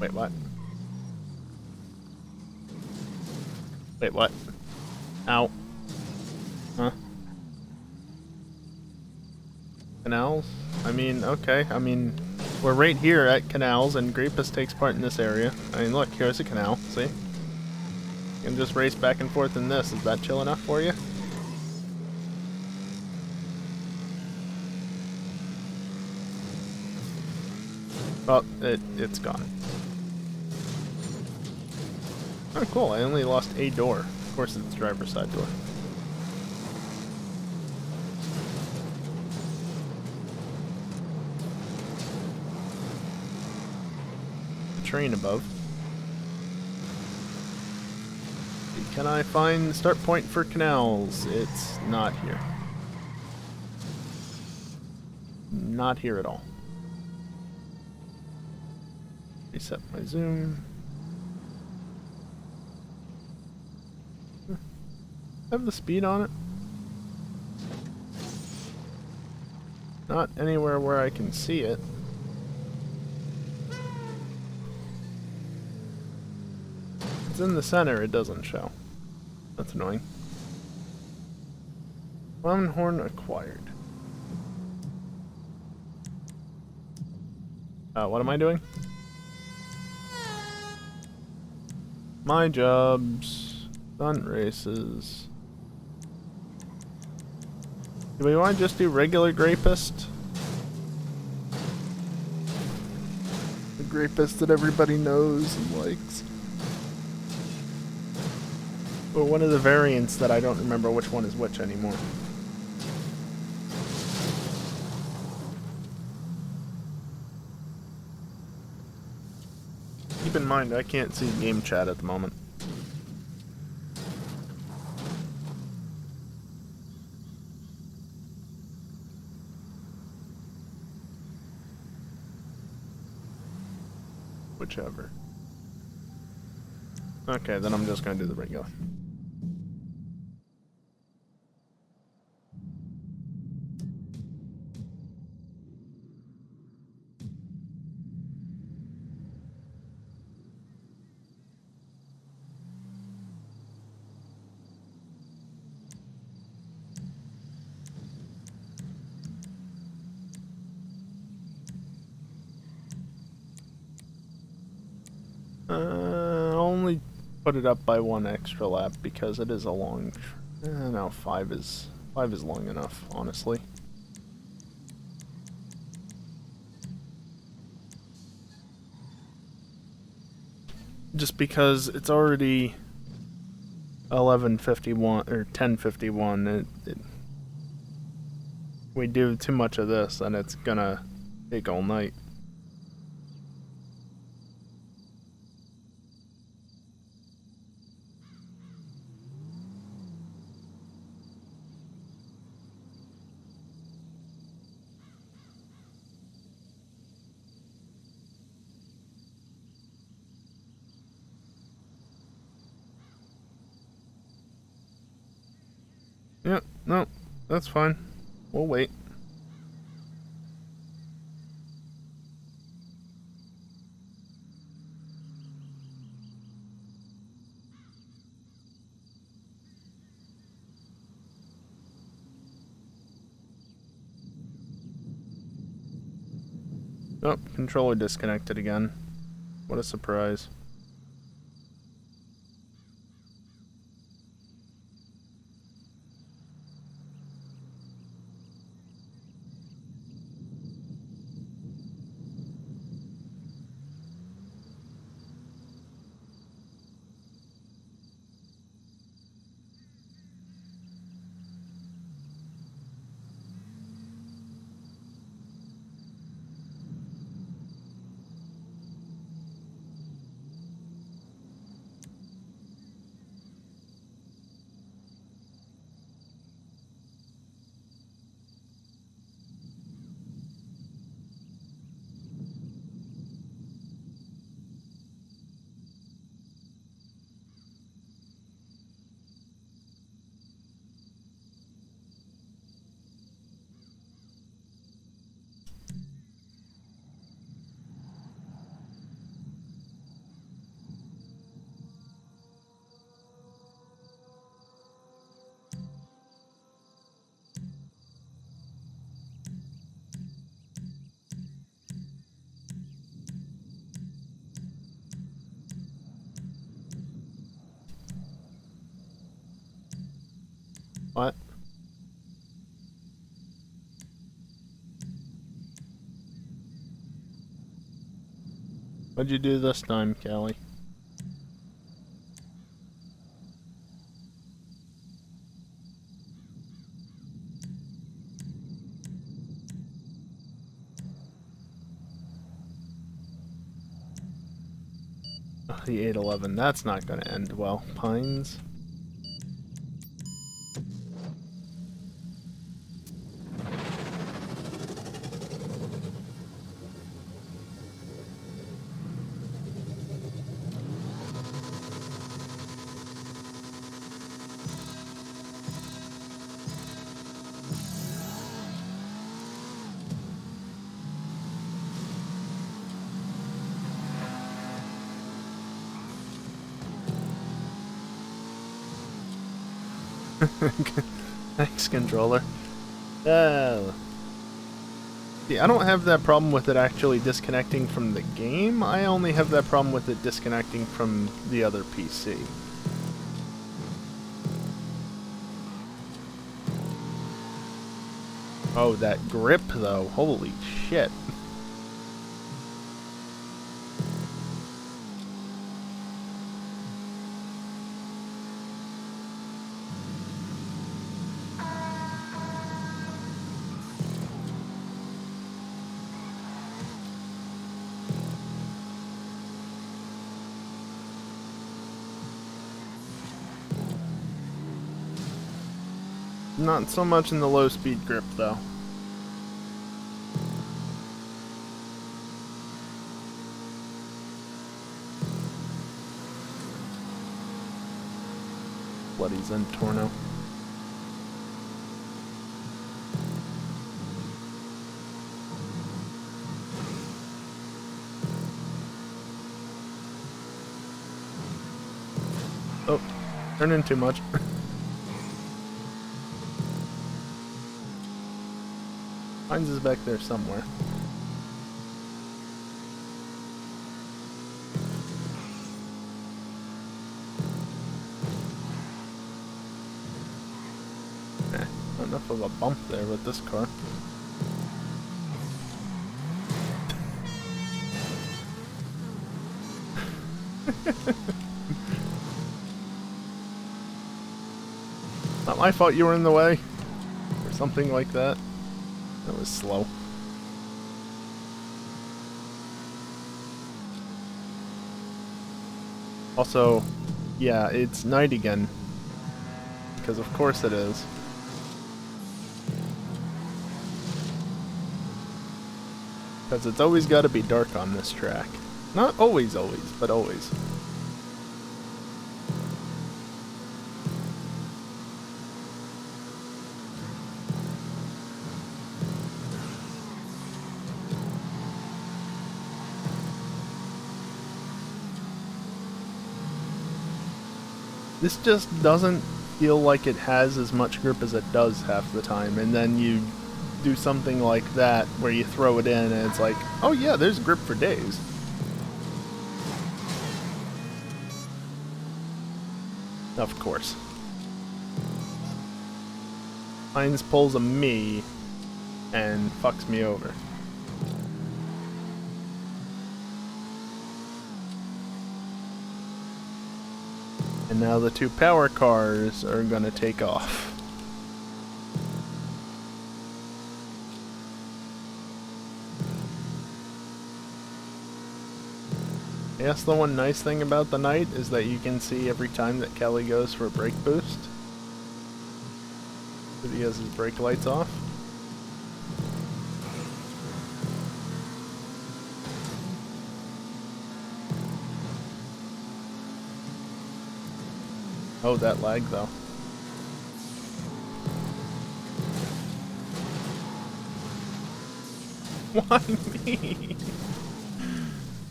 Wait, what? Wait, what? Ow. Huh? Canals? I mean, okay. I mean, we're right here at canals, and Grapus takes part in this area. I mean, look, here's a canal. See? You can just race back and forth in this. Is that chill enough for you? Oh, it's gone. Oh, cool. I only lost a door. Of course, it's the driver's side door. Train above. Can I find the start point for canals? It's not here. Not here at all. Reset my zoom. Have the speed on it? Not anywhere where I can see it. It's in the center, it doesn't show. That's annoying. Lemon horn acquired. What am I doing? My jobs. Stunt races. Do we want to just do regular Grapist? The Grapist that everybody knows and likes. Or one of the variants that I don't remember which one is which anymore. Keep in mind, I can't see game chat at the moment. Whichever. Okay, then I'm just gonna do the regular. Only put it up by one extra lap because it is a long. No, 5 is long enough, honestly. just because it's already 11:51 or 10:51. We do too much of this, and it's gonna take all night. Yeah, no, that's fine. We'll wait. Oh, controller disconnected again. What a surprise. What? What'd you do this time, Callie? Oh, the 811. That's not gonna end well. Pines. Thanks, controller. See, I don't have that problem with it actually disconnecting from the game. I only have that problem with it disconnecting from the other PC. Oh, that grip though. Holy shit. Not so much in the low speed grip though. Bloody Zentorno. Oh, turning too much. Hines is back there somewhere. Not enough of a bump there with this car. Not my fault you were in the way. Or something like that. That was slow. Also, yeah, it's night again. Because of course it is. Because it's always got to be dark on this track. Not always, but always. This just doesn't feel like it has as much grip as it does half the time, and then you do something like that where you throw it in and it's like, oh yeah, there's grip for days. Of course. Hines pulls a me and fucks me over. And now the two power cars are gonna take off. Yes, the one nice thing about the night is that you can see every time that Kelly goes for a brake boost. Because he has his brake lights off. Oh, that lag though. Why me?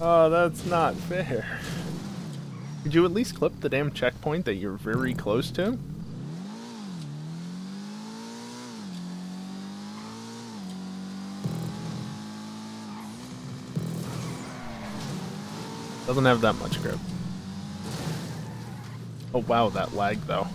Oh, that's not fair. Could you at least clip the damn checkpoint that you're very close to? Doesn't have that much grip. Oh wow, that lag though.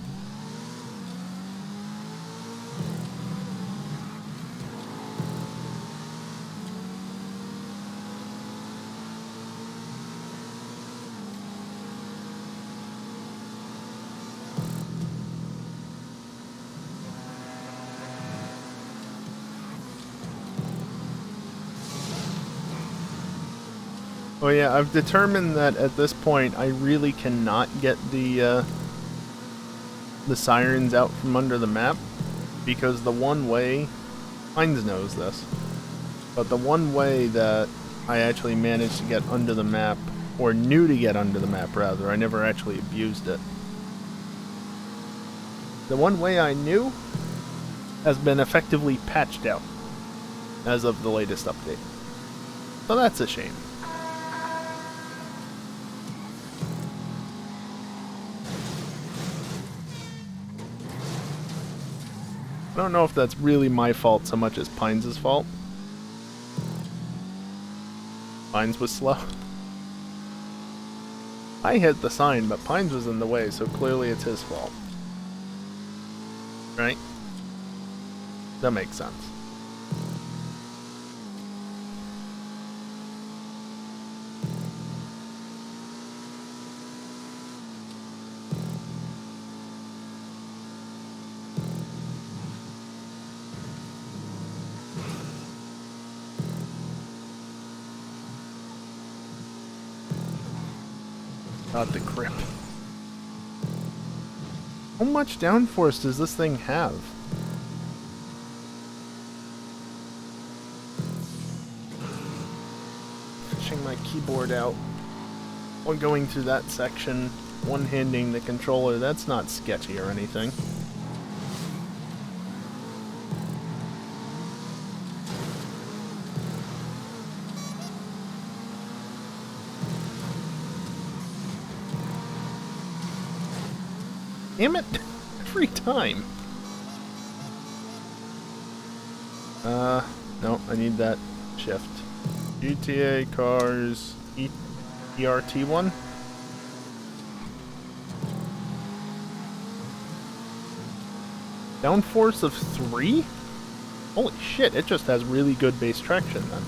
Oh yeah, I've determined that at this point I really cannot get the sirens out from under the map, because the one way, Hines knows this, but the one way that I actually managed to get under the map, or knew to get under the map rather, I never actually abused it. The one way I knew has been effectively patched out as of the latest update. So that's a shame. I don't know if that's really my fault so much as Pines' fault. Pines was slow. I hit the sign, but Pines was in the way, so clearly it's his fault. Right? That makes sense. God, the grip. How much downforce does this thing have? Fishing my keyboard out while going through that section, one-handing the controller, that's not sketchy or anything. Damn it! Every time! No, I need that shift. GTA cars ERT1? Downforce of 3? Holy shit, it just has really good base traction then.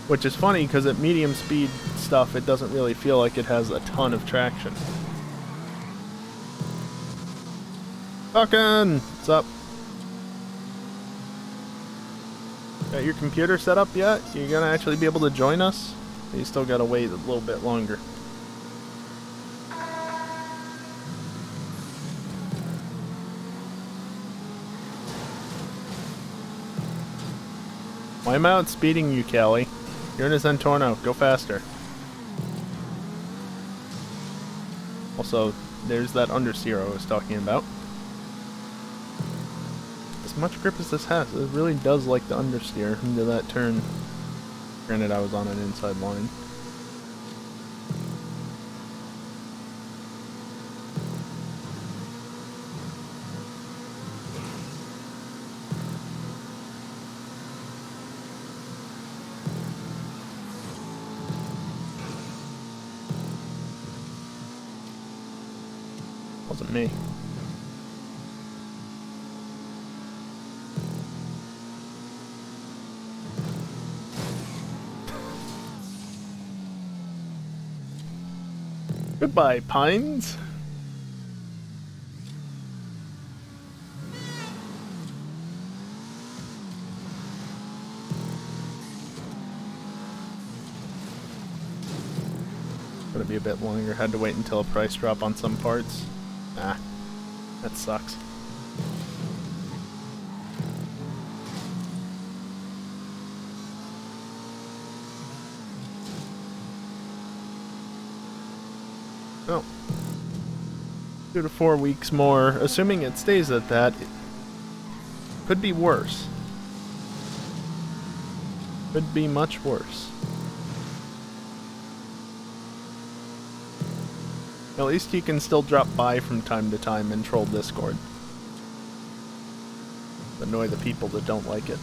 Which is funny because at medium speed stuff, it doesn't really feel like it has a ton of traction. Falcon! What's up? Got your computer set up yet? You gonna actually be able to join us? You still gotta wait a little bit longer. Why am I outspeeding you, Callie? You're in a Zentorno. Go faster. Also, there's that understeer I was talking about. As much grip as this has, it really does like the understeer into that turn. Granted, I was on an inside line. Wasn't me. Goodbye, Pines. Gonna be a bit longer. Had to wait until a price drop on some parts. Ah, that sucks. Oh. 2 to 4 weeks more, assuming it stays at that. It could be worse. Could be much worse. At least you can still drop by from time to time and troll Discord. Annoy the people that don't like it.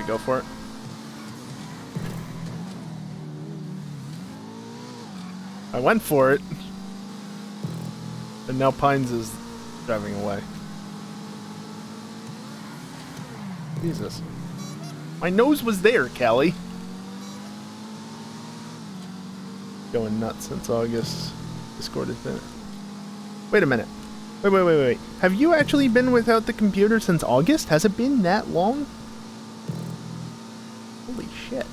Go for it. I went for it. And now Pines is driving away. Jesus. My nose was there, Callie. Going nuts since August. Discord has been... Wait a minute. Wait. Have you actually been without the computer since August? Has it been that long? Holy shit.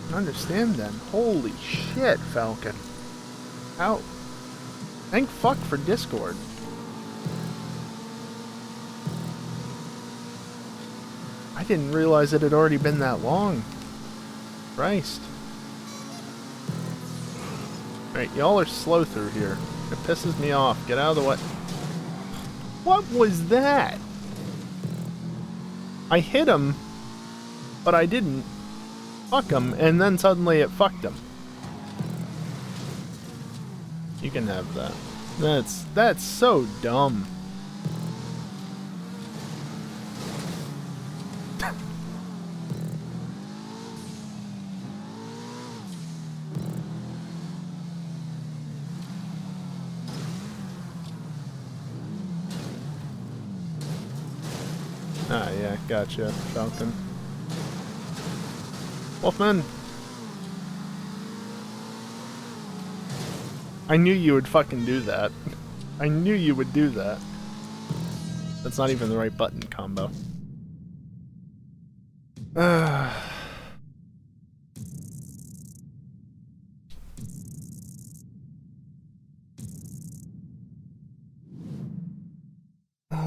I don't understand then. Holy shit, Falcon. How? Thank fuck for Discord. I didn't realize it had already been that long. Christ. Alright, y'all are slow through here. It pisses me off. Get out of the way. What was that? I hit him, but I didn't. Fuck him, and then suddenly it fucked him. You can have that. That's so dumb. Ah, yeah, gotcha, Falcon. Wolfman! I knew you would fucking do that. I knew you would do that. That's not even the right button combo. Oh,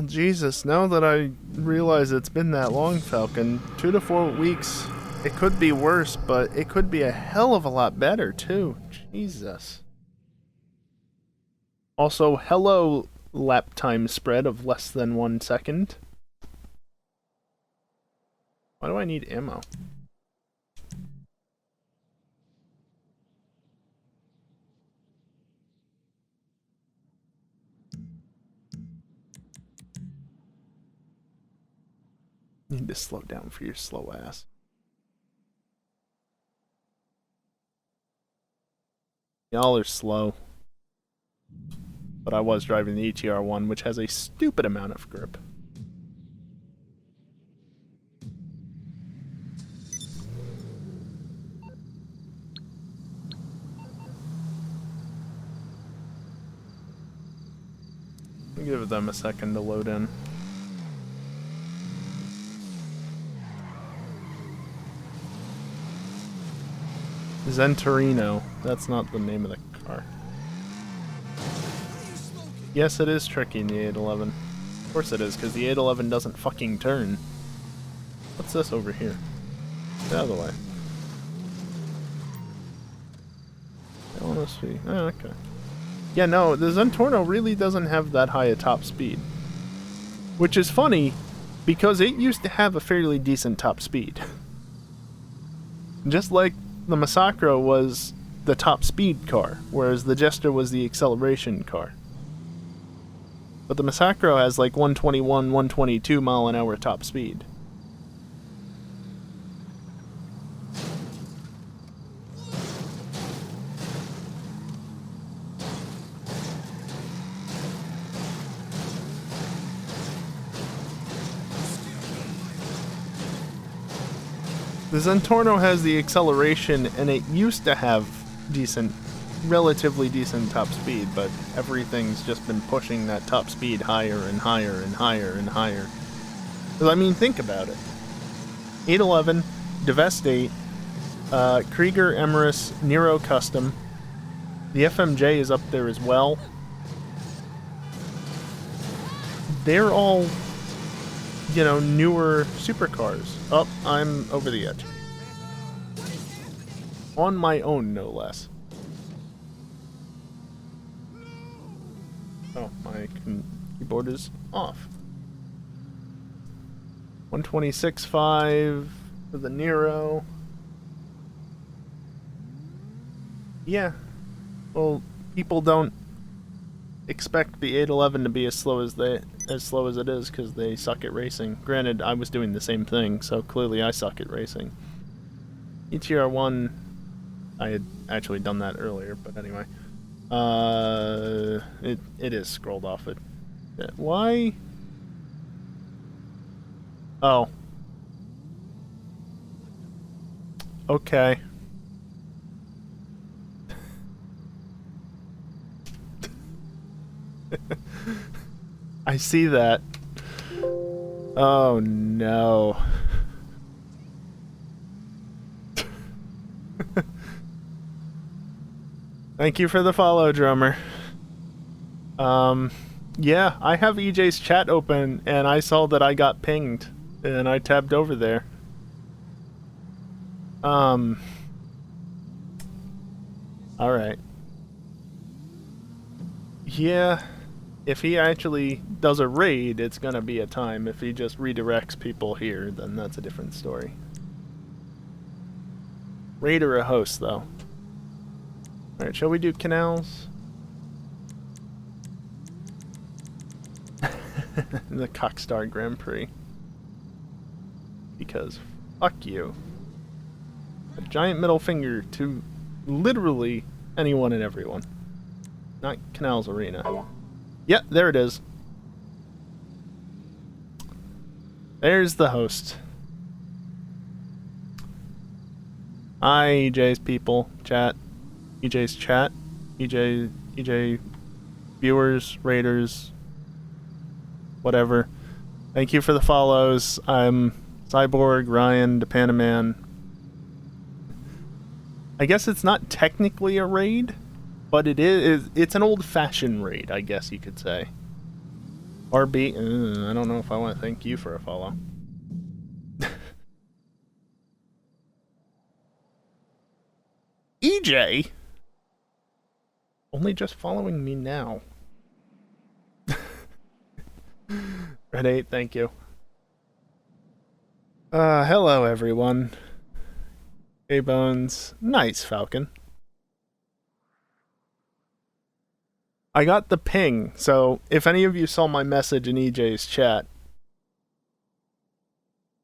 Jesus, now that I realize it's been that long, Falcon, 2 to 4 weeks, it could be worse, but it could be a hell of a lot better, too. Jesus. Also, hello, lap time spread of less than 1 second. Why do I need ammo? You need to slow down for your slow ass. Y'all are slow. But I was driving the ETR1, which has a stupid amount of grip. I'll give them a second to load in. Zentorino. That's not the name of the car. Yes, it is tricky in the 811. Of course it is, because the 811 doesn't fucking turn. What's this over here? Get out of the way. LSV. Oh, okay. Yeah, no, the Zentorno really doesn't have that high a top speed. Which is funny, because it used to have a fairly decent top speed. Just like the Massacro was the top speed car, whereas the Jester was the acceleration car. But the Massacro has like 121, 122 mile an hour top speed. The Zentorno has the acceleration, and it used to have relatively decent top speed, but everything's just been pushing that top speed higher and higher and higher and higher. Because, I mean, think about it. 811, Devest 8, Krieger, Emrys, Nero Custom. The FMJ is up there as well. They're all, you know, newer supercars. Oh, I'm over the edge. On my own, no less. Oh, my keyboard is off. 126.5 for the Nero. Yeah. Well, people don't expect the 811 to be as slow as it is because they suck at racing. Granted, I was doing the same thing, so clearly I suck at racing. ETR1, I had actually done that earlier, but anyway. It is scrolled off it. Why? Oh. Okay. I see that. Oh no. Thank you for the follow, drummer. Yeah, I have EJ's chat open, and I saw that I got pinged, and I tabbed over there. Alright. Yeah, if he actually does a raid, it's gonna be a time. If he just redirects people here, then that's a different story. Raid or a host, though. Alright, shall we do canals? The Cockstar Grand Prix. Because fuck you. A giant middle finger to literally anyone and everyone. Not Canals Arena. Yeah, there it is. There's the host. Hi, EJ's people. Chat. EJ's chat. EJ viewers, raiders, whatever. Thank you for the follows. I'm Cyborg, Ryan, the Panaman. I guess it's not technically a raid, but it's an old-fashioned raid, I guess you could say. RB, I don't know if I want to thank you for a follow. EJ? Only just following me now. Red 8, thank you. Hello everyone. Hey Bones. Nice, Falcon. I got the ping, so if any of you saw my message in EJ's chat,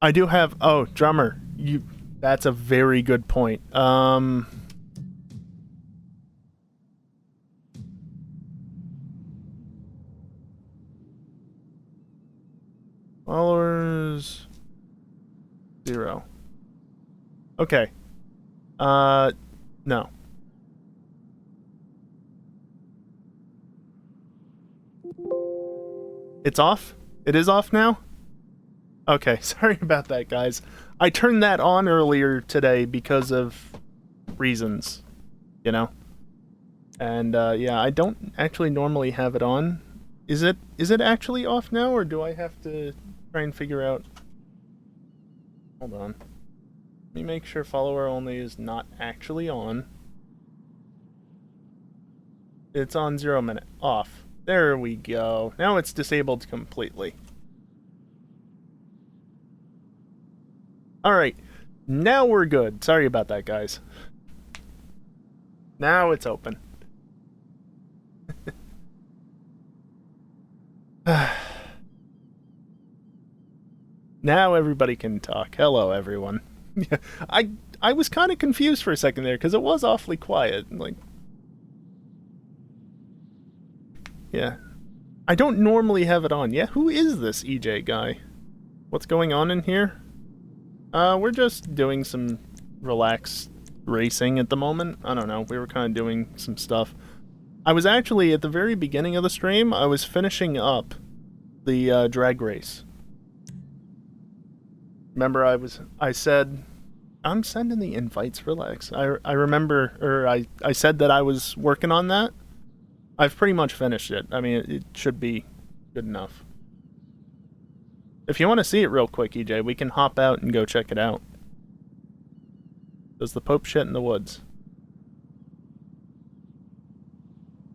I do have... Oh, drummer. That's a very good point. Followers... 0. Okay. No. It's off? It is off now? Okay, sorry about that, guys. I turned that on earlier today because of reasons, you know? And, yeah, I don't actually normally have it on. Is it actually off now, or do I have to try and figure out... Hold on. Let me make sure follower only is not actually on. It's on 0 minute. Off. There we go. Now it's disabled completely. Alright. Now we're good. Sorry about that, guys. Now it's open. Now everybody can talk. Hello, everyone. Yeah, I was kind of confused for a second there, because it was awfully quiet. Like... Yeah. I don't normally have it on. Yeah, who is this EJ guy? What's going on in here? We're just doing some relaxed racing at the moment. I don't know, we were kind of doing some stuff. I was actually, at the very beginning of the stream, I was finishing up the drag race. Remember I said, I'm sending the invites, relax. I remember, or I said that I was working on that. I've pretty much finished it. I mean, it should be good enough. If you want to see it real quick, EJ, we can hop out and go check it out. Does the Pope shit in the woods?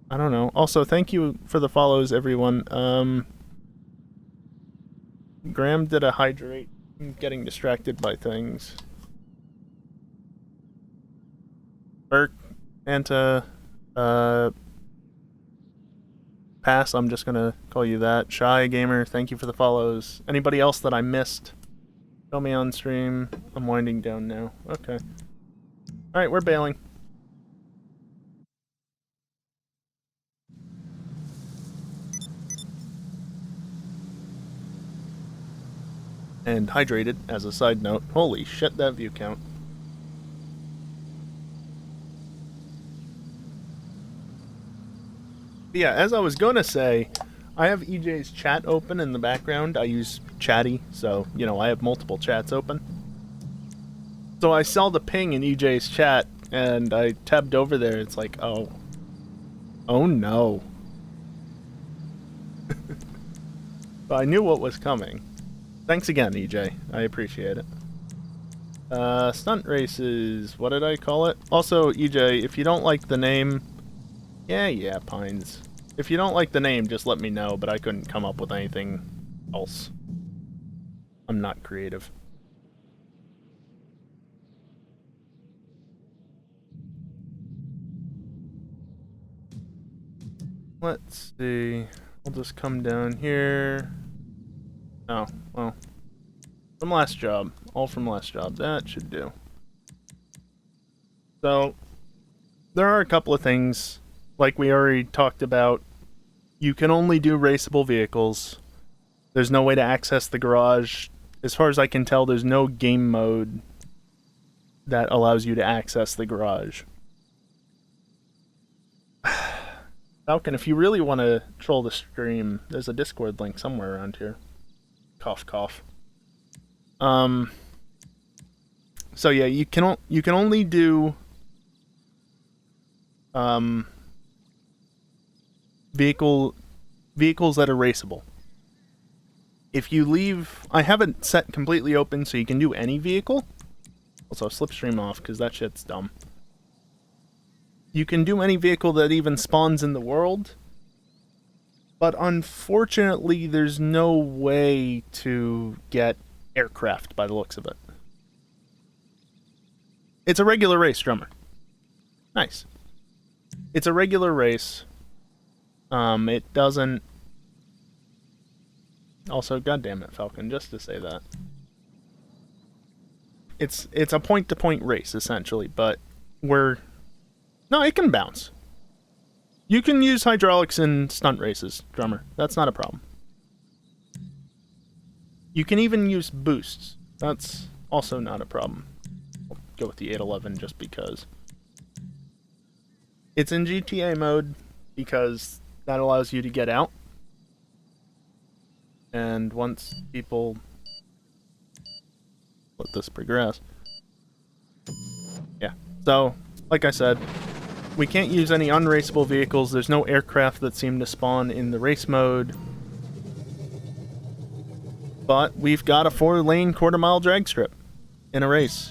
I don't know. Also, thank you for the follows, everyone. Graham did a hydrate. I'm getting distracted by things. Burke, Anta, Pass, I'm just gonna call you that. Shy Gamer, thank you for the follows. Anybody else that I missed? Tell me on stream. I'm winding down now. Okay. Alright, we're bailing. And hydrated, as a side note. Holy shit, that view count. But yeah, as I was gonna say, I have EJ's chat open in the background. I use Chatty, so, you know, I have multiple chats open. So I saw the ping in EJ's chat, and I tabbed over there. It's like, oh. Oh no. But I knew what was coming. Thanks again, EJ. I appreciate it. Stunt races. What did I call it? Also, EJ, if you don't like the name... Yeah, Pines. If you don't like the name, just let me know, but I couldn't come up with anything else. I'm not creative. Let's see. I'll just come down here. Oh, well. From last job. All from last job. That should do. So, there are a couple of things, like we already talked about. You can only do raceable vehicles. There's no way to access the garage. As far as I can tell, there's no game mode that allows you to access the garage. Falcon, if you really want to troll the stream, there's a Discord link somewhere around here. Cough, cough. So yeah, you can only do vehicles that are raceable. If you leave, I have it set completely open so you can do any vehicle. Also, slipstream off because that shit's dumb. You can do any vehicle that even spawns in the world, but unfortunately there's no way to get aircraft by the looks of it. It's a regular race, drummer. Nice. It's a regular race. It doesn't... Also, goddammit, Falcon, just to say that. it's a point-to-point race essentially, but no, it can bounce. You can use hydraulics in stunt races, drummer. That's not a problem. You can even use boosts. That's also not a problem. I'll go with the 811 just because. It's in GTA mode because that allows you to get out. And once people let this progress. Yeah. So, like I said, we can't use any unraceable vehicles. There's no aircraft that seem to spawn in the race mode. But we've got a 4-lane quarter-mile drag strip in a race.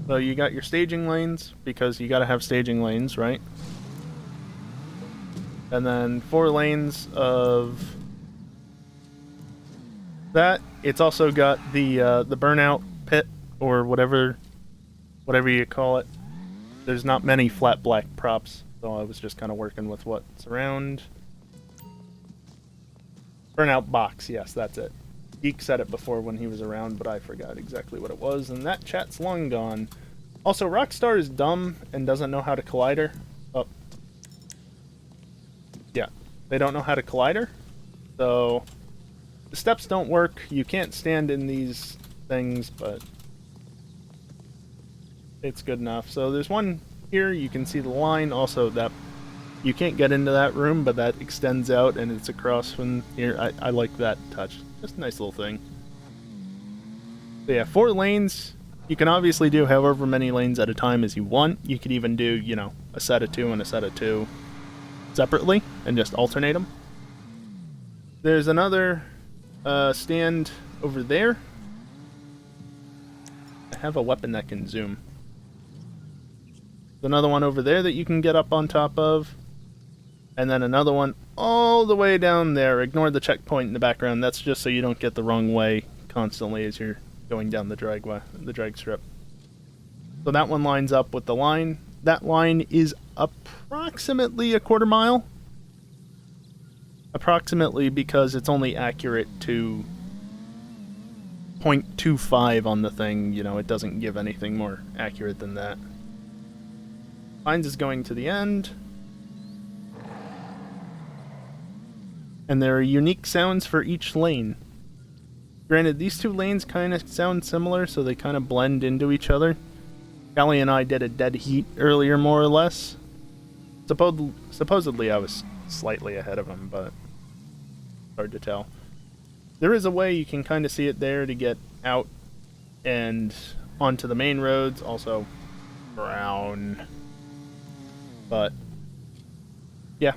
So you got your staging lanes, because you gotta have staging lanes, right? And then 4 lanes of that. It's also got the burnout pit, or whatever you call it. There's not many flat black props, so I was just kind of working with what's around. Burnout box, yes, that's it. Geek said it before when he was around, but I forgot exactly what it was, and that chat's long gone. Also, Rockstar is dumb and doesn't know how to collider. Oh. Yeah, they don't know how to collider, so the steps don't work. You can't stand in these things, but it's good enough. So there's one here, you can see the line. Also, that you can't get into that room, but that extends out and it's across from here. I like that touch. Just a nice little thing. So yeah, 4 lanes. You can obviously do however many lanes at a time as you want. You could even do, you know, a set of 2 and a set of 2 separately and just alternate them. There's another stand over there. I have a weapon that can zoom. There's another one over there that you can get up on top of. And then another one all the way down there. Ignore the checkpoint in the background. That's just so you don't get the wrong way constantly as you're going down the drag strip. So that one lines up with the line. That line is approximately a quarter mile. Approximately, because it's only accurate to 0.25 on the thing. You know, it doesn't give anything more accurate than that. Lines is going to the end. And there are unique sounds for each lane. Granted, these 2 lanes kind of sound similar, so they kind of blend into each other. Callie and I did a dead heat earlier, more or less. Supposedly I was slightly ahead of him, but hard to tell. There is a way you can kind of see it there to get out and onto the main roads. Also, brown. But, yeah.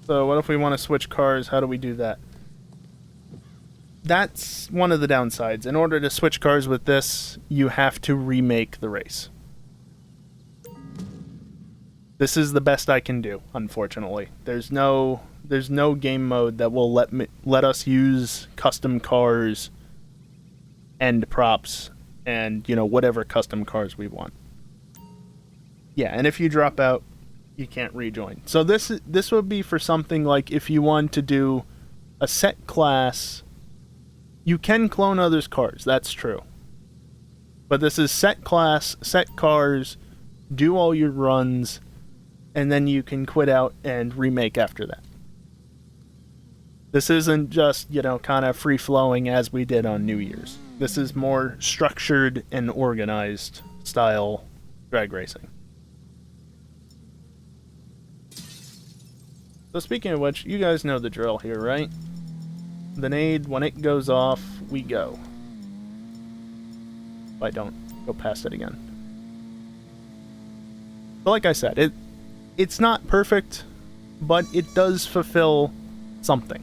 So what if we want to switch cars? How do we do that? That's one of the downsides. In order to switch cars with this, you have to remake the race. This is the best I can do, unfortunately. There's no game mode that will let us use custom cars and props and, you know, whatever custom cars we want. Yeah, and if you drop out, you can't rejoin. So this would be for something like if you want to do a set class. You can clone others' cars, that's true. But this is set class, set cars, do all your runs, and then you can quit out and remake after that. This isn't just, you know, kind of free-flowing as we did on New Year's. This is more structured and organized style drag racing. So speaking of which, you guys know the drill here, right? The nade, when it goes off, we go. If I don't go past it again. But like I said, it's not perfect, but it does fulfill something.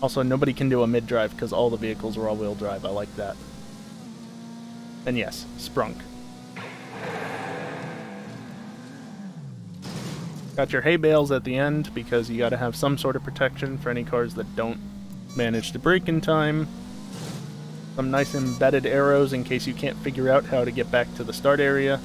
Also, nobody can do a mid-drive because all the vehicles are all-wheel drive. I like that. And yes, sprunk. Got your hay bales at the end because you gotta have some sort of protection for any cars that don't manage to brake in time. Some nice embedded arrows in case you can't figure out how to get back to the start area.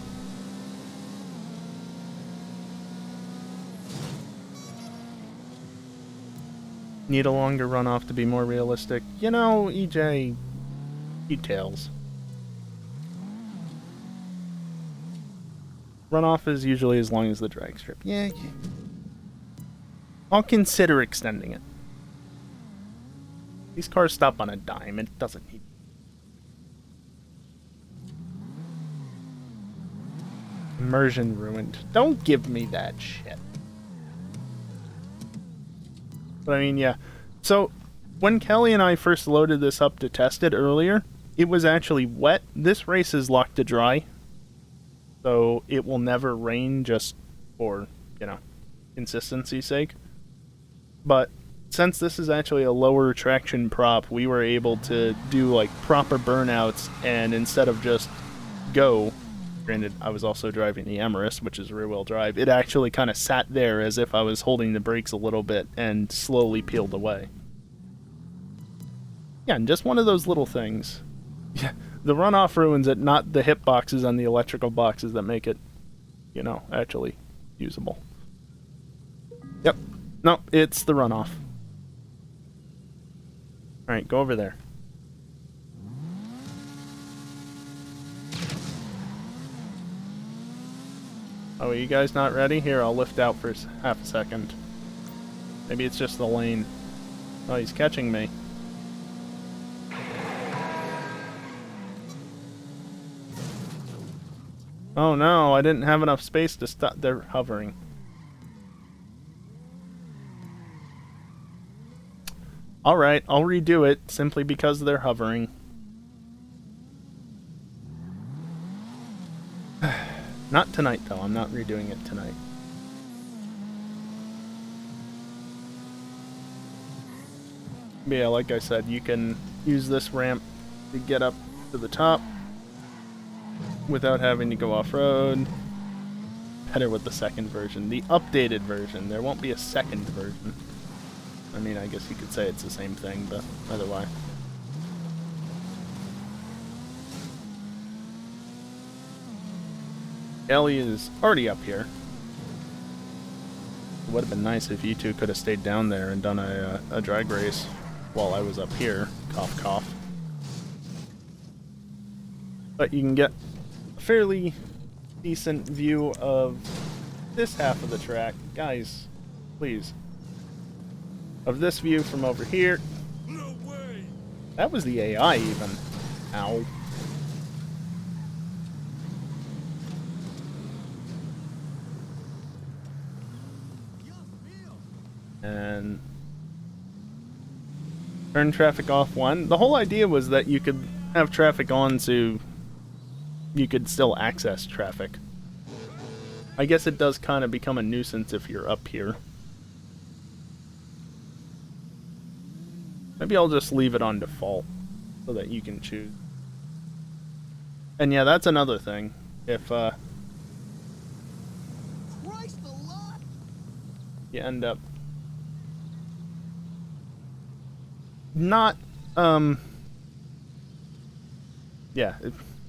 Need a longer runoff to be more realistic. You know, EJ, details. Runoff is usually as long as the drag strip. Yeah. I'll consider extending it. These cars stop on a dime. It doesn't need. Immersion ruined. Don't give me that shit. But I mean, yeah. So, when Kelly and I first loaded this up to test it earlier, it was actually wet. This race is locked to dry. So, it will never rain just for, you know, consistency's sake. But, since this is actually a lower traction prop, we were able to do, like, proper burnouts, and instead of just go... Granted, I was also driving the Emirates, which is rear-wheel drive. It actually kind of sat there as if I was holding the brakes a little bit and slowly peeled away. Yeah, and just one of those little things. Yeah, the runoff ruins it, not the hip boxes on the electrical boxes that make it, you know, actually usable. Yep. No, it's the runoff. Alright, go over there. Oh, are you guys not ready? Here, I'll lift out for half a second. Maybe it's just the lane. Oh, he's catching me. Oh no, I didn't have enough space to stop. They're hovering. Alright, I'll redo it simply because they're hovering. Not tonight, though. I'm not redoing it tonight. But yeah, like I said, you can use this ramp to get up to the top without having to go off-road. Better with the second version. The updated version. There won't be a second version. I mean, I guess you could say it's the same thing, but otherwise. Ellie is already up here. It would have been nice if you two could have stayed down there and done a drag race while I was up here. Cough, cough. But you can get a fairly decent view of this half of the track. Guys, please. Of this view from over here. No way. That was the AI even. Ow. And turn traffic off one. The whole idea was that you could have traffic on so you could still access traffic. I guess it does kind of become a nuisance if you're up here. Maybe I'll just leave it on default so that you can choose. And yeah, that's another thing. If you end up not, yeah,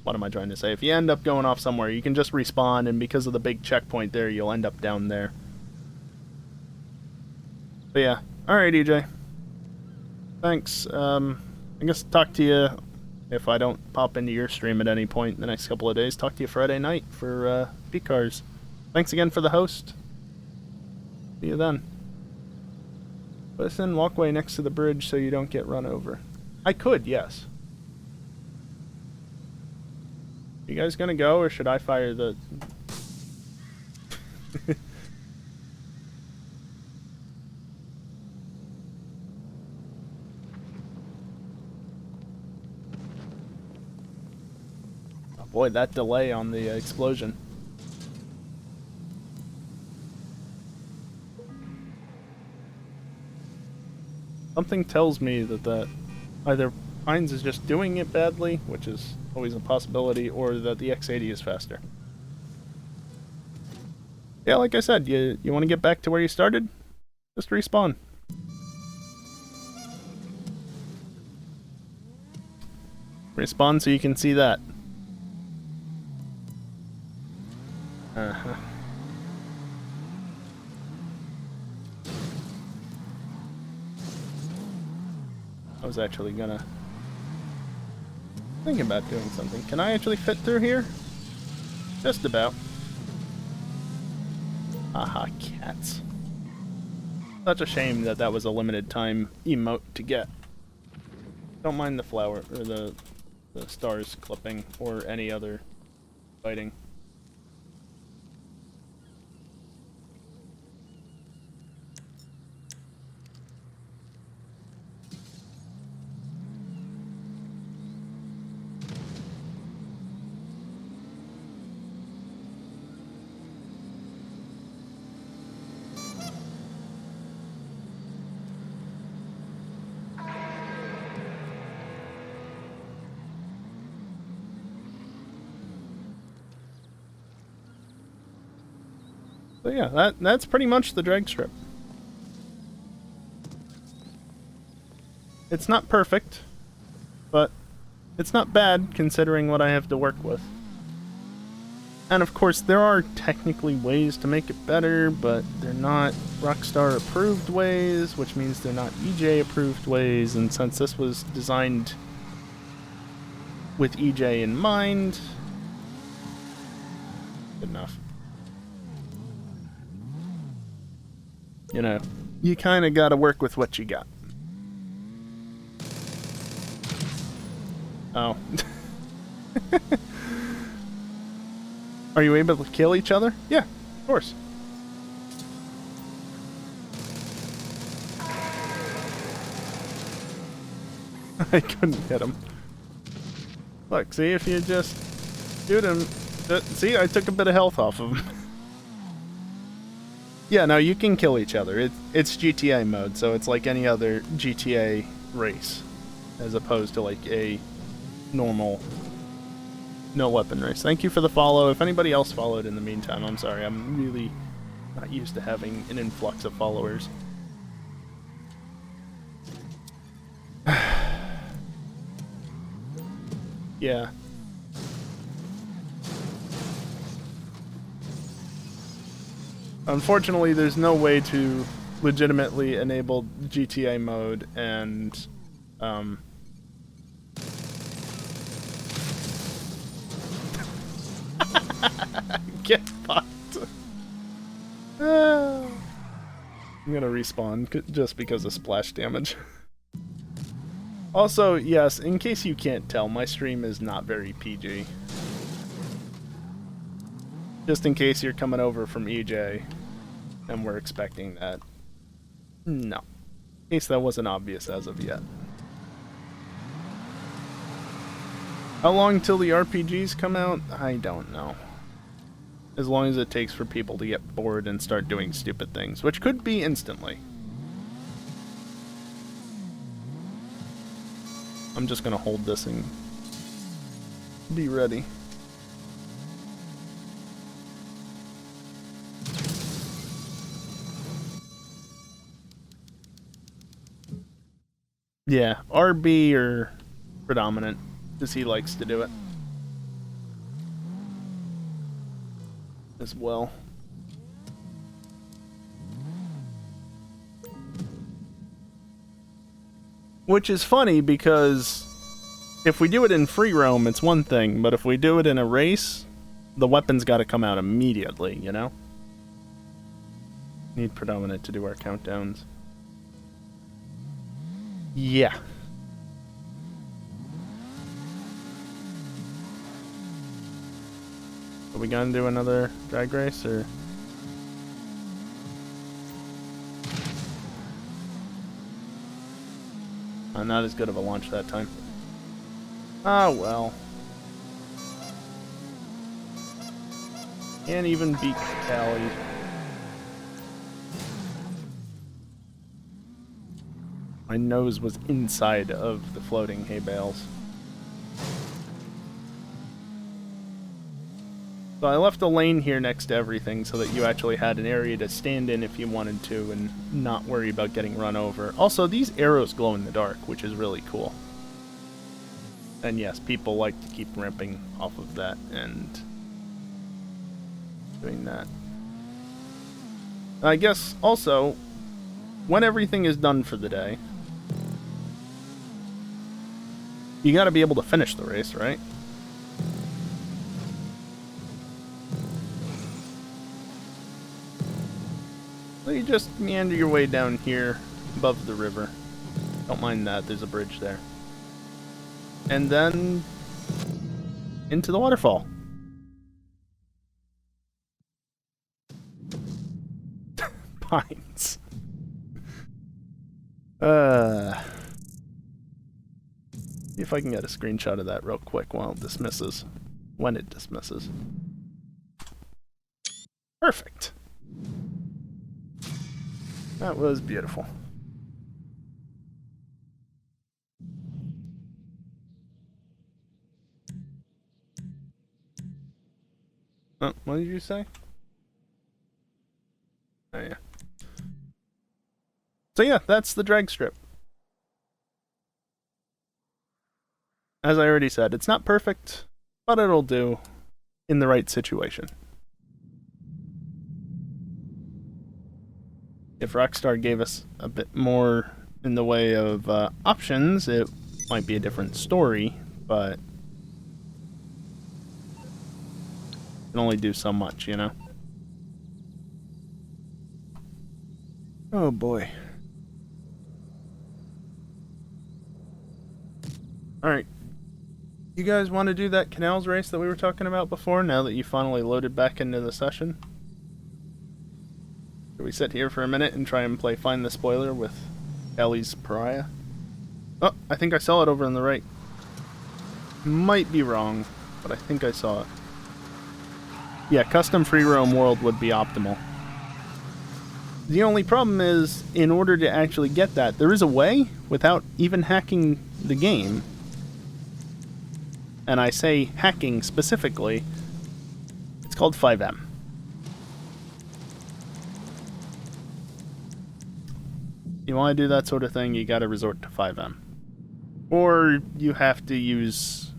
what am I trying to say? If you end up going off somewhere, you can just respawn, and because of the big checkpoint there, you'll end up down there. But yeah, alright EJ. Thanks, I guess talk to you, if I don't pop into your stream at any point in the next couple of days, talk to you Friday night for, P-Cars. Thanks again for the host. See you then. Listen, walkway next to the bridge so you don't get run over. I could, yes. You guys gonna go, or should I fire the... Oh boy, that delay on the explosion. Something tells me that either Heinz is just doing it badly, which is always a possibility, or that the X80 is faster. Yeah, like I said, you want to get back to where you started? Just respawn. Respawn so you can see that. Uh-huh. I was actually gonna think about doing something. Can I actually fit through here? Just about. Aha, cats. Such a shame that that was a limited time emote to get. Don't mind the flower, or the stars clipping, or any other fighting. So yeah, that's pretty much the drag strip. It's not perfect, but it's not bad considering what I have to work with. And of course, there are technically ways to make it better, but they're not Rockstar approved ways, which means they're not EJ approved ways, and since this was designed with EJ in mind, good enough. You know, you kind of got to work with what you got. Oh. Are you able to kill each other? Yeah, of course. I couldn't hit him. Look, see, if you just shoot him... see, I took a bit of health off of him. Yeah, no, you can kill each other. It's GTA mode, so it's like any other GTA race. As opposed to like a normal no-weapon race. Thank you for the follow. If anybody else followed in the meantime, I'm sorry. I'm really not used to having an influx of followers. Yeah. Unfortunately, there's no way to legitimately enable GTA mode and, get fucked. I'm gonna respawn just because of splash damage. Also, yes, in case you can't tell, my stream is not very PG. Just in case you're coming over from EJ and we're expecting that. No. In case that wasn't obvious as of yet. How long till the RPGs come out? I don't know. As long as it takes for people to get bored and start doing stupid things, which could be instantly. I'm just gonna hold this and be ready. Yeah, RB or predominant, because he likes to do it as well. Which is funny because if we do it in free roam, it's one thing, but if we do it in a race, the weapon's got to come out immediately, you know? Need predominant to do our countdowns. Yeah. Are we gonna do another drag race, or...? Not as good of a launch that time. Ah, well. Can't even beat Callie. My nose was inside of the floating hay bales. So I left a lane here next to everything so that you actually had an area to stand in if you wanted to and not worry about getting run over. Also, these arrows glow in the dark, which is really cool. And yes, people like to keep ramping off of that and doing that. I guess also, when everything is done for the day, you gotta be able to finish the race, right? So you just meander your way down here above the river. Don't mind that, there's a bridge there. And then into the waterfall. Pines. See if I can get a screenshot of that real quick while it dismisses. When it dismisses. Perfect. That was beautiful. Oh, what did you say? Oh, yeah. So yeah, that's the drag strip. As I already said, it's not perfect, but it'll do in the right situation. If Rockstar gave us a bit more in the way of options, it might be a different story, but it can only do so much, you know? Oh boy. Alright. You guys want to do that canals race that we were talking about before, now that you finally loaded back into the session? Should we sit here for a minute and try and play Find the Spoiler with Ellie's Pariah? Oh, I think I saw it over on the right. Might be wrong, but I think I saw it. Yeah, custom free roam world would be optimal. The only problem is, in order to actually get that, there is a way, without even hacking the game, and I say hacking specifically, it's called 5M. You want to do that sort of thing, you gotta resort to 5M. Or you have to use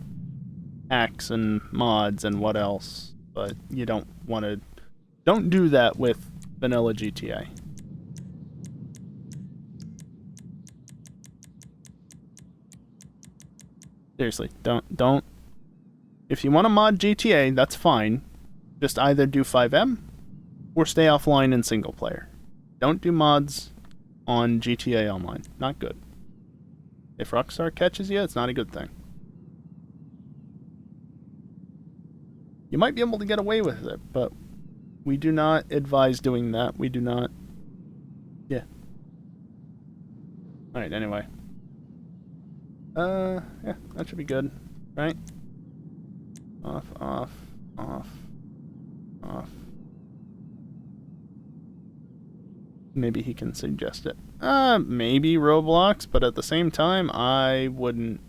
hacks and mods and what else, but you don't want to... Don't do that with vanilla GTA. Seriously, don't... If you want to mod GTA, that's fine. Just either do 5M or stay offline in single player. Don't do mods on GTA Online. Not good. If Rockstar catches you, it's not a good thing. You might be able to get away with it, but we do not advise doing that. We do not... Yeah. Alright, anyway. Yeah, that should be good, right? Off, off, off, off. Maybe he can suggest it. Maybe Roblox, but at the same time, I wouldn't...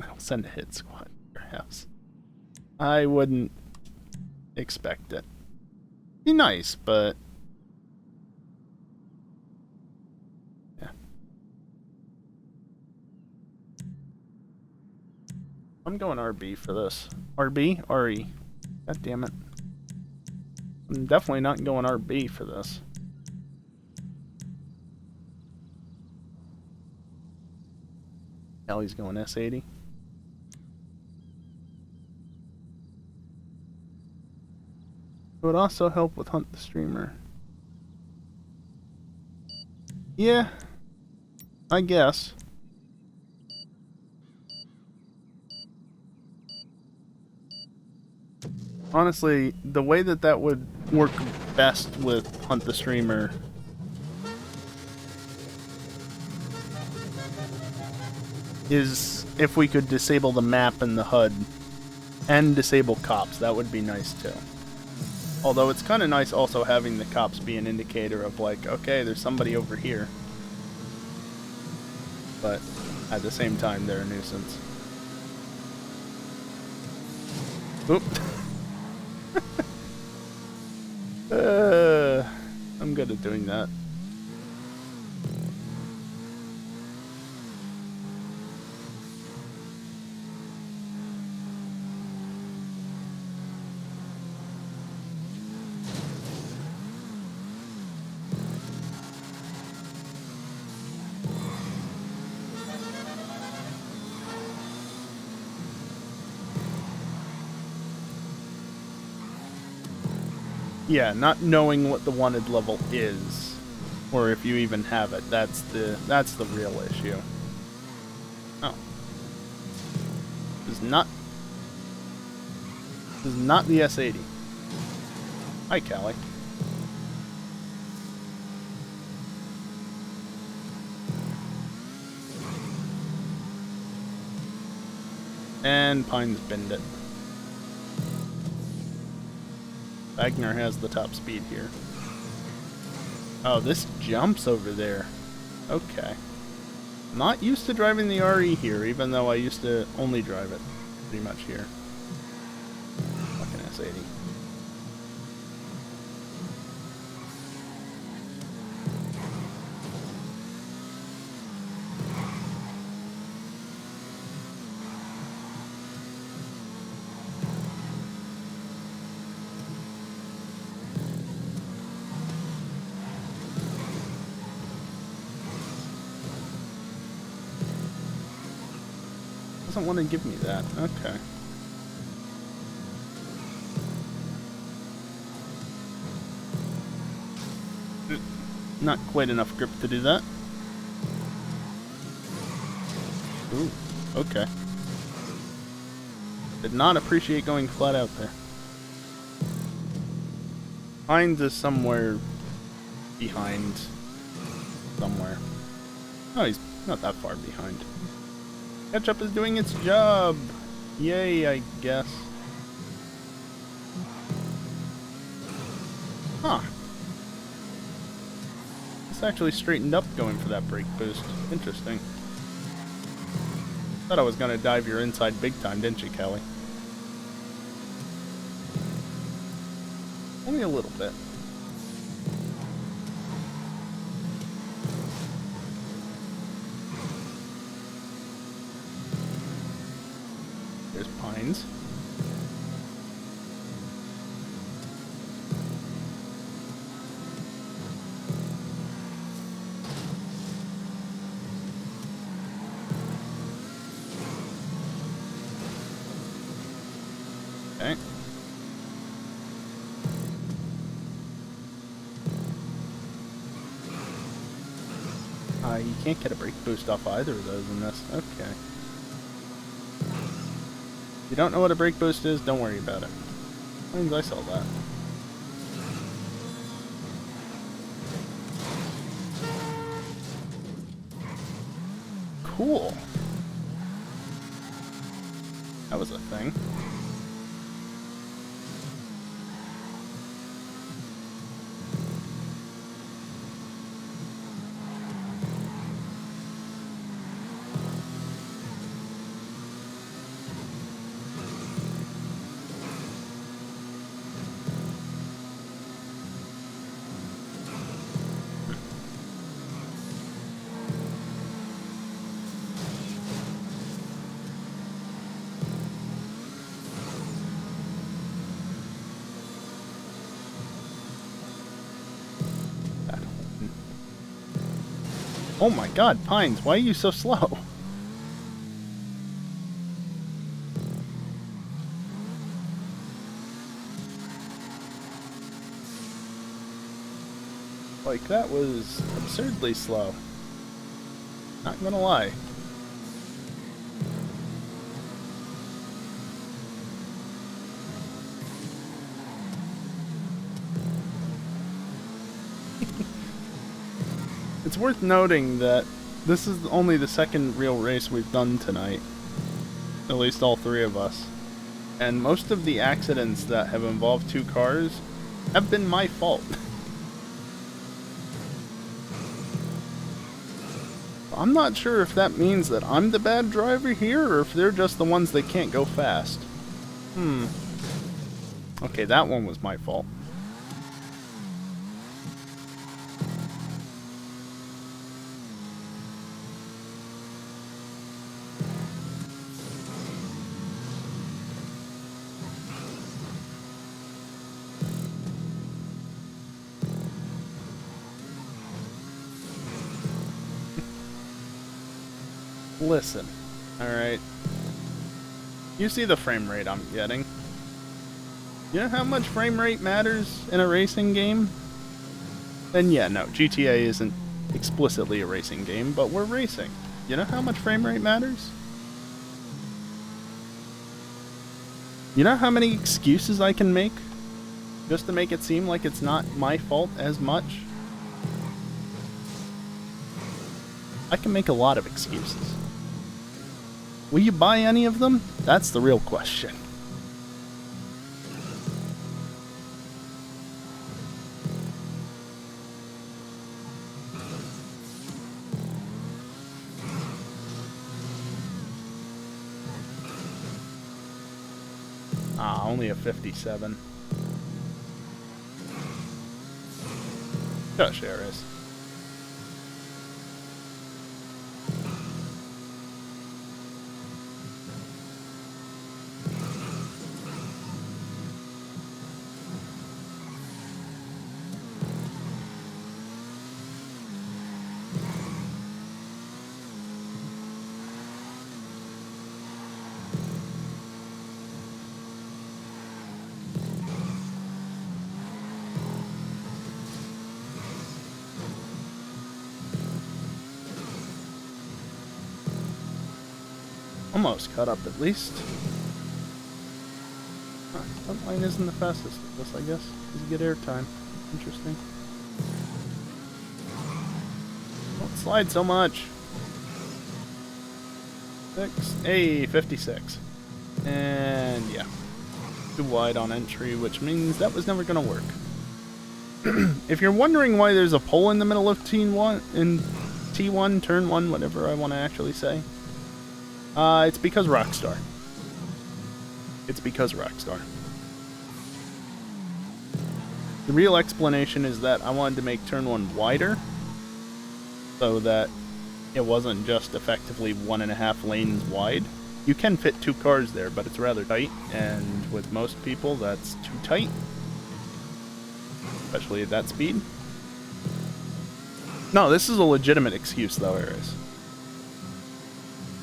I'll send a hit squad to your house. I wouldn't expect it. Be nice, but... Yeah. I'm going RB for this. RB? RE. God damn it. I'm definitely not going RB for this. Ellie's going S80. It would also help with Hunt the Streamer. Yeah, I guess. Honestly, the way that that would work best with Hunt the Streamer is if we could disable the map and the HUD and disable cops. That would be nice too. Although it's kind of nice also having the cops be an indicator of like, okay, there's somebody over here. But at the same time, they're a nuisance. Oop. I'm good at doing that. Yeah, not knowing what the wanted level is, or if you even have it. That's the real issue. Oh, this is not the S80. Hi, Callie. And Pines binned it. Wagner has the top speed here. Oh, this jumps over there. Okay. Not used to driving the RE here, even though I used to only drive it pretty much here. Fucking S80. Doesn't want to give me that. Okay. Not quite enough grip to do that. Ooh, okay. Did not appreciate going flat out there. Hines is somewhere behind. Somewhere. Oh, he's not that far behind. Ketchup is doing its job. Yay, I guess. Huh. This actually straightened up going for that brake boost. Interesting. Thought I was gonna dive your inside big time, didn't you, Kelly? Only a little bit. There's Pines. Okay. You can't get a brake boost off either of those in this. Okay. If you don't know what a brake boost is, don't worry about it. How did I sell that? Cool. That was a thing. Oh my god, Pines, why are you so slow? Like, that was absurdly slow. Not gonna lie. It's worth noting that this is only the second real race we've done tonight. At least all three of us. And most of the accidents that have involved two cars have been my fault. I'm not sure if that means that I'm the bad driver here, or if they're just the ones that can't go fast. Okay, that one was my fault. Listen, alright. You see the frame rate I'm getting. You know how much frame rate matters in a racing game? Then yeah, no, GTA isn't explicitly a racing game, but we're racing. You know how much frame rate matters? You know how many excuses I can make just to make it seem like it's not my fault as much? I can make a lot of excuses. Will you buy any of them? That's the real question. Ah, only a 57. Gosh, Ares. Almost caught up at least. Huh, that line isn't the fastest of this, I guess. Does get airtime. Interesting. Don't slide so much. 56. And yeah. Too wide on entry, which means that was never gonna work. If you're wondering why there's a pole in the middle of T1, turn 1, whatever I want to actually say, it's because Rockstar. It's because Rockstar. The real explanation is that I wanted to make turn 1 wider so that it wasn't just effectively 1.5 lanes wide. You can fit 2 cars there, but it's rather tight, and with most people that's too tight, especially at that speed. No, this is a legitimate excuse though, Ares.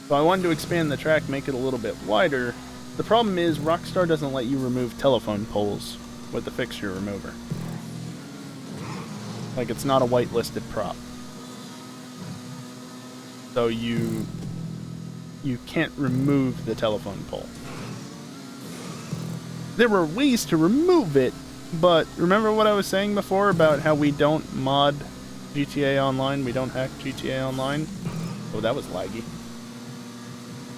So I wanted to expand the track, make it a little bit wider. The problem is Rockstar doesn't let you remove telephone poles with the fixture remover. Like, it's not a whitelisted prop. So you can't remove the telephone pole. There were ways to remove it, but remember what I was saying before about how we don't mod GTA Online, we don't hack GTA Online? Oh, that was laggy.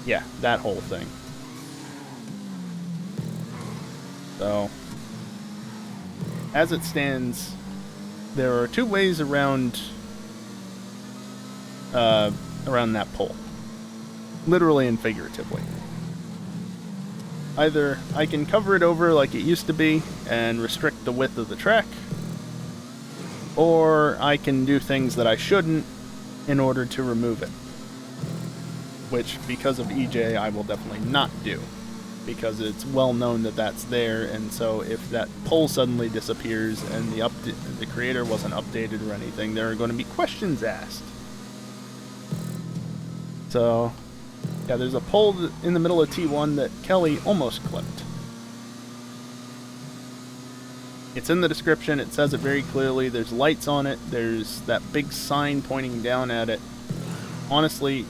Yeah, that whole thing. So, as it stands, there are 2 ways around that pole. Literally and figuratively. Either I can cover it over like it used to be and restrict the width of the track, or I can do things that I shouldn't in order to remove it. Which, because of EJ, I will definitely not do. Because it's well known that that's there, and so if that pole suddenly disappears and the creator wasn't updated or anything, there are going to be questions asked. So, yeah, there's a pole in the middle of T1 that Kelly almost clipped. It's in the description, it says it very clearly, there's lights on it, there's that big sign pointing down at it. Honestly,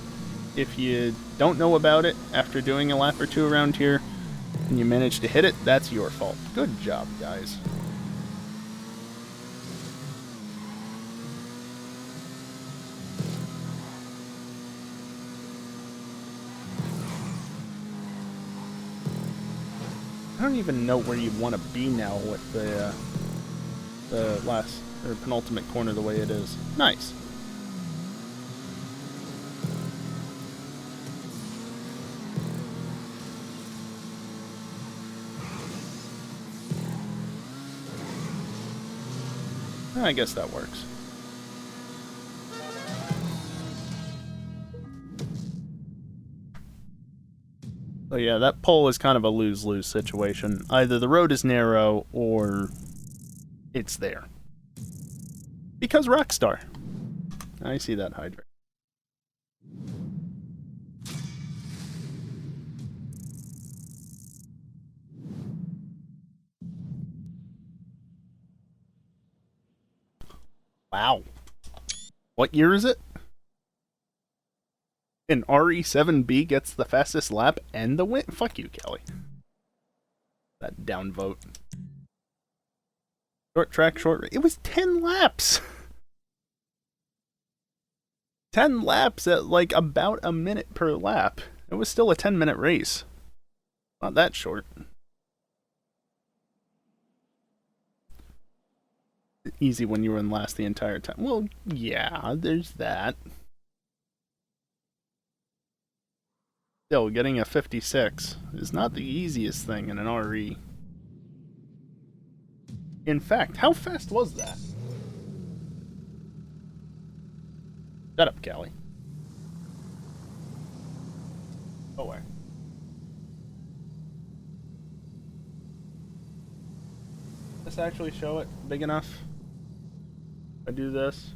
if you don't know about it after doing a lap or 2 around here, and you manage to hit it, that's your fault. Good job, guys. I don't even know where you want to be now with the last or penultimate corner the way it is. Nice. I guess that works. So yeah, that pole is kind of a lose-lose situation. Either the road is narrow, or it's there. Because Rockstar. I see that Hydra. Wow. What year is it? And RE7B gets the fastest lap and the win? Fuck you, Kelly. That downvote. Short track, short... It was 10 laps! 10 laps at, like, about a minute per lap. It was still a 10-minute race. Not that short. Easy when you were in last the entire time. Well, yeah, there's that. Still, getting a 56 is not the easiest thing in an RE. In fact, how fast was that? Shut up, Callie. Oh, where? Does this actually show it big enough? I do this.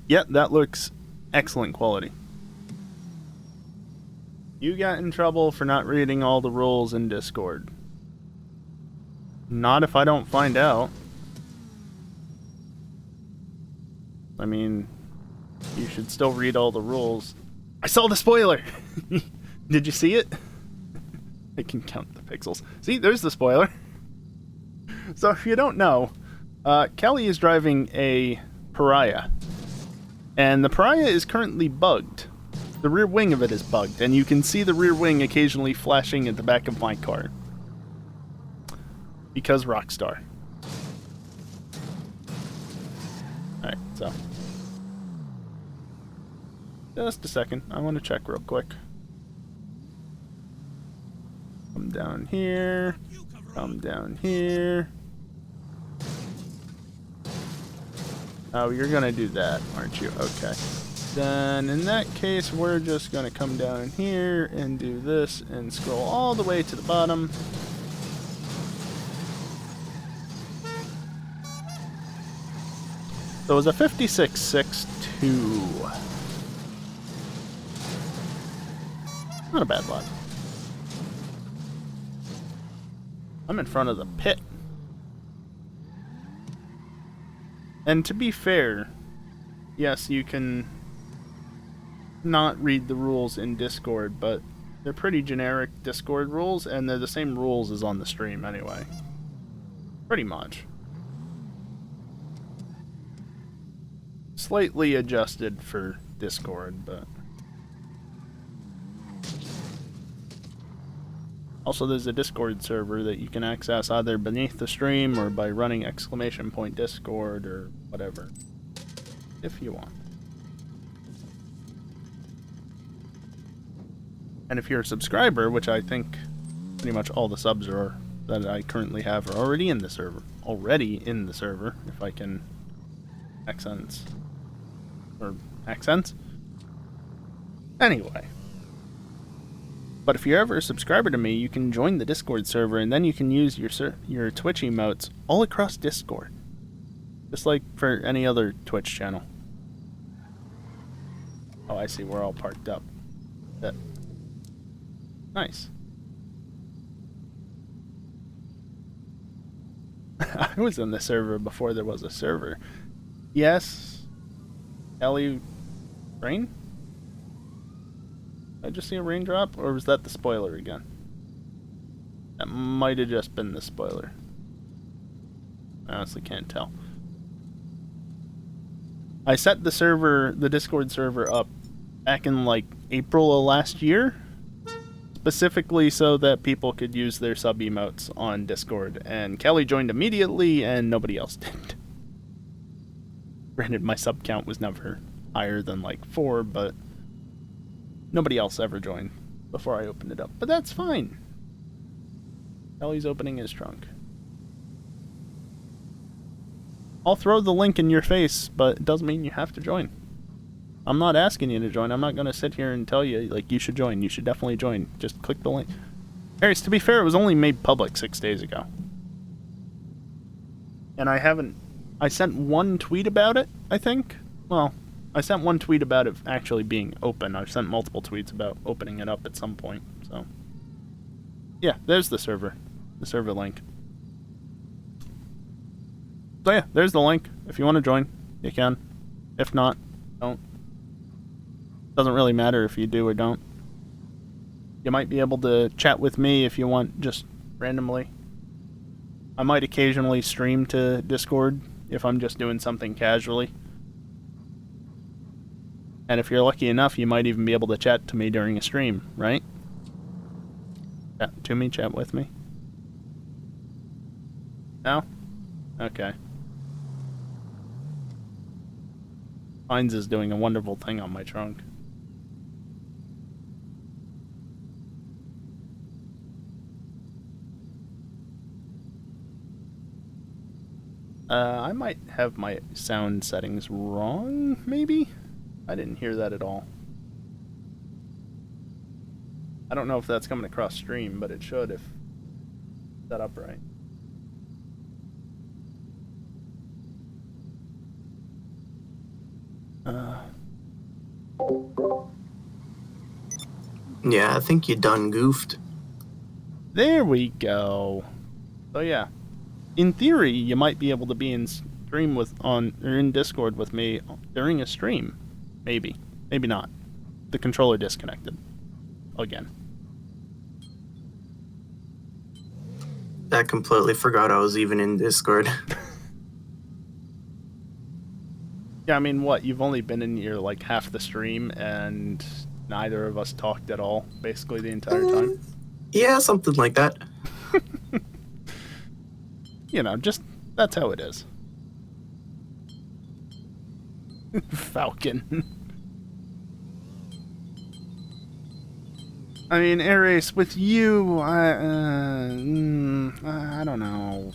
Yeah, that looks excellent quality. You got in trouble for not reading all the rules in Discord. Not if I don't find out. I mean, you should still read all the rules. I saw the spoiler! Did you see it? I can count the pixels. See, there's the spoiler. So if you don't know, Kelly is driving a Pariah. And the Pariah is currently bugged. The rear wing of it is bugged, and you can see the rear wing occasionally flashing at the back of my car. Because Rockstar. Alright, so. Just a second. I want to check real quick. Come down here. Come down here. Oh, you're gonna do that, aren't you? Okay. Then, in that case, we're just gonna come down here and do this and scroll all the way to the bottom. So it was a 56.62. Not a bad lot. I'm in front of the pit. And to be fair, yes, you can not read the rules in Discord, but they're pretty generic Discord rules, and they're the same rules as on the stream anyway. Pretty much. Slightly adjusted for Discord, but... Also, there's a Discord server that you can access either beneath the stream or by running !Discord or whatever, if you want. And if you're a subscriber, which I think pretty much all the subs are that I currently have are already in the server. If I can accents. Anyway. But if you're ever a subscriber to me, you can join the Discord server, and then you can use your Twitch emotes all across Discord. Just like for any other Twitch channel. Oh, I see, we're all parked up. Nice. I was in the server before there was a server. Yes. Ellie... Rain? Did I just see a raindrop, or was that the spoiler again? That might have just been the spoiler. I honestly can't tell. I set the Discord server up back in like April of last year, specifically so that people could use their sub emotes on Discord, and Kelly joined immediately and nobody else did. Granted, my sub count was never higher than like 4, but nobody else ever joined before I opened it up. But that's fine. Kelly's opening his trunk. I'll throw the link in your face, but it doesn't mean you have to join. I'm not asking you to join. I'm not going to sit here and tell you, like, you should join. You should definitely join. Just click the link. Harris, to be fair, it was only made public 6 days ago. And I sent one tweet about it, I think. Well, I sent one tweet about it actually being open. I've sent multiple tweets about opening it up at some point, so. Yeah, there's the server link. So yeah, there's the link. If you want to join, you can. If not, don't. Doesn't really matter if you do or don't. You might be able to chat with me if you want, just randomly. I might occasionally stream to Discord if I'm just doing something casually. And if you're lucky enough, you might even be able to chat to me during a stream, right? Chat to me, chat with me. No? Okay. Pines is doing a wonderful thing on my trunk. I might have my sound settings wrong, maybe? I didn't hear that at all. I don't know if that's coming across stream, but it should if set up right. Yeah, I think you done goofed. There we go. So yeah, in theory, you might be able to be in stream with or in Discord with me during a stream. Maybe, maybe not. The controller disconnected again. I completely forgot I was even in Discord. Yeah, I mean, what? You've only been in here like half the stream, and neither of us talked at all, basically the entire time. Yeah, something like that. You know, just that's how it is. Falcon. I mean, Air Ace, with you, I don't know.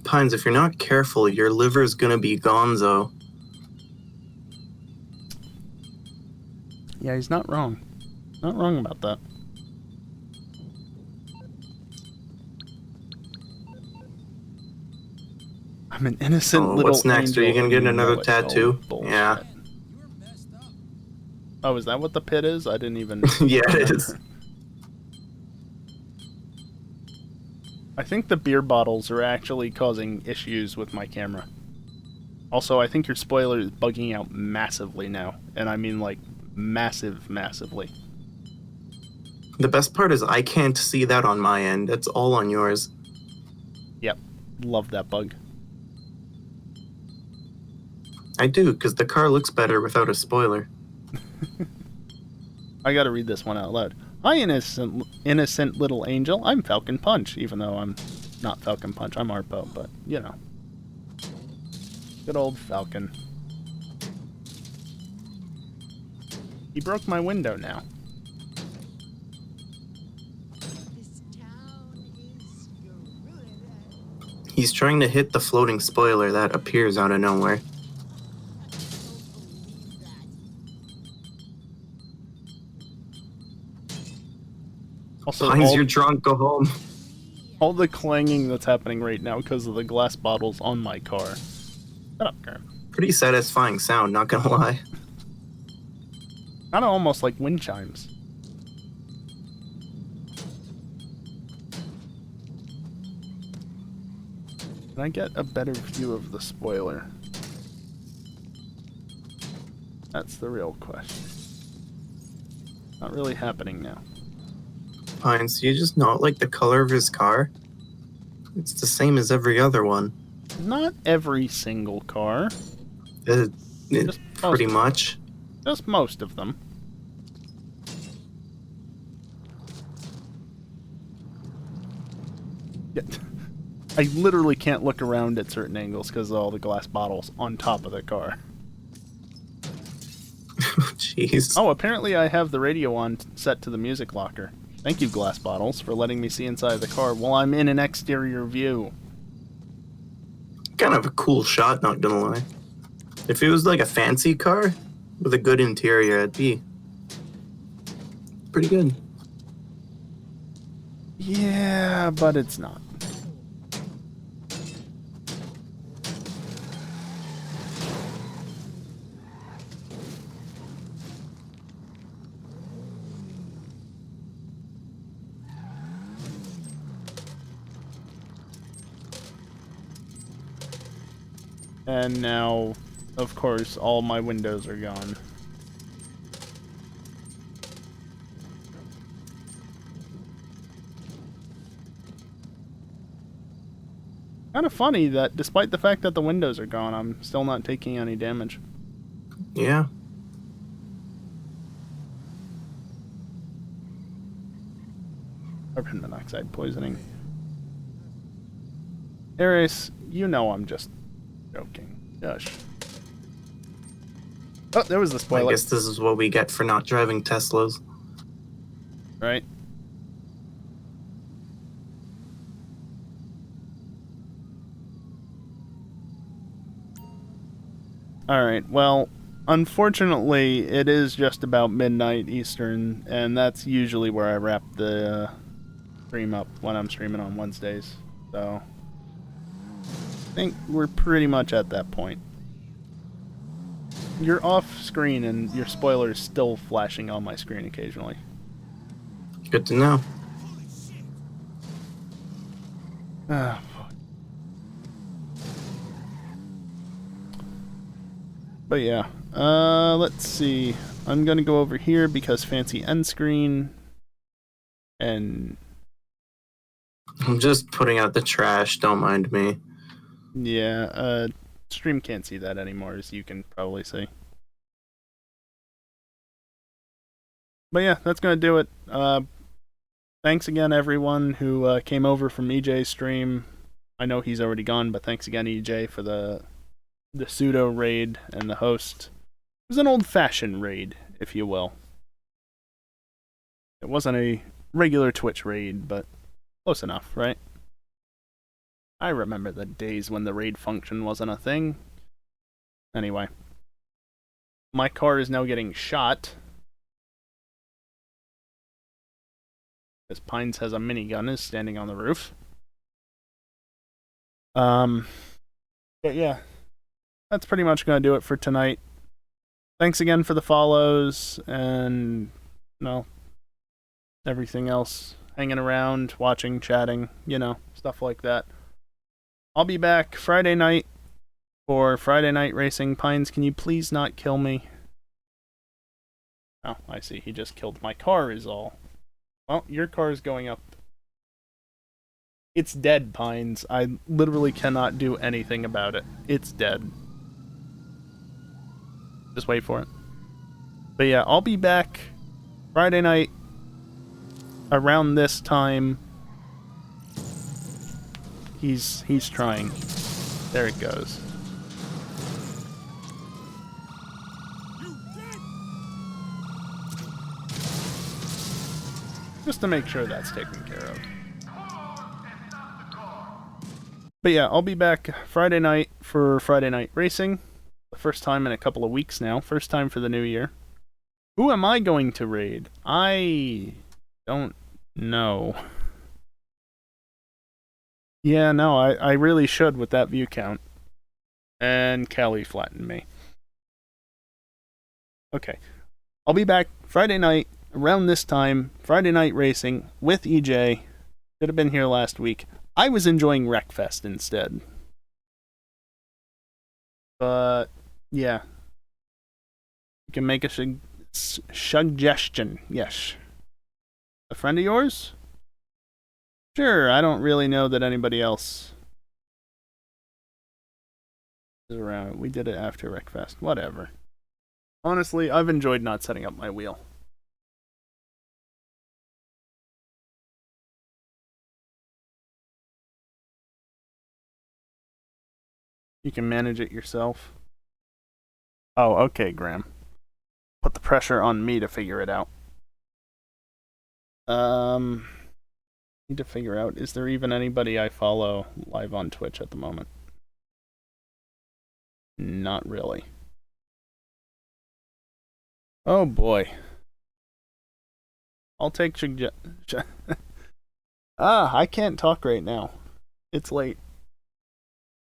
Pines, if you're not careful, your liver's gonna be gonzo. Yeah, he's not wrong. Not wrong about that. I'm an innocent little what's next? angel. Are you gonna get and another know it. tattoo? Oh, Yeah. You're messed up. Oh, is that what the pit is? I didn't even... Yeah, it is. I think the beer bottles are actually causing issues with my camera. Also, I think your spoiler is bugging out massively now. And I mean, like, massively. The best part is I can't see that on my end. It's all on yours. Yep. Love that bug. I do, because the car looks better without a spoiler. I gotta read this one out loud. Hi, innocent little angel. I'm Falcon Punch, even though I'm not Falcon Punch. I'm Arpo, but, you know. Good old Falcon. He broke my window now. This town is good. He's trying to hit the floating spoiler that appears out of nowhere. Also, Pines, you're drunk, go home. all the clanging that's happening right now because of the glass bottles on my car. Shut up, Karen. Pretty satisfying sound, not gonna lie. Kind of almost like wind chimes. Can I get a better view of the spoiler? That's the real question. Not really happening now. Pines, do you just not like the color of his car? It's the same as every other one. Not every single car. Pretty most. much. Just most of them. Yeah. I literally can't look around at certain angles because of all the glass bottles on top of the car. Jeez. Oh, apparently I have the radio on set to the music locker. Thank you, glass bottles, for letting me see inside the car while I'm in an exterior view. Kind of a cool shot, not gonna lie. If it was like a fancy car with a good interior, it'd be pretty good. Yeah, but it's not. And now, of course, all my windows are gone. Kind of funny that despite the fact that the windows are gone, I'm still not taking any damage. Yeah. Carbon monoxide poisoning. Ares, you know I'm just joking. Gosh. Oh, there was the I spoiler. guess this is what we get for not driving Teslas. Right? Alright, well, unfortunately, it is just about midnight Eastern, and that's usually where I wrap the stream up when I'm streaming on Wednesdays. So, I think we're pretty much at that point. You're off screen and your spoiler is still flashing on my screen occasionally. Good to know. Ah, but yeah, let's see. I'm gonna go over here because fancy end screen, and I'm just putting out the trash. Don't mind me. yeah, stream can't see that anymore, as you can probably see. But yeah, that's gonna do it. Thanks again, everyone who came over from EJ's stream. I know he's already gone, but thanks again, EJ, for the pseudo raid and the host. It was an old-fashioned raid, if you will. It wasn't a regular Twitch raid, but close enough, right? I remember the days when the raid function wasn't a thing. Anyway. My car is now getting shot. Because Pines has a minigun, is standing on the roof. But yeah. That's pretty much gonna do it for tonight. Thanks again for the follows, and, everything else. Hanging around, watching, chatting, stuff like that. I'll be back Friday night for Friday Night Racing. Pines, can you please not kill me? Oh, I see. He just killed my car is all. Well, your car is going up. It's dead, Pines. I literally cannot do anything about it. It's dead. Just wait for it. But yeah, I'll be back Friday night around this time. He's trying. There it goes. Just to make sure that's taken care of. But yeah, I'll be back Friday night for Friday Night Racing. The first time in a couple of weeks now. First time for the new year. Who am I going to raid? I don't know. Yeah, no, I really should with that view count. And Callie flattened me. Okay. I'll be back Friday night, around this time, Friday Night Racing, with EJ. Should have been here last week. I was enjoying Wreckfest instead. But, yeah. You can make a suggestion. Yes. A friend of yours? Sure, I don't really know that anybody else is around. We did it after Wreckfest. Whatever. Honestly, I've enjoyed not setting up my wheel. You can manage it yourself. Oh, okay, Graham. Put the pressure on me to figure it out. Need to figure out, is there even anybody I follow live on Twitch at the moment? Not really. Oh boy. I'll take I can't talk right now. It's late.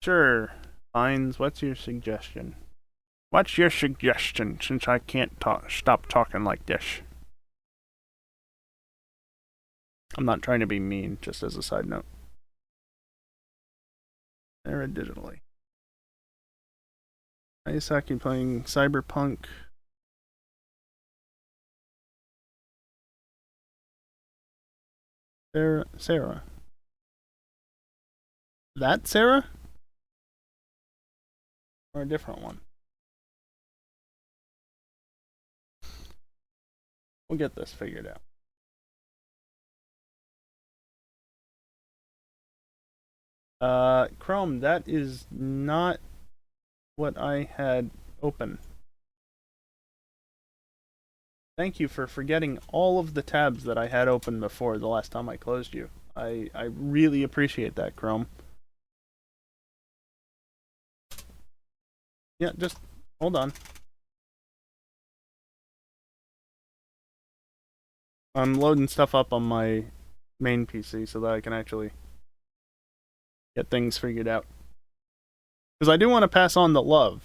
Sure. Fines, what's your suggestion? What's your suggestion, since I can't stop talking like this? I'm not trying to be mean, just as a side note. Era digitally. Isaki playing Cyberpunk. Sarah. That Sarah? Or a different one? We'll get this figured out. Chrome, that is not what I had open. Thank you for forgetting all of the tabs that I had open before the last time I closed you. I really appreciate that, Chrome. Yeah, just hold on. I'm loading stuff up on my main PC so that I can actually get things figured out. Because I do want to pass on the love.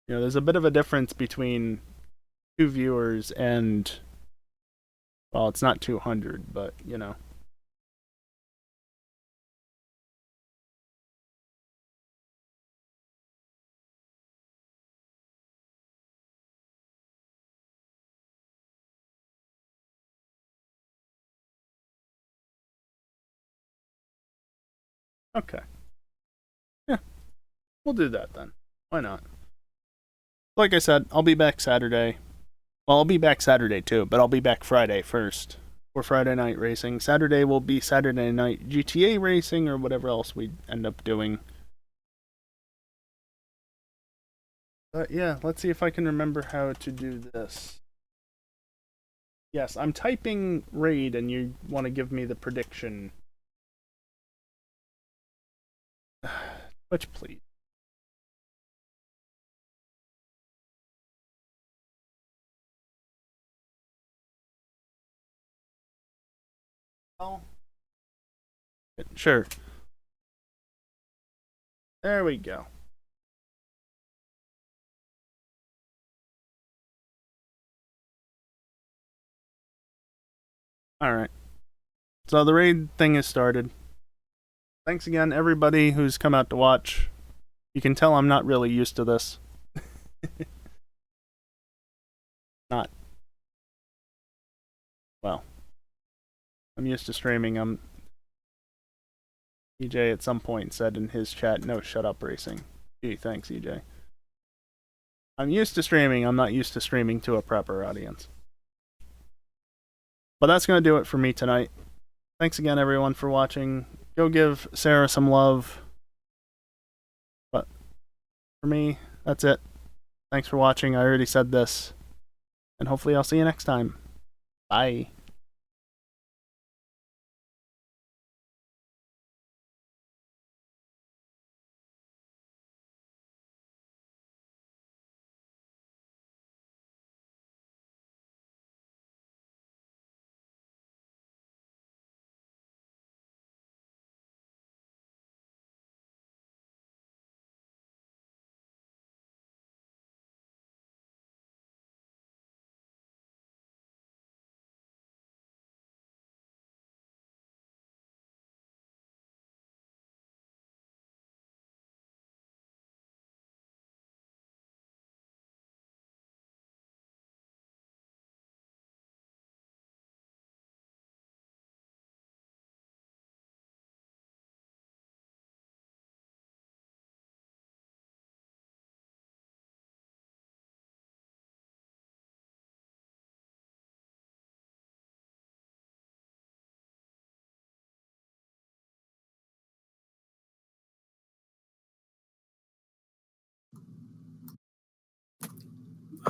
You know, there's a bit of a difference between 2 viewers and, well, it's not 200, but, you know. Okay. Yeah, we'll do that then. Why not? Like I said, I'll be back Saturday. Well, I'll be back Saturday too, but I'll be back Friday first for Friday night racing. Saturday will be Saturday night GTA racing or whatever else we end up doing. But yeah, let's see if I can remember how to do this. Yes, I'm typing raid and you want to give me the prediction. Twitch, please. Oh. Sure. There we go. Alright. So the raid thing is started. Thanks again, everybody who's come out to watch. You can tell I'm not really used to this. Not. Well. I'm used to streaming. EJ at some point said in his chat, no, shut up racing. Gee, thanks, EJ. I'm used to streaming. I'm not used to streaming to a proper audience. But that's going to do it for me tonight. Thanks again, everyone, for watching. Go give Sarah some love. But for me, that's it. Thanks for watching. I already said this. And hopefully I'll see you next time. Bye.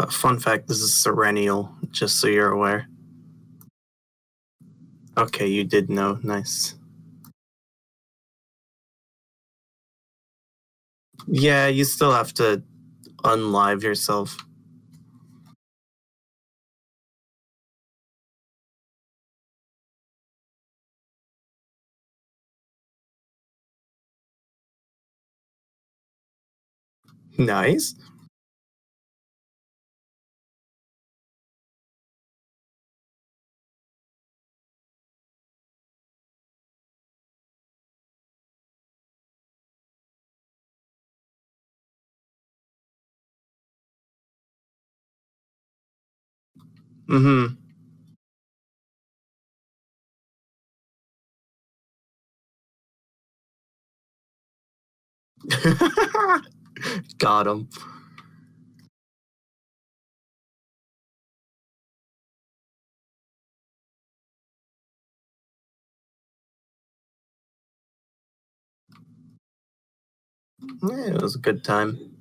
Fun fact, this is Serenial, just so you're aware. Okay, you did know. Nice. Yeah, you still have to unlive yourself. Nice. Mm-hmm. Got him. Yeah, it was a good time.